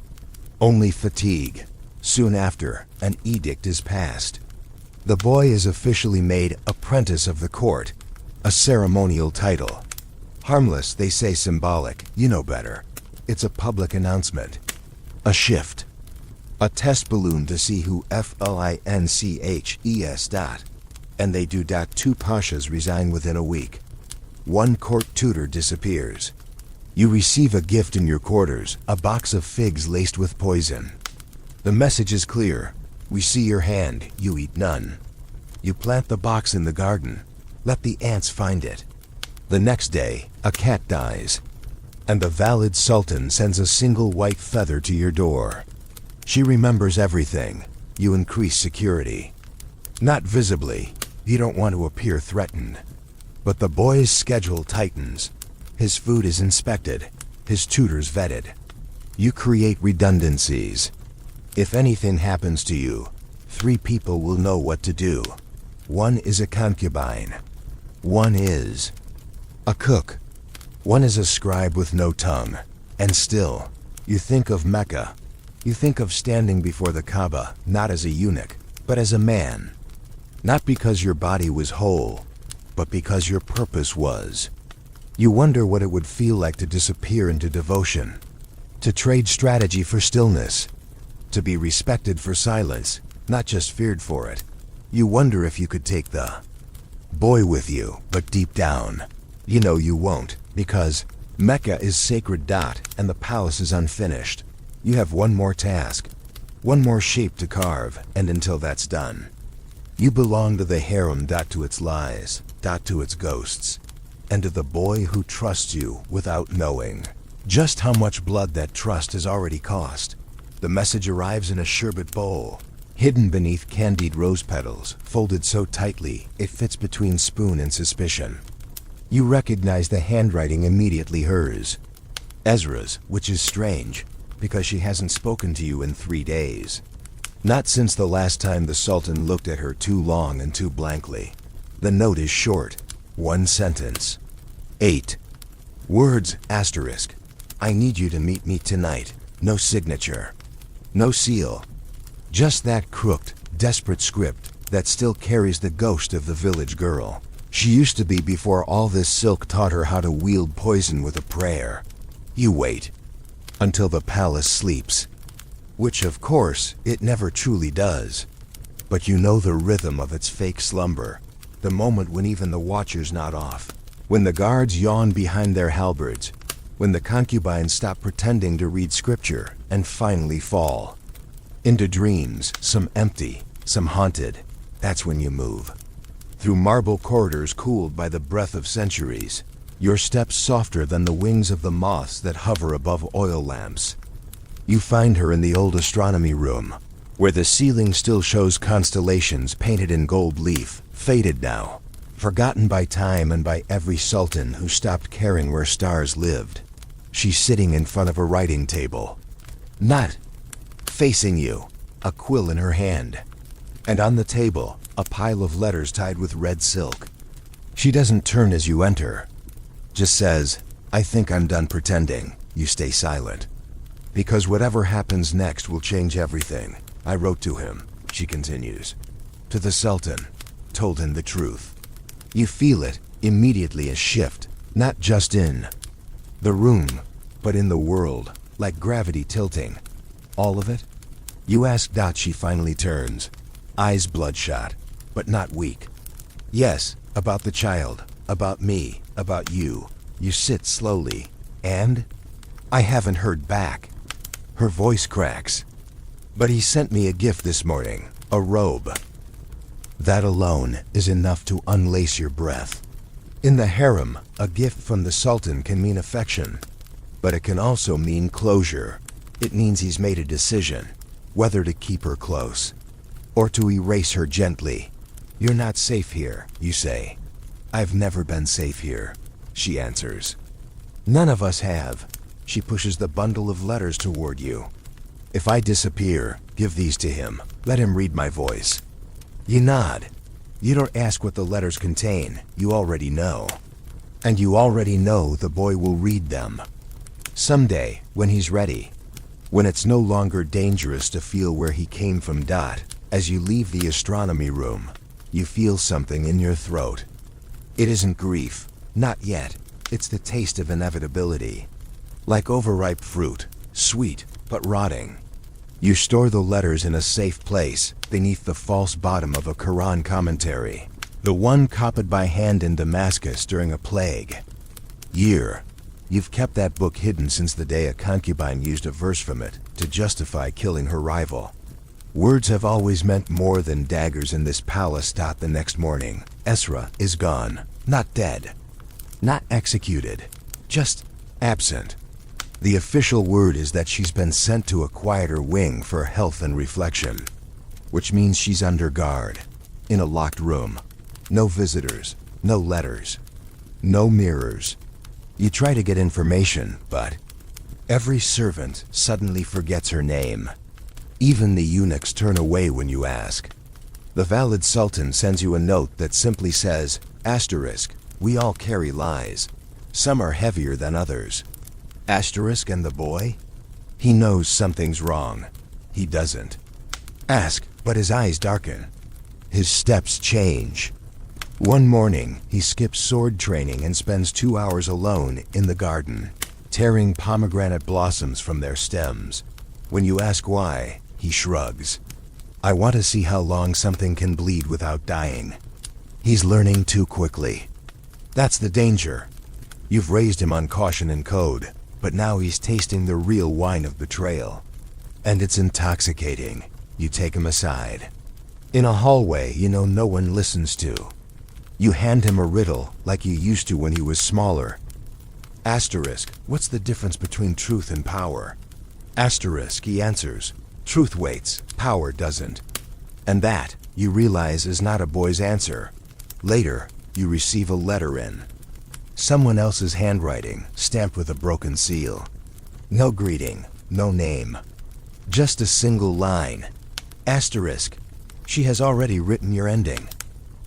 Only fatigue. Soon after, an edict is passed. The boy is officially made apprentice of the court, a ceremonial title. Harmless, they say, symbolic, you know better. It's a public announcement. A shift. A test balloon to see who flinches. And they do. Two pashas resign within a week. One court tutor disappears. You receive a gift in your quarters, a box of figs laced with poison. The message is clear. We see your hand, you eat none. You plant the box in the garden. Let the ants find it. The next day, a cat dies. And the valid sultan sends a single white feather to your door. She remembers everything. You increase security. Not visibly. You don't want to appear threatened. But the boy's schedule tightens. His food is inspected. His tutors vetted. You create redundancies. If anything happens to you, 3 people will know what to do. One is a concubine. One is a cook. One is a scribe with no tongue. And still, you think of Mecca. You think of standing before the Kaaba, not as a eunuch, but as a man. Not because your body was whole, but because your purpose was. You wonder what it would feel like to disappear into devotion, to trade strategy for stillness, to be respected for silence, not just feared for it. You wonder if you could take the boy with you, but deep down, you know you won't, because Mecca is sacred. And the palace is unfinished. You have one more task, one more shape to carve, and until that's done, you belong to the harem. To its lies, to its ghosts, and to the boy who trusts you without knowing just how much blood that trust has already cost. The message arrives in a sherbet bowl, hidden beneath candied rose petals, folded so tightly it fits between spoon and suspicion. You recognize the handwriting immediately hers. Ezra's, which is strange, because she hasn't spoken to you in 3 days. Not since the last time the Sultan looked at her too long and too blankly. The note is short. 1 sentence. 8 words, asterisk. I need you to meet me tonight. No signature. No seal. Just that crooked, desperate script that still carries the ghost of the village girl she used to be before all this silk taught her how to wield poison with a prayer. You wait until the palace sleeps, which of course it never truly does. But you know the rhythm of its fake slumber, the moment when even the watcher's not off, when the guards yawn behind their halberds, when the concubines stop pretending to read scripture and finally fall into dreams, some empty, some haunted. That's when you move. Through marble corridors cooled by the breath of centuries, your steps softer than the wings of the moths that hover above oil lamps. You find her in the old astronomy room, where the ceiling still shows constellations painted in gold leaf, faded now, forgotten by time and by every sultan who stopped caring where stars lived. She's sitting in front of a writing table, not facing you, a quill in her hand, and on the table, a pile of letters tied with red silk. She doesn't turn as you enter, just says, I think I'm done pretending. You stay silent. Because whatever happens next will change everything. I wrote to him, she continues. To the Sultan, told him the truth. You feel it immediately, a shift, not just in the room, but in the world, like gravity tilting. All of it? You ask. She finally turns, eyes bloodshot, but not weak. Yes, about the child, about me, about you. You sit slowly, and I haven't heard back. Her voice cracks. But he sent me a gift this morning, a robe. That alone is enough to unlace your breath. In the harem, a gift from the Sultan can mean affection, but it can also mean closure. It means he's made a decision, whether to keep her close, or to erase her gently. You're not safe here, you say. I've never been safe here, she answers. None of us have. She pushes the bundle of letters toward you. If I disappear, give these to him. Let him read my voice. You nod. You don't ask what the letters contain. You already know. And you already know the boy will read them. Someday, when he's ready. When it's no longer dangerous to feel where he came from. As you leave the astronomy room, you feel something in your throat. It isn't grief, not yet. It's the taste of inevitability. Like overripe fruit, sweet but rotting. You store the letters in a safe place, beneath the false bottom of a Quran commentary. The one copied by hand in Damascus during a plague. You've kept that book hidden since the day a concubine used a verse from it to justify killing her rival. Words have always meant more than daggers in this palace. The next morning, Esra is gone. Not dead. Not executed. Just absent. The official word is that she's been sent to a quieter wing for health and reflection. Which means she's under guard. In a locked room. No visitors. No letters. No mirrors. You try to get information, but every servant suddenly forgets her name. Even the eunuchs turn away when you ask. The valid sultan sends you a note that simply says, asterisk, we all carry lies. Some are heavier than others. Asterisk, and the boy? He knows something's wrong. He doesn't. Ask, but his eyes darken. His steps change. One morning, he skips sword training and spends 2 hours alone in the garden, tearing pomegranate blossoms from their stems. When you ask why, he shrugs. I want to see how long something can bleed without dying. He's learning too quickly. That's the danger. You've raised him on caution and code, but now he's tasting the real wine of betrayal. And it's intoxicating. You take him aside. In a hallway you know no one listens to. You hand him a riddle like you used to when he was smaller. Asterisk, what's the difference between truth and power? Asterisk, he answers. Truth waits, power doesn't. And that, you realize, is not a boy's answer. Later, you receive a letter in someone else's handwriting, stamped with a broken seal. No greeting, no name. Just a single line. Asterisk, she has already written your ending.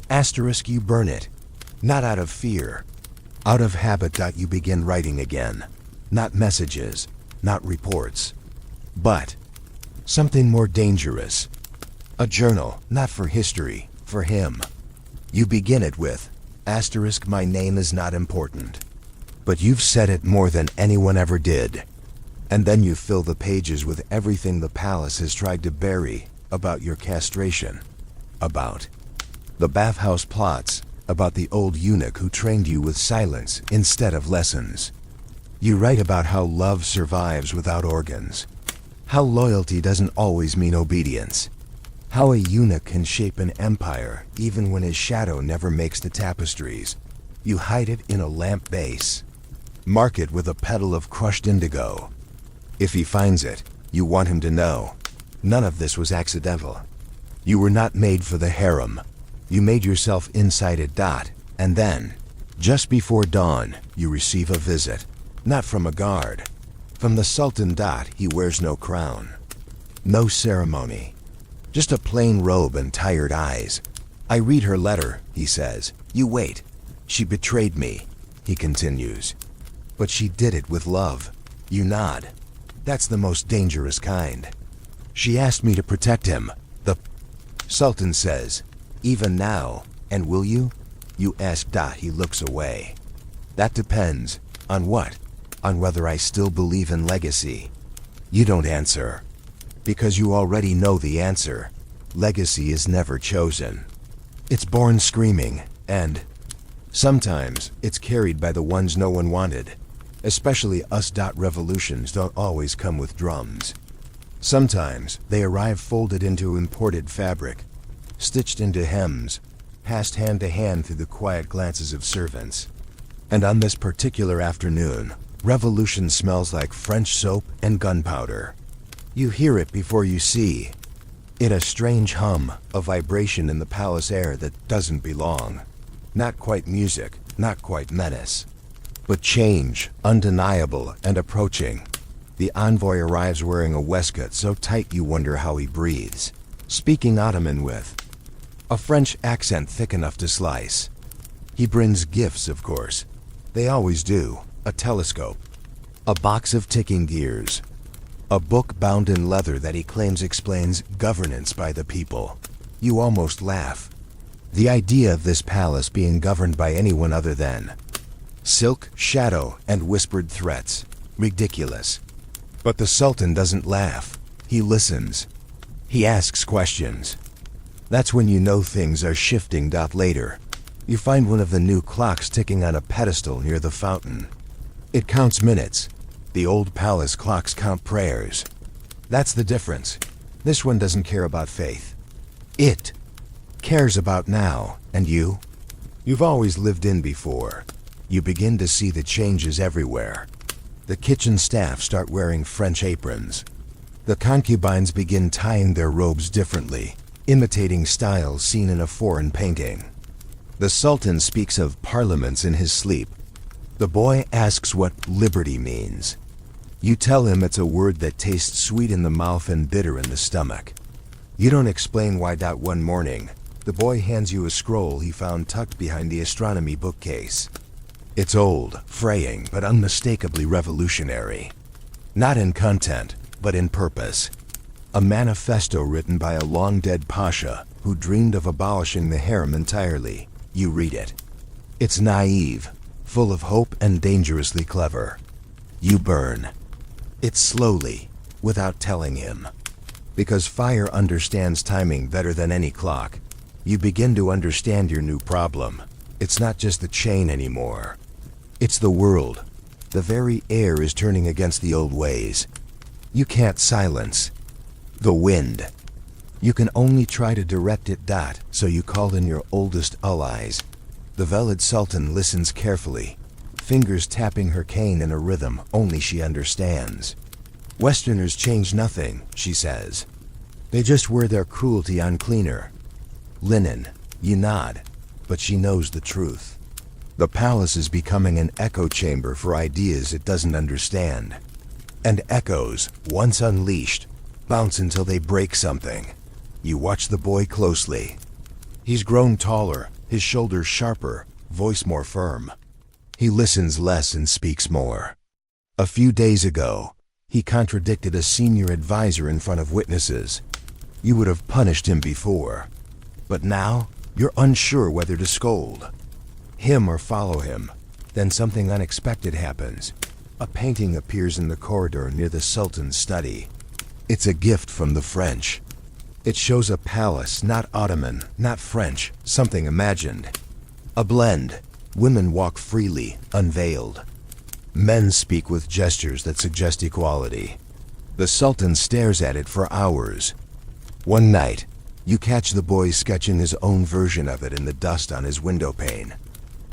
Asterisk, you burn it. Not out of fear. Out of habit. You begin writing again. Not messages, not reports. But something more dangerous. A journal, not for history, for him. You begin it with, asterisk, my name is not important. But you've said it more than anyone ever did. And then you fill the pages with everything the palace has tried to bury about your castration. About the bathhouse plots, about the old eunuch who trained you with silence instead of lessons. You write about how love survives without organs. How loyalty doesn't always mean obedience. How a eunuch can shape an empire even when his shadow never makes the tapestries. You hide it in a lamp base. Mark it with a petal of crushed indigo. If he finds it, you want him to know. None of this was accidental. You were not made for the harem. You made yourself inside it. And then, just before dawn, you receive a visit. Not from a guard. From the sultan. He wears no crown. No ceremony. Just a plain robe and tired eyes. I read her letter, he says. You wait. She betrayed me, he continues. But she did it with love. You nod. That's the most dangerous kind. She asked me to protect him, the sultan says. Even now, and will you? You ask. He looks away. That depends. On what? On whether I still believe in legacy. You don't answer. Because you already know the answer. Legacy is never chosen. It's born screaming, and sometimes it's carried by the ones no one wanted. Especially us. Revolutions don't always come with drums. Sometimes they arrive folded into imported fabric, stitched into hems, passed hand to hand through the quiet glances of servants. And on this particular afternoon, revolution smells like French soap and gunpowder. You hear it before you see. In a strange hum, a vibration in the palace air that doesn't belong. Not quite music, not quite menace. But change, undeniable and approaching. The envoy arrives wearing a waistcoat so tight you wonder how he breathes. Speaking Ottoman with a French accent thick enough to slice. He brings gifts, of course. They always do. A telescope. A box of ticking gears. A book bound in leather that he claims explains governance by the people. You almost laugh. The idea of this palace being governed by anyone other than silk, shadow, and whispered threats. Ridiculous. But the Sultan doesn't laugh. He listens. He asks questions. That's when you know things are shifting. Later, you find one of the new clocks ticking on a pedestal near the fountain. It counts minutes. The old palace clocks count prayers. That's the difference. This one doesn't care about faith. It cares about now. And you? You've always lived in before. You begin to see the changes everywhere. The kitchen staff start wearing French aprons. The concubines begin tying their robes differently, imitating styles seen in a foreign painting. The Sultan speaks of parliaments in his sleep. The boy asks what liberty means. You tell him it's a word that tastes sweet in the mouth and bitter in the stomach. You don't explain why. One morning, the boy hands you a scroll he found tucked behind the astronomy bookcase. It's old, fraying, but unmistakably revolutionary. Not in content, but in purpose. A manifesto written by a long-dead pasha who dreamed of abolishing the harem entirely. You read it. It's naive, full of hope and dangerously clever. You burn it slowly, without telling him. Because fire understands timing better than any clock, you begin to understand your new problem. It's not just the chain anymore. It's the world. The very air is turning against the old ways. You can't silence the wind. You can only try to direct it. So you call in your oldest allies. The Velid Sultan listens carefully, fingers tapping her cane in a rhythm only she understands. Westerners change nothing, she says. They just wear their cruelty on cleaner linen. You nod, but she knows the truth. The palace is becoming an echo chamber for ideas it doesn't understand. And echoes, once unleashed, bounce until they break something. You watch the boy closely. He's grown taller, his shoulders sharper, voice more firm. He listens less and speaks more. A few days ago, he contradicted a senior advisor in front of witnesses. You would have punished him before. But now, you're unsure whether to scold him or follow him. Then something unexpected happens. A painting appears in the corridor near the Sultan's study. It's a gift from the French. It shows a palace, not Ottoman, not French, something imagined. A blend. Women walk freely, unveiled. Men speak with gestures that suggest equality. The Sultan stares at it for hours. One night, you catch the boy sketching his own version of it in the dust on his window pane.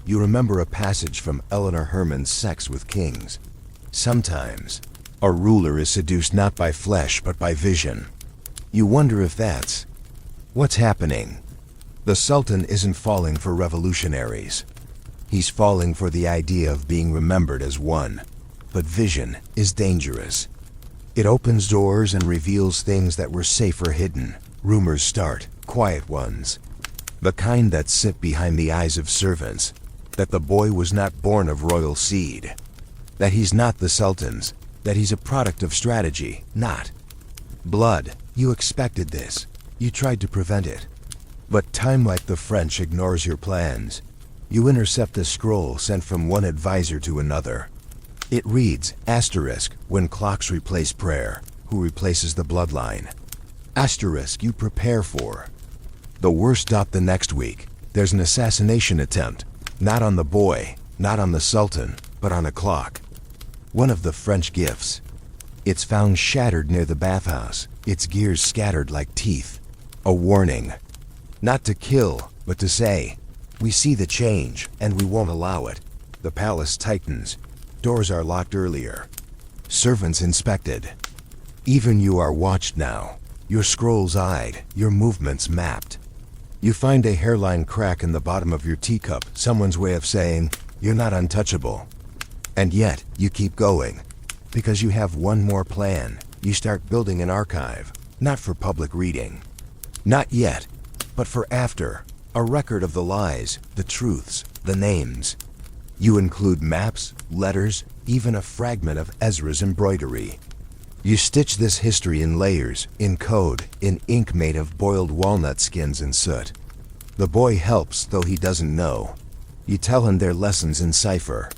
You remember a passage from Eleanor Herman's Sex with Kings. Sometimes, a ruler is seduced not by flesh but by vision. You wonder if that's what's happening. The Sultan isn't falling for revolutionaries. He's falling for the idea of being remembered as one. But vision is dangerous. It opens doors and reveals things that were safer hidden. Rumors start, quiet ones. The kind that sit behind the eyes of servants. That the boy was not born of royal seed. That he's not the Sultan's. That he's a product of strategy, not blood. You expected this. You tried to prevent it. But time, like the French, ignores your plans. You intercept a scroll sent from one advisor to another. It reads, asterisk, when clocks replace prayer, who replaces the bloodline? Asterisk, you prepare for the worst. The next week, there's an assassination attempt. Not on the boy, not on the Sultan, but on a clock. One of the French gifts. It's found shattered near the bathhouse, its gears scattered like teeth. A warning. Not to kill, but to say, we see the change, and we won't allow it. The palace tightens. Doors are locked earlier. Servants inspected. Even you are watched now. Your scrolls eyed, your movements mapped. You find a hairline crack in the bottom of your teacup, someone's way of saying, you're not untouchable. And yet, you keep going. Because you have one more plan. You start building an archive, not for public reading. Not yet, but for after. A record of the lies, the truths, the names. You include maps, letters, even a fragment of Ezra's embroidery. You stitch this history in layers, in code, in ink made of boiled walnut skins and soot. The boy helps, though he doesn't know. You tell him their lessons in cipher.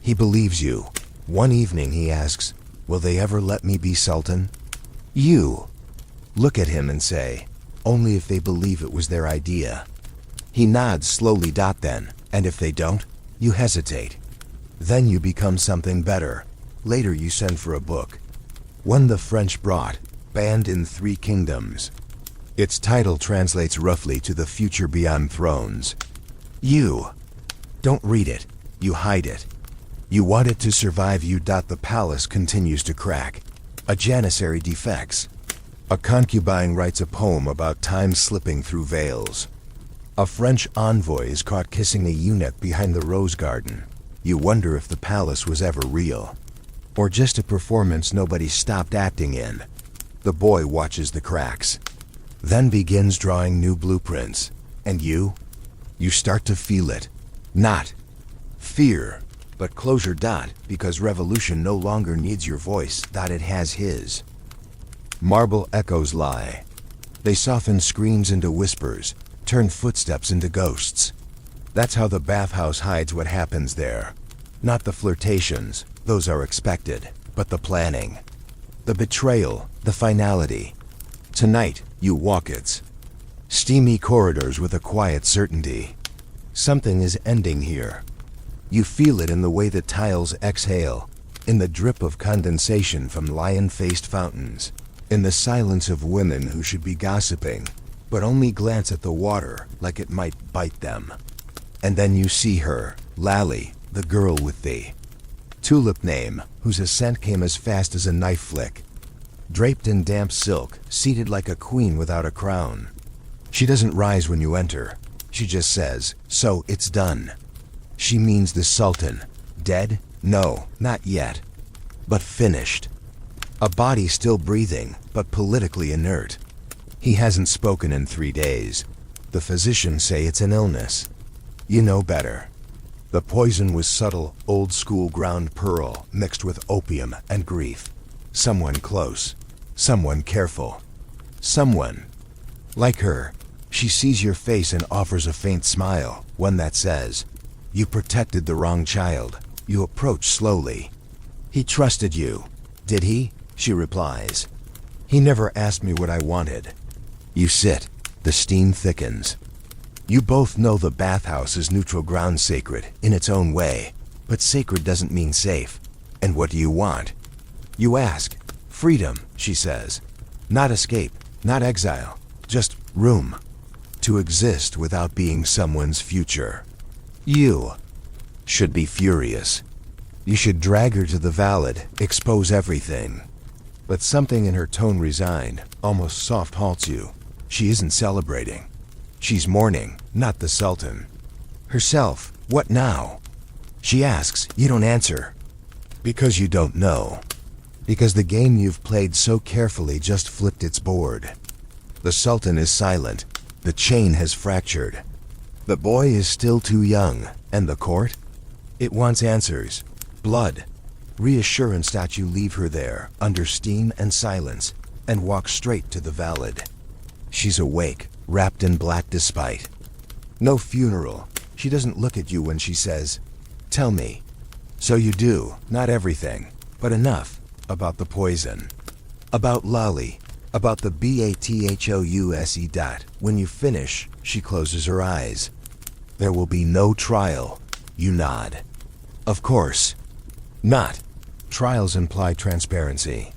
He believes you. One evening he asks, "Will they ever let me be sultan?" You look at him and say, "Only if they believe it was their idea." He nods slowly. Then, and if they don't, you hesitate. Then you become something better. Later you send for a book. One the French brought, banned in 3 kingdoms. Its title translates roughly to The Future Beyond Thrones. You don't read it, you hide it. You want it to survive you. The palace continues to crack. A janissary defects. A concubine writes a poem about time slipping through veils. A French envoy is caught kissing a eunuch behind the rose garden. You wonder if the palace was ever real, or just a performance nobody stopped acting in. The boy watches the cracks, then begins drawing new blueprints. And you start to feel it. Not fear, but closure. Because revolution no longer needs your voice. It has his. Marble echoes lie. They soften screams into whispers, turn footsteps into ghosts. That's how the bathhouse hides what happens there. Not the flirtations, those are expected, but the planning. The betrayal, the finality. Tonight, you walk its steamy corridors with a quiet certainty. Something is ending here. You feel it in the way the tiles exhale, in the drip of condensation from lion-faced fountains, in the silence of women who should be gossiping, but only glance at the water like it might bite them. And then you see her, Lally, the girl with the tulip name, whose ascent came as fast as a knife flick. Draped in damp silk, seated like a queen without a crown. She doesn't rise when you enter. She just says, "So, it's done." She means the sultan. Dead? No, not yet. But finished. A body still breathing, but politically inert. He hasn't spoken in 3 days. The physicians say it's an illness. You know better. The poison was subtle, old-school ground pearl mixed with opium and grief. Someone close. Someone careful. Someone like her. She sees your face and offers a faint smile, one that says, "You protected the wrong child." You approach slowly. "He trusted you, did he?" She replies. "He never asked me what I wanted." You sit. The steam thickens. You both know the bathhouse is neutral ground, sacred in its own way, but sacred doesn't mean safe. And what do you want? You ask. "Freedom," she says. "Not escape, not exile, just room. To exist without being someone's future." You should be furious. You should drag her to the valid, expose everything. But something in her tone, resigned, almost soft, halts you. She isn't celebrating. She's mourning, not the sultan. Herself. What now? She asks. You don't answer. Because you don't know. Because the game you've played so carefully just flipped its board. The sultan is silent. The chain has fractured. The boy is still too young. And the court? It wants answers. Blood. Reassurance that you leave her there, under steam and silence, and walk straight to the valid. She's awake, wrapped in black despite. No funeral. She doesn't look at you when she says, "Tell me." So you do, not everything, but enough, about the poison. About Lally, about the BATHOUSE. When you finish, she closes her eyes. There will be no trial. You nod. Of course. Not. Trials imply transparency.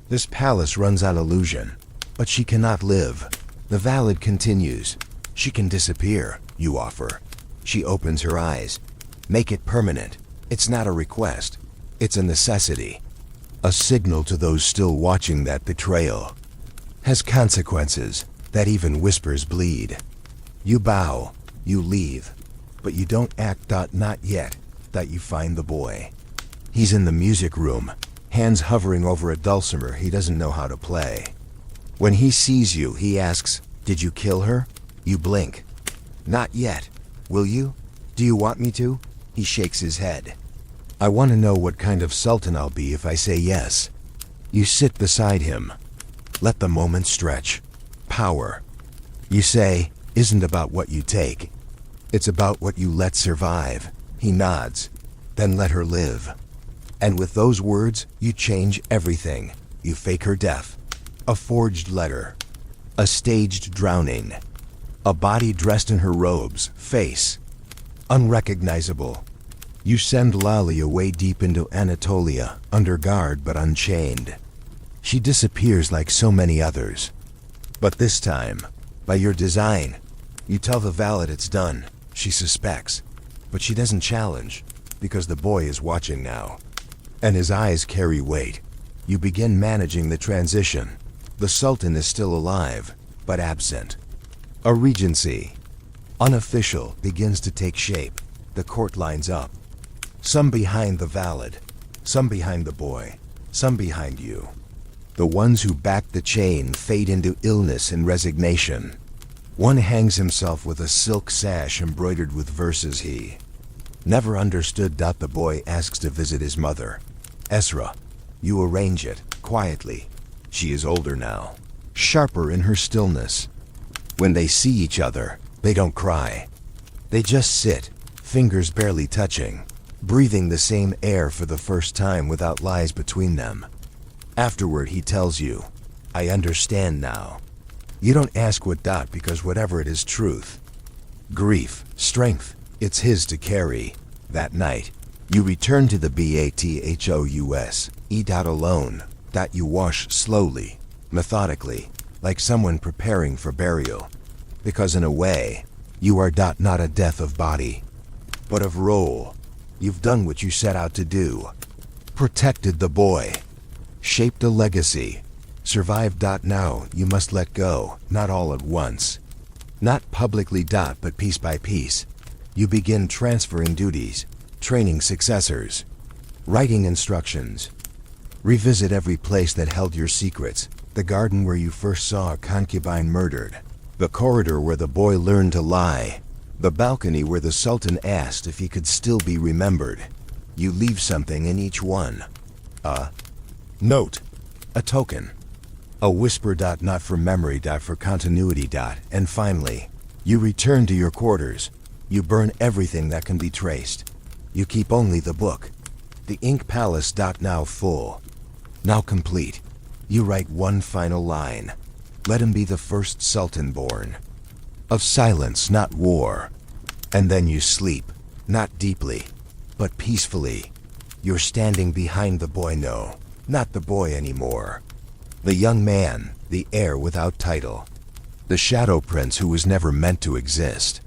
This palace runs on illusion, but she cannot live. The valid continues. She can disappear, you offer. She opens her eyes. Make it permanent. It's not a request. It's a necessity. A signal to those still watching that betrayal has consequences that even whispers bleed. You bow. You leave. But you don't act. Not yet. That you find the boy. He's in the music room, hands hovering over a dulcimer he doesn't know how to play. When he sees you, he asks, "Did you kill her?" You blink. "Not yet. Will you? Do you want me to?" He shakes his head. "I want to know what kind of sultan I'll be if I say yes." You sit beside him. Let the moment stretch. Power, you say, isn't about what you take. It's about what you let survive. He nods. Then let her live. And with those words, you change everything. You fake her death. A forged letter. A staged drowning. A body dressed in her robes, face unrecognizable. You send Lali away deep into Anatolia, under guard but unchained. She disappears like so many others. But this time, by your design, you tell the valet it's done. She suspects, but she doesn't challenge, because the boy is watching now. And his eyes carry weight. You begin managing the transition. The Sultan is still alive, but absent. A regency, unofficial, begins to take shape. The court lines up. Some behind the valet, some behind the boy, some behind you. The ones who back the chain fade into illness and resignation. One hangs himself with a silk sash embroidered with verses he never understood. The boy asks to visit his mother. Esra, you arrange it, quietly. She is older now, sharper in her stillness. When they see each other, they don't cry. They just sit, fingers barely touching, breathing the same air for the first time without lies between them. Afterward he tells you, I understand now. You don't ask what. Because whatever it is truth. Grief, strength, it's his to carry. That night, you return to the bathhouse, alone. You wash slowly, methodically, like someone preparing for burial. Because in a way, you are not a death of body, but of role. You've done what you set out to do. Protected the boy. Shaped a legacy. Survived. Now you must let go, not all at once. Not publicly. But piece by piece. You begin transferring duties, training successors, writing instructions. Revisit every place that held your secrets. The garden where you first saw a concubine murdered. The corridor where the boy learned to lie. The balcony where the Sultan asked if he could still be remembered. You leave something in each one. A note. A token. A whisper. Not for memory. For continuity. And finally, you return to your quarters. You burn everything that can be traced. You keep only the book. The ink palace. Now full. Now complete. You write one final line. Let him be the first Sultan born. Of silence, not war. And then you sleep, not deeply, but peacefully. You're standing behind the boy. No, not the boy anymore. The young man, the heir without title. The shadow prince who was never meant to exist.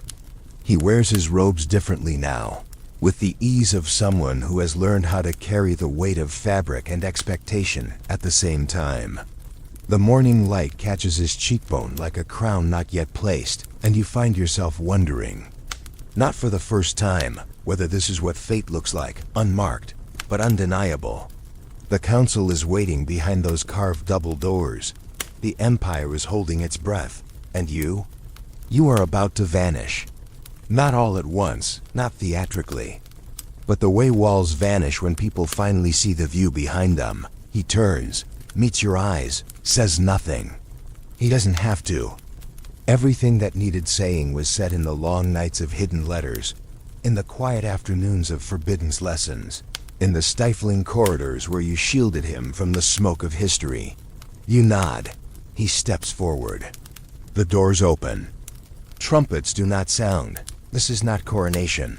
He wears his robes differently now, with the ease of someone who has learned how to carry the weight of fabric and expectation at the same time. The morning light catches his cheekbone like a crown not yet placed, and you find yourself wondering, not for the first time, whether this is what fate looks like, unmarked, but undeniable. The council is waiting behind those carved double doors. The empire is holding its breath, and you? You are about to vanish. Not all at once, not theatrically, but the way walls vanish when people finally see the view behind them. He turns, meets your eyes, says nothing. He doesn't have to. Everything that needed saying was said in the long nights of hidden letters, in the quiet afternoons of forbidden lessons, in the stifling corridors where you shielded him from the smoke of history. You nod. He steps forward. The doors open. Trumpets do not sound. This is not coronation.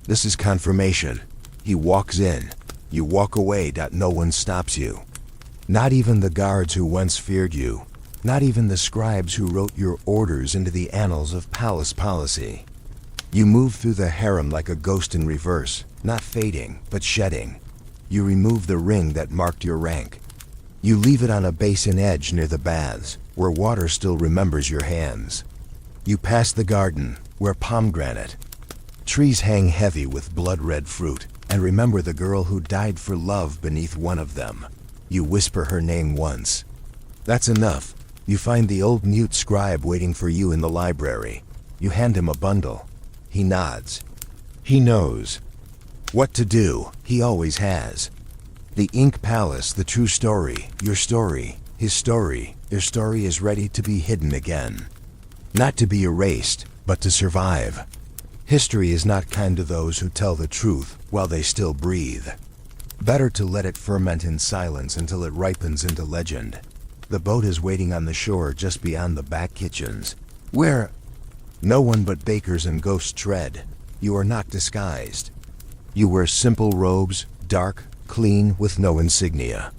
This is confirmation. He walks in. You walk away. No one stops you. Not even the guards who once feared you. Not even the scribes who wrote your orders into the annals of palace policy. You move through the harem like a ghost in reverse, not fading, but shedding. You remove the ring that marked your rank. You leave it on a basin edge near the baths, where water still remembers your hands. You pass the garden, where pomegranate trees hang heavy with blood-red fruit, and remember the girl who died for love beneath one of them. You whisper her name once. That's enough. You find the old mute scribe waiting for you in the library. You hand him a bundle. He nods. He knows what to do. He always has. The Ink Palace, the true story, your story, his story, your story is ready to be hidden again. Not to be erased, but to survive. History is not kind to those who tell the truth while they still breathe. Better to let it ferment in silence until it ripens into legend. The boat is waiting on the shore just beyond the back kitchens, where no one but bakers and ghosts tread. You are not disguised. You wear simple robes, dark, clean, with no insignia.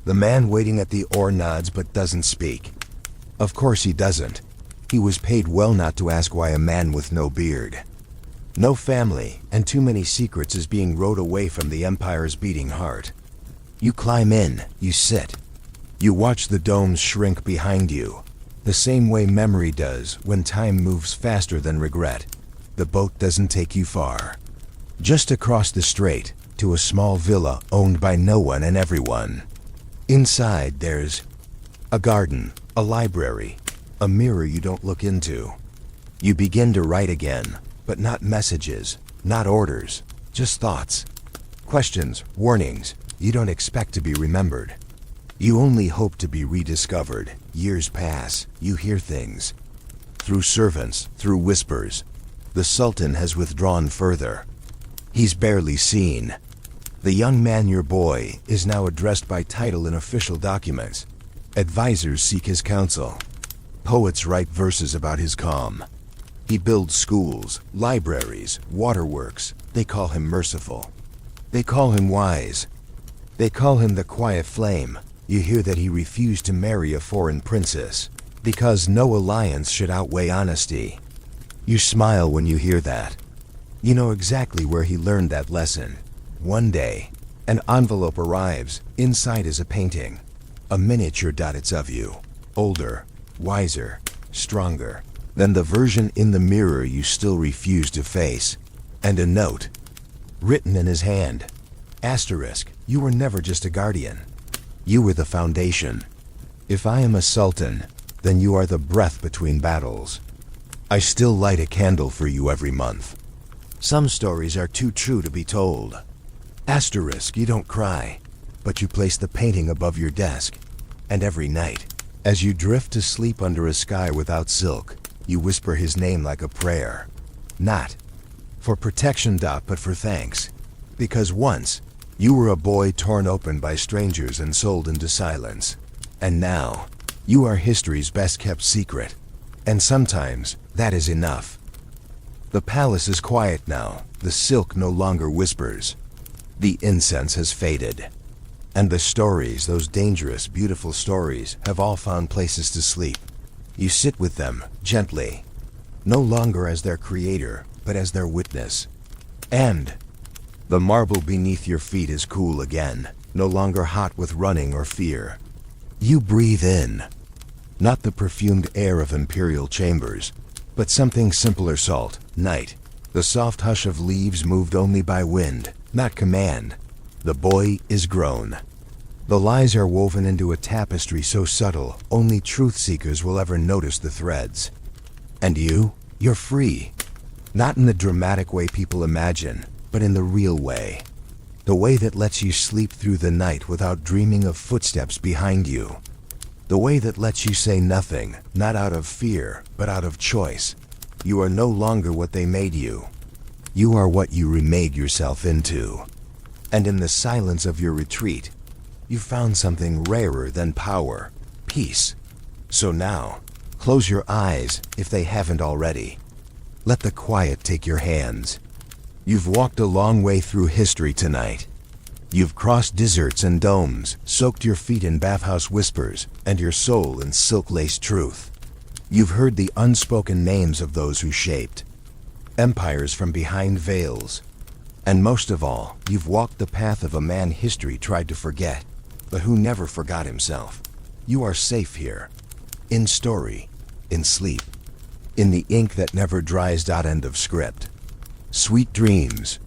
The man waiting at the oar nods but doesn't speak. Of course he doesn't. He was paid well not to ask why a man with no beard, no family, and too many secrets is being rowed away from the Empire's beating heart. You climb in, you sit. You watch the domes shrink behind you, the same way memory does when time moves faster than regret. The boat doesn't take you far. Just across the strait, to a small villa owned by no one and everyone. Inside there's a garden, a library, a mirror you don't look into. You begin to write again, but not messages, not orders, just thoughts. Questions, warnings, you don't expect to be remembered. You only hope to be rediscovered. Years pass, you hear things. Through servants, through whispers. The Sultan has withdrawn further. He's barely seen. The young man, your boy, is now addressed by title in official documents. Advisors seek his counsel. Poets write verses about his calm. He builds schools, libraries, waterworks. They call him merciful. They call him wise. They call him the quiet flame. You hear that he refused to marry a foreign princess, because no alliance should outweigh honesty. You smile when you hear that. You know exactly where he learned that lesson. One day, an envelope arrives. Inside is a painting. A miniature dot. It's of you. Older, wiser, stronger than the version in the mirror you still refuse to face. And a note, written in his hand. Asterisk, you were never just a guardian. You were the foundation. If I am a sultan, then you are the breath between battles. I still light a candle for you every month. Some stories are too true to be told. Asterisk, you don't cry, but you place the painting above your desk. And every night, as you drift to sleep under a sky without silk, you whisper his name like a prayer. Not for protection, but for thanks. Because once, you were a boy torn open by strangers and sold into silence. And now, you are history's best-kept secret. And sometimes, that is enough. The palace is quiet now. The silk no longer whispers. The incense has faded. And the stories, those dangerous, beautiful stories, have all found places to sleep. You sit with them, gently. No longer as their creator, but as their witness. And the marble beneath your feet is cool again, no longer hot with running or fear. You breathe in, not the perfumed air of imperial chambers, but something simpler: salt, night, the soft hush of leaves moved only by wind, not command. The boy is grown. The lies are woven into a tapestry so subtle, only truth seekers will ever notice the threads. And you're free. Not in the dramatic way people imagine, but in the real way. The way that lets you sleep through the night without dreaming of footsteps behind you. The way that lets you say nothing, not out of fear, but out of choice. You are no longer what they made you. You are what you remade yourself into. And in the silence of your retreat, you found something rarer than power: peace. So now, close your eyes if they haven't already. Let the quiet take your hands. You've walked a long way through history tonight. You've crossed deserts and domes, soaked your feet in bathhouse whispers, and your soul in silk-laced truth. You've heard the unspoken names of those who shaped empires from behind veils. And most of all, you've walked the path of a man history tried to forget, but who never forgot himself. You are safe here. In story, in sleep, in the ink that never dries. End of script. Sweet dreams.